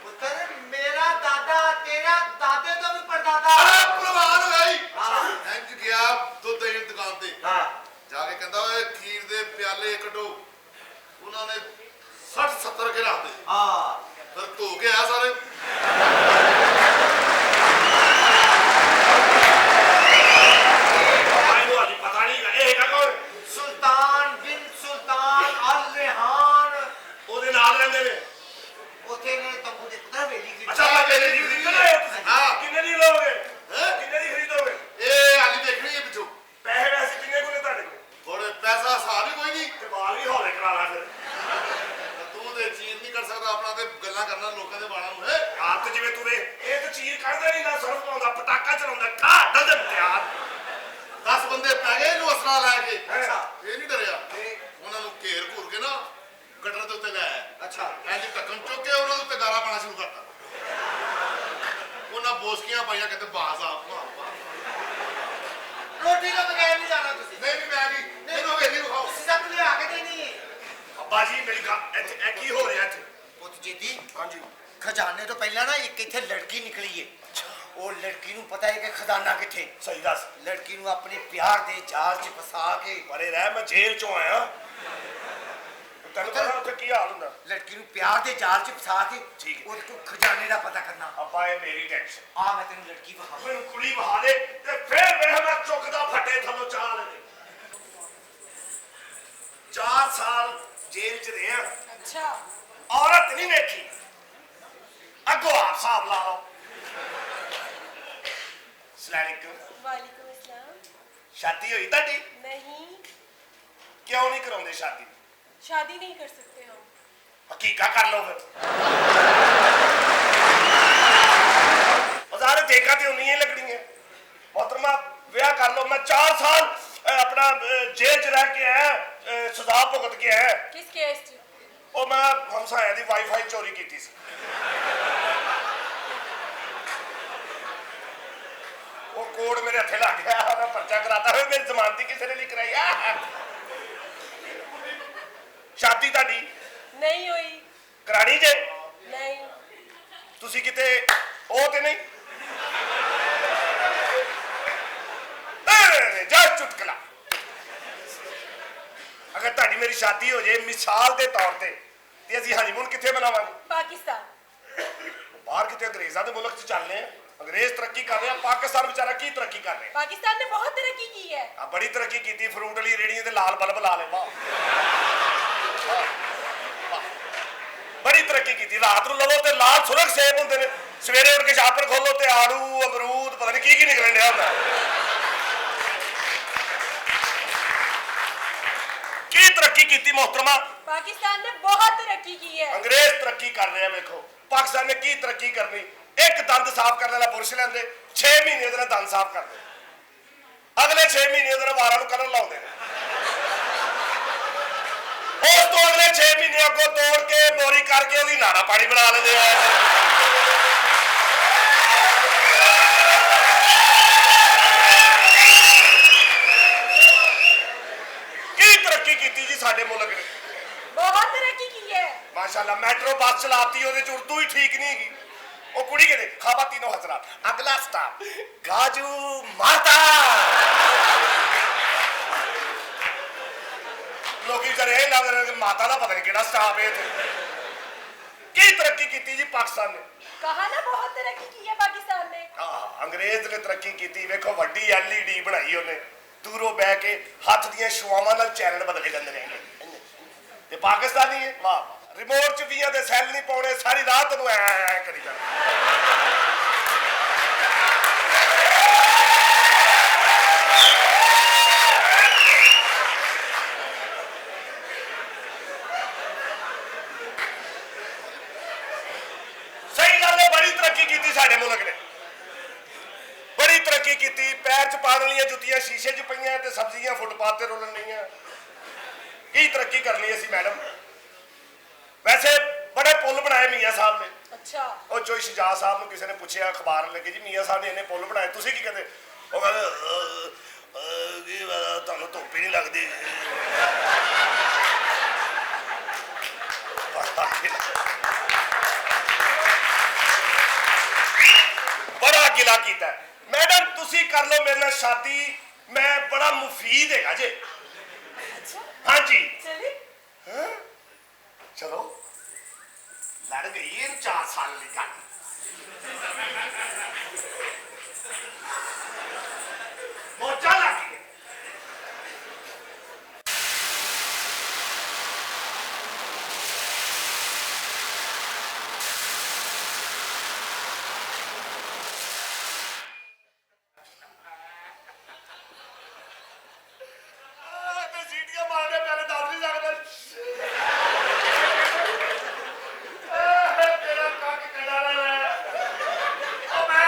ਪੁੱਤਰ ਮੇਰਾ ਦਾਦਾ ਤੇਰਾ ਦਾਦੇ ਤੋਂ ਵੀ ਪੜਦਾਦਾ ਆ ਕੁਰਬਾਨ ਹੋ ਗਈ ਹਾਂ ਇੰਜ ਗਿਆ ਦੁੱਧ ਦੀ ਦੁਕਾਨ ਤੇ ਹਾਂ ਜਾ ਕੇ ਕਹਿੰਦਾ ਓਏ ਖੀਰ ਦੇ ਪਿਆਲੇ ਕੱਢੋ ਉਹਨਾਂ ਨੇ 60 70 ਕੇ ਰੱਖਦੇ ਹਾਂ ਫਿਰ ਧੋ ਕੇ ਆਇਆ ਸਾਰੇ ਮੈਨੂੰ ਅੱਜ ਪਤਾ ਨਹੀਂ ਇਹ ਹੈਗਾ ਕੌਣ ਸੁਲਤਾਨ ਬਿਨ ਸੁਲਤਾਨ ਅਲ ਰਿਹਾਨ ਉਹਦੇ ਨਾਲ ਰਹਿੰਦੇ ਨੇ ਉੱਥੇ ਨੇ ਤੰਬੂ ਦੇ ਪੁੱਤਰ ਵੇਲੀ ਖਰੀਦੀ ਅੱਛਾ ਮੈਂ ਮੇਰੇ ਦੀ ਖਰੀਦ ਰਹੇ ਹੋ ਤੁਸੀਂ ਹਾਂ। ਕਿੰਨੇ ਦੀ ਲਓਗੇ ਹੈਂ? ਕਿੰਨੇ ਦੀ ਖਰੀਦੋਗੇ ਇਹ ਹਾਲੀ ਦੇਖਣੀ ਹੈ ਪਿੱਛੋਂ ਪੈਸੇ ਵੈਸੇ ਕਿੰਨੇ ਕੋਲ ਨੇ ਤੁਹਾਡੇ ਕੋਲ ਥੋੜੇ ਪੈਸਾ ਹਿਸਾਬ ਹੀ ਕੋਈ ਨਹੀਂ ਤੇ ਬਾਲ ਵੀ ਹੌਲੇ ਕਰਾ ਲਾ ਫਿਰ ਤੂੰ ਤੇ ਚੀਨ ਨਹੀਂ ਕਰ ਸਕਦਾ ਆਪਣਾ ਤੇ ਗੱਲਾਂ ਕਰਨਾ ਲੋਕਾਂ ਦੇ ਬਾਲਾਂ ਨੂੰ ਹੈ ਆਪ ਜਿਵੇਂ ਤੂੰ ਇਹ ਤਾਂ ਚੀਰ ਕੱਢਦਾ ਨਹੀਂ ਨਾ ਸਰਫ ਪਾਉਂਦਾ ਪਟਾਕਾ ਚਲਾਉਂਦਾ ਘਾਟ ਦੇ ਤਿਆਰ 10 ਬੰਦੇ ਪੈ ਗਏ ਇਹਨੂੰ ਅਸਲਾ ਲੈ ਕੇ ਅੱਛਾ। ਇਹ ਨਹੀਂ ਡਰਿਆ ਉਹਨਾਂ ਨੂੰ ਘੇਰ ਘੂਰ ਕੇ ਨਾ ਕਟਰ ਦੇ ਉੱਤੇ ਲੈ ਆਇਆ ਅੱਛਾ ਇੰਜ ਢੱਕਣ ਚੁੱਕ ਕੇ ਉਹਨਾਂ ਦੇ ਉੱਤੇ ਗਾਰਾ ਪਾਣਾ ਸ਼ੁਰੂ ਕਰਤਾ ਉਹਨਾਂ ਬੋਸਕੀਆਂ ਪਾਈਆਂ ਕਹਿੰਦੇ ਬਾਜ਼ ਆ ਰੋਟੀ ਤੋਂ ਬਗੈਰ ਨਹੀਂ ਜਾਣਾ ਤੁਸੀਂ ਨਹੀਂ ਨਹੀਂ ਮੈਂ ਨਹੀਂ ਮੈਨੂੰ ਹਵੇਲੀ ਵਿਖਾਓ ਤੁਸੀਂ ਸਭ ਲਿਆ ਕੇ ਦੇਣੀ ਹੈ ਅੱਬਾ ਜੀ ਮੇਰੀ ਗੱਲ ਇੱਥੇ ਇਹ ਕੀ ਹੋ ਰਿਹਾ ਇੱਥੇ ਪੁੱਤ ਜੀਦੀ ਹਾਂਜੀ ਖਜ਼ਾਨੇ ਤੋਂ ਪਹਿਲਾਂ ਨਾ ਇੱਕ ਇੱਥੇ ਲੜਕੀ ਨਿਕਲੀ ਏ ਉਹ ਲੜਕੀ ਨੂੰ ਪਤਾ ਹੈ ਕਿ ਖਜ਼ਾਨਾ ਕਿੱਥੇ ਸਹੀ ਦੱਸ ਲੜਕੀ ਨੂੰ ਆਪਣੇ ਪਿਆਰ ਦੇ ਜਾਲ 'ਚ ਫਸਾ ਕੇ ਪਰੇ ਰਹਿ ਮੈਂ ਜੇਲ੍ਹ ਚੋਂ ਆਇਆ ਤੈਨੂੰ ਪਤਾ ਉੱਥੇ ਕੀ ਹਾਲ ਹੁੰਦਾ ਲੜਕੀ ਨੂੰ ਪਿਆਰ ਦੇ ਜਾਲ 'ਚ ਫਸਾ ਕੇ ਠੀਕ ਹੈ। ਉਹਦੇ ਕੋਲ ਖਜ਼ਾਨੇ ਦਾ ਪਤਾ ਕਰਨਾ ਅੱਬਾ ਇਹ ਮੇਰੀ ਟੈਨਸ਼ਨ ਆ ਮੈਂ ਤੈਨੂੰ ਲੜਕੀ ਵਿਖਾਵਾਂ ਮੈਨੂੰ ਕੁੜੀ ਵਹਾ ਦੇ ਤੇ ਫੇਰ ਮੈਂ ਚੁੱਕਦਾ ਫੱਟੇ ਥੱਲੋਂ ਚਾਹ ਲੈ 4 ਸਾਲ ਜੇਲ੍ਹ ਚ ਰਿਹਾ ਅੱਛਾ ਔਰਤ ਨਹੀਂ ਵੇਖੀ ਅੱਗੋਂ ਆਪ ਹਿਸਾਬ ਲਾ ਲਓ ਸਲਾਮੁਅਲੈਕੁਮ ਵਾਲੇਕੁਮ अस्सलाम ਸ਼ਾਦੀ ਹੋਈ ਤੁਹਾਡੀ नहीं ਕਿਉਂ ਨਹੀਂ ਕਰਾਉਂਦੇ ਸ਼ਾਦੀ शादी नहीं कर सकते हम ਹਕੀਕਾ ਕਰ ਲਓ ਫਿਰ ਬਾਜ਼ਾਰ ਦੇਖਾ ਤੇ ਉਨੀਆਂ ਹੀ ਲੱਗਣੀਆਂ ਮੋਹਤਰਮਾ ਵਿਆਹ ਕਰ ਲਓ ਮੈਂ 4 ਸਾਲ ਆਪਣਾ ਜੇਲ੍ਹ ਚ ਰਹਿ ਕੇ ਆਇਆ ਸਜ਼ਾ ਭੁਗਤ ਕੇ ਆਇਆ किस केस च ਉਹ ਮੈਂ ਹਮਸਾਇਆ ਦੀ ਵਾਈਫਾਈ ਚੋਰੀ ਕੀਤੀ ਸੀ ਉਹ ਕੋਡ ਮੇਰੇ ਹੱਥੇ ਲੱਗ ਗਿਆ ਉਹਦਾ ਪਰਚਾ ਕਰਾਤਾ ਹੋਇਆ ਮੇਰੀ ਜ਼ਮਾਨਤੀ ਕਿਸੇ ਨੇ ਨਹੀਂ ਕਰਾਈ ਸ਼ਾਦੀ ਤੁਹਾਡੀ नहीं हुई ਕਰਾਣੀ ਜੇ ਨਹੀਂ ਤੁਸੀਂ ਕਿਤੇ ਉਹ ਤੇ ਨਹੀਂ ਜਾ ਚੁਟਕਲਾ ਅਗਰ ਤੁਹਾਡੀ ਮੇਰੀ ਸ਼ਾਦੀ ਹੋ ਜੇ ਮਿਸਾਲ ਦੇ ਤੌਰ ਤੇ ਅਸੀਂ ਹਨੀਮੂਨ ਕਿੱਥੇ ਮਨਾਵਾਂਗੇ? ਪਾਕਿਸਤਾਨ। ਬਾਹਰ ਕਿਤੇ ਅੰਗਰੇਜ਼ਾਂ ਦੇ ਮੁਲਕ 'ਚ ਚੱਲਨੇ ਆ। ਅੰਗਰੇਜ਼ ਤਰੱਕੀ ਕਰ ਰਿਹਾ, ਪਾਕਿਸਤਾਨ ਵਿਚਾਰਾ ਕੀ ਤਰੱਕੀ ਕਰ ਰਿਹਾ? ਪਾਕਿਸਤਾਨ ਨੇ ਬਹੁਤ ਤਰੱਕੀ ਕੀ ਹੈ। ਆ ਬੜੀ ਤਰੱਕੀ ਕੀਤੀ, ਫਰੂਟ ਵਾਲੀ ਰੇੜੀਆਂ ਤੇ ਲਾਲ ਬਲਬ ਲਾ ਲੈ। ਵਾਹ ਬੜੀ ਤਰੱਕੀ ਕੀਤੀ। ਰਾਤ ਨੂੰ ਲਵੋ ਤੇ ਲਾਲ ਸੁਰਖ ਸੇਬ ਹੁੰਦੇ ਨੇ, ਸਵੇਰੇ ਉੱਠ ਕੇ ਸ਼ਾਪਰ ਖੋਲੋ ਤੇ ਆੜੂ ਅਮਰੂਦ ਪਤਾ ਨਹੀਂ ਕੀ ਨਿਕਲਣ ਡਿਆ ਹੁੰਦਾ। ਕੀ ਤਰੱਕੀ ਕੀਤੀ ਮੋਹਤਰਮਾ? ਪਾਕਿस्तान ने बहुत तरक्की की है। अंग्रेज तरक्की कर रहे हैं। देखो पाकिस्तान ने की तरक्की करनी, एक दंद साफ करने वाला बुरश लेंदे 6 महीने ਉਹਦੇ ਨਾਲ ਦੰਦ ਸਾਫ ਕਰਦੇ, ਅਗਲੇ 6 ਮਹੀਨੇ ਉਹਦੇ ਨਾਲ ਵਾਲਾਂ ਨੂੰ ਕਲਰ ਲਾਉਂਦੇ ਨੇ, ਉਸ ਤੋਂ ਅਗਲੇ 6 ਮਹੀਨੇ ਅੱਗੋਂ ਤੋੜ ਕੇ ਮੋਰੀ ਕਰਕੇ ਉਹਦੀ ਨਾਰਾ ਪਾਣੀ ਬਣਾ ਲੈਂਦੇ ਆ। ਕੀ ਤਰੱਕੀ ਕੀਤੀ ਜੀ ਸਾਡੇ ਮੁਲਕ ਨੇ? बहुत तरक्की की है। माशाल्लाह मेट्रो बस चलाती ਉਹਦੇ ਚ ਉਰਦੂ ਹੀ ਠੀਕ ਨਹੀਂ ਹੈਗੀ। ਉਹ ਕੁੜੀ ਕਹਿੰਦੇ ਖਾਵਾ तीनों हजरात अगला स्टॉप गाजू माता। ਲੋਕੀ ਵਿਚਾਰੇ ਇਹ ਲੱਗ ਰਹੇ ਕਿ ਮਾਤਾ ਦਾ ਪਤਾ ਨਹੀਂ ਕਿਹੜਾ ਸਟਾਪ ਹੈ ਇੱਥੇ। ਕੀ ਤਰੱਕੀ ਕੀਤੀ ਜੀ ਪਾਕਿਸਤਾਨ ਨੇ? कहा ना बहुत तरक्की की है पाकिस्तान ने। ਅੰਗਰੇਜ਼ ਨੇ ਤਰੱਕੀ ਕੀਤੀ। ਵੇਖੋ ਵੱਡੀ LED ਬਣਾਈ ਉਹਨੇ, ਦੂਰੋਂ ਬਹਿ ਕੇ ਹੱਥ ਦੀਆਂ ਛੁਆਵਾਂ ਨਾਲ ਚੈਨਲ ਬਦਲੇ ਜਾਂਦੇ ਨੇ। ਤੇ ਪਾਕਿਸਤਾਨੀ ਹੈ ਵਾਹ, ਰਿਮੋਟ ਚ 20 ਦੇ ਸੈੱਲ ਨਹੀਂ ਪਾਉਣੇ, ਸਾਰੀ ਰਾਤ ਨੂੰ ਐ ਕਰੀ ਜਾਣਾ। ਸਹੀ ਗੱਲ ਹੈ, ਬੜੀ ਤਰੱਕੀ ਕੀਤੀ ਸਾਡੇ ਮੁਲਕ ਨੇ, ਬੜੀ ਤਰੱਕੀ ਕੀਤੀ। ਪੈਰ ਚ ਪਾਉਣ ਵਾਲੀਆਂ ਜੁੱਤੀਆਂ ਸ਼ੀਸ਼ੇ ਚ ਪਈਆਂ ਤੇ ਸਬਜ਼ੀਆਂ ਫੁੱਟਪਾਥ ਤੇ ਰੋਲਣ ਲਈਆਂ। ਕੀ ਤਰੱਕੀ ਕਰਨੀ ਅਸੀਂ ਮੈਡਮ? ਵੈਸੇ ਬੜੇ ਪੁੱਲ ਬਣਾਏ ਮੀਆਂ ਸਾਹਿਬ ਨੇ। अच्छा। ਉਹ ਚੋਈ ਸ਼ਜਾ ਸਾਹਿਬ ਨੂੰ ਕਿਸੇ ਨੇ ਪੁੱਛਿਆ ਅਖਬਾਰ ਲੱਗੇ ਜੀ ਮੀਆਂ ਸਾਹਿਬ ਨੇ ਇਹਨੇ ਪੁੱਲ ਬਣਾਏ, ਤੁਸੀਂ ਕੀ ਕਹਿੰਦੇ? ਉਹ ਕਹਿੰਦੇ ਕੀ ਪਤਾ ਤੁਹਾਨੂੰ ਧੁੱਪ ਹੀ ਨਹੀਂ ਲੱਗਦੀ। ਬੜਾ ਗਿਲਾ ਕੀਤਾ। ਮੈਡਮ ਤੁਸੀਂ ਕਰ ਲਓ ਮੇਰੇ ਨਾਲ ਸ਼ਾਦੀ, ਮੈਂ ਬੜਾ ਮੁਫੀਦ ਹੈਗਾ ਜੇ। अच्छा। हाँ जी चलिए। हाँ? चलो लड़ गई इन 4 साल निकाल मोचा लग गई। सीटियां मारने पहले दस नहीं सकते। तेरा कक कड़ा है। मैं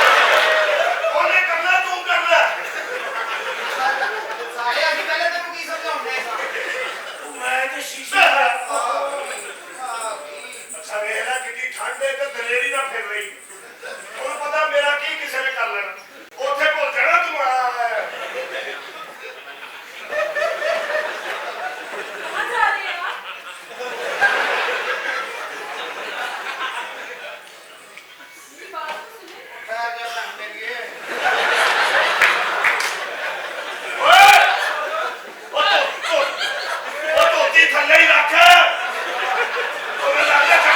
ਉਹਨੇ ਕਰਨਾ ਤੂੰ ਕਰ ਲੈ ਸਾਰੇ ਅਸੀਂ ਪਹਿਲੇ ਤੈਨੂੰ ਕੀ ਸਮਝਾਉਂਦੇ ਸਾਂ ਮੈਂ ਤੇ ਸ਼ੀਸ਼ੇ ਅੱਛਾ ਵੇਖ ਲੈ ਕਿੰਨੀ ਠੰਡ ਹੈ ਤੇ ਦਲੇਰੀ ਨਾਲ ਫਿਰ ਰਹੀ ਉਹਨੂੰ ਪਤਾ ਮੇਰਾ ਕੀ ਕਿਸੇ ਨੇ ਕਰ ਲੈਣਾ ਉੱਥੇ ਭੁੱਲ ਜਾਣਾ ਤੂੰ ਮਜ਼ਾ ਆ ਰਿਹਾ ਇਹ ਬਾਤ ਸੁਣੇ ਖੈਰ ਜੇ ਬਣ ਮੇਰੀਏ ਓਏ ਉਹ ਧੋਤੀ ਥੱਲੇ ਹੀ ਰੱਖ ਉਹ ਲੱਗ ਜਾ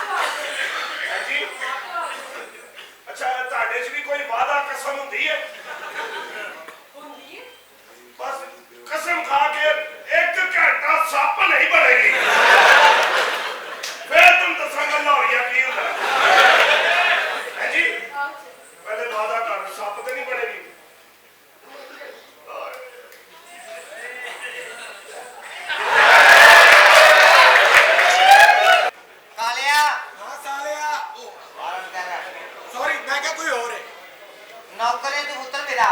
ਹਾਂਜੀ ਅੱਛਾ ਤੁਹਾਡੇ 'ਚ ਵੀ ਕੋਈ ਵਾਅਦਾ ਕਸਮ ਹੁੰਦੀ ਹੈ ਹੁੰਦੀ ਹੈ ਬਸ ਕਸਮ ਖਾ ਕੇ 1 ਘੰਟਾ ਸੱਪ ਨਹੀਂ ਬਣੇਗੀ ਫੇਰ ਤੁਹਾਨੂੰ ਦੱਸਾਂਗਾ ਲਾਹੌਰੀਆ ਕੀ ਹੁੰਦਾ ਹਾਂਜੀ ਪਹਿਲੇ ਵਾਅਦਾ ਕਰ ਸੱਪ ਤੇ ਨਹੀਂ ਬਣੇਗੀ ਕਾਲਿਆ ਹਾਂ ਸਾਲਿਆ ਆਰਨ ਕਰ ਸੌਰੀ ਮੈਂ ਕਿਹਾ ਕੋਈ ਹੋਰ ਹੈ ਨੌਕਰੇ ਤੂੰ ਪੁੱਤਰ ਮੇਰਾ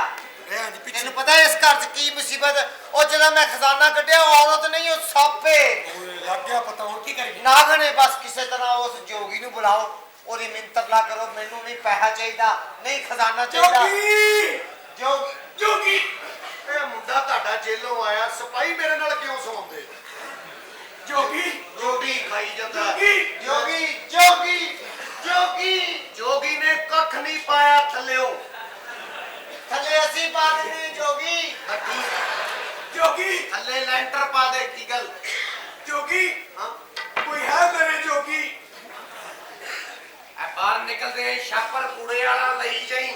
ਰਹਿਣ ਦੀ ਪਿੱਛੇ ਤੈਨੂੰ ਪਤਾ ਇਸ ਘਰ 'ਚ ਕੀ ਮੁਸੀਬਤ ਉਹ ਜਦੋਂ ਮੈਂ ਖਜ਼ਾਨਾ ਕੱਢਿਆ ਉਹ ਔਰਤ ਨਹੀਂ ਉਹ ਸੱਪ ਏ ਓਏ ਲੱਗ ਗਿਆ ਪਤਾ ਹੁਣ ਕੀ ਕਰੀਏ ਨਾਗਣੇ ਬਸ ਕਿਸੇ ਤਰ੍ਹਾਂ ਉਸ ਜੋਗੀ ਨੂੰ ਬੁਲਾਓ ਉਹਦੀ ਮਿੰਨਤ ਨਾ ਕਰੋ ਮੈਨੂੰ ਨਹੀਂ ਪੈਸਾ ਚਾਹੀਦਾ ਨਹੀਂ ਖਜ਼ਾਨਾ ਚਾਹੀਦਾ ਜੋਗੀ ਜੋਗੀ ਇਹ ਮੁੰਡਾ ਤੁਹਾਡਾ ਜੇਲੋਂ ਆਇਆ ਸਿਪਾਹੀ ਮੇਰੇ ਨਾਲ ਕਿਉਂ ਸੌਂਦੇ ਜੋਗੀ ਜੋਗੀ ਖਾਈ ਜਾਂਦਾ ਜੋਗੀ ਜੋਗੀ ਜੋਗੀ ਜੋਗੀ ਨੇ ਕੱਖ ਨਹੀਂ ਪਾਇਆ ਥੱਲਿਓ ਥੱਲੇ ਅਸੀਂ ਪਾ ਦਿੰਦੇ ਜੋਗੀ ਜੋਗੀ ਥੱਲੇ ਲੈਂਟਰ ਪਾ ਦੇ ਕੀ ਗੱਲ ਜੋਗੀ ਕੋਈ ਹੈ ਮੇਰੇ ਜੋਗੀ ਆ ਬਾਹਰ ਨਿਕਲਦੇ ਛਾਪਰ ਕੂੜੇ ਵਾਲਾ ਲਈ ਜਾਈ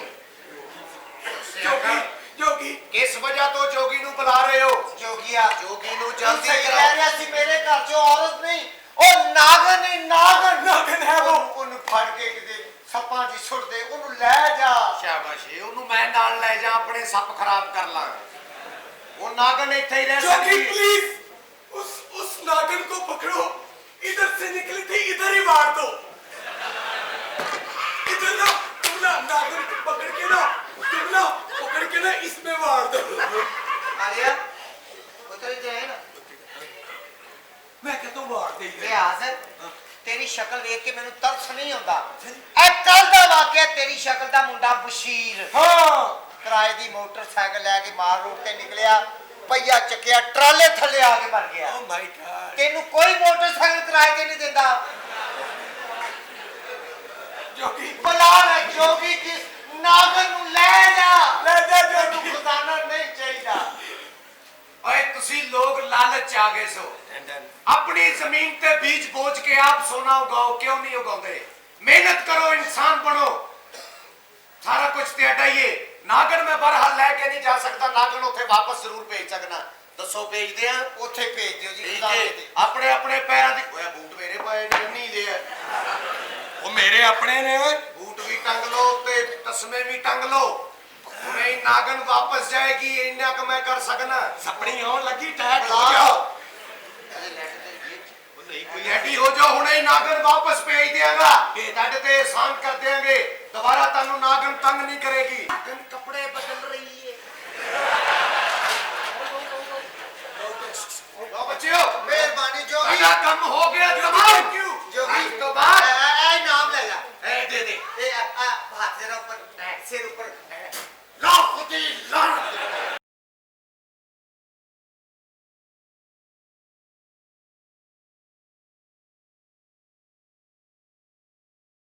ਜੋਗੀ ਜੋਗੀ ਕਿਸ ਵਜ੍ਹਾ ਤੋਂ ਜੋਗੀ ਨੂੰ ਬੁਲਾ ਰਹੇ ਹੋ ਜੋਗੀਆ ਜੋਗੀ ਨੂੰ ਤੂੰ ਜਲਦੀ ਸਹੀ ਕਹਿ ਕਰਾਓ ਰਿਹਾ ਸੀ ਮੇਰੇ ਘਰ 'ਚ ਔਰਤ ਨਹੀਂ ਉਹ ਨਾਗਨ ਨਹੀਂ ਨਾਗਨ ਨਾਗਨ ਹੈ ਉਹ। ਉਹਨੂੰ ਫੜ ਕੇ ਕਿਤੇ ਸੱਪਾਂ 'ਚ ਸੁੱਟ ਦੇ ਉਹਨੂੰ ਲੈ ਜਾ ਸ਼ਾਬਾਸ਼ ਏ ਉਹਨੂੰ ਮੈਂ ਨਾਲ ਲੈ ਜਾ ਆਪਣੇ ਸੱਪ ਖਰਾਬ ਕਰ ਲਾਂ ਉਹ ਨਾਗਨ ਇੱਥੇ ਹੀ ਰਹਿ जोगी ਸਕਦੀ ਹੈ। प्लीज उस नागन को पकड़ो इधर से निकली थी इधर ही मार दो इधर ना तुम ना नागन को पकड़ के ना इसमें मार दो आलिया उतर जाए ना मैं कहता हूँ मार दे ये हाजिर तेरी शक्ल देख के मैंने तरस नहीं आता ए कल दा वाकया तेरी शक्ल दा मुंडा बशीर हाँ किराए दी मोटरसाइकिल लेके मार रोड ते निकलिया पहिया चकिया ट्राले थले आके मर गया ओ माय गॉड तेनू कोई मोटरसाइकिल किराए ते नहीं देता जोगी बुला ले जोगी की नागन नु ले जा जोगी तू खजाना नहीं चाहिए ਓਏ ਤੁਸੀਂ ਲੋग लालच आ गए सो अपनी जमीन ते बीज बोझ के आप सोना उगाओ क्यों नहीं उगाते मेहनत करो इंसान बनो सारा कुछ ते हटाइए नागन में बरहाल लेके नहीं जा सकता नागन उथे वापस जरूर भेज सकना दसो भेज दे उथे भेज दियो जी ठीक खजाने है ते अपने अपने पैरों दी ओए बूट मेरे पाए नहीं दे वो मेरे अपने ने बूट भी टंग लो ते तस्मे भी टंग लो नहीं नागन वापस जाएगी इन्ना क मैं कर सकना सपनी होने लगी टैट हो बुला जाओ नहीं कोई रेडी हो जाओ हुणे ही नागन वापस भेज देगा ਤੁਹਾਡੇ ਤੇ एहसान कर देंगे दोबारा तन्नू नागन तंग नहीं करेगी नागन कपड़े बदल रही है लो बच्चों मेहरबानी जोगी मेरा काम हो गया तमाम क्यों जोगी तो बाद ए नाम ले ला ए दे दे ए हाथ जरा ऊपर सिर ऊपर लाखों की लानत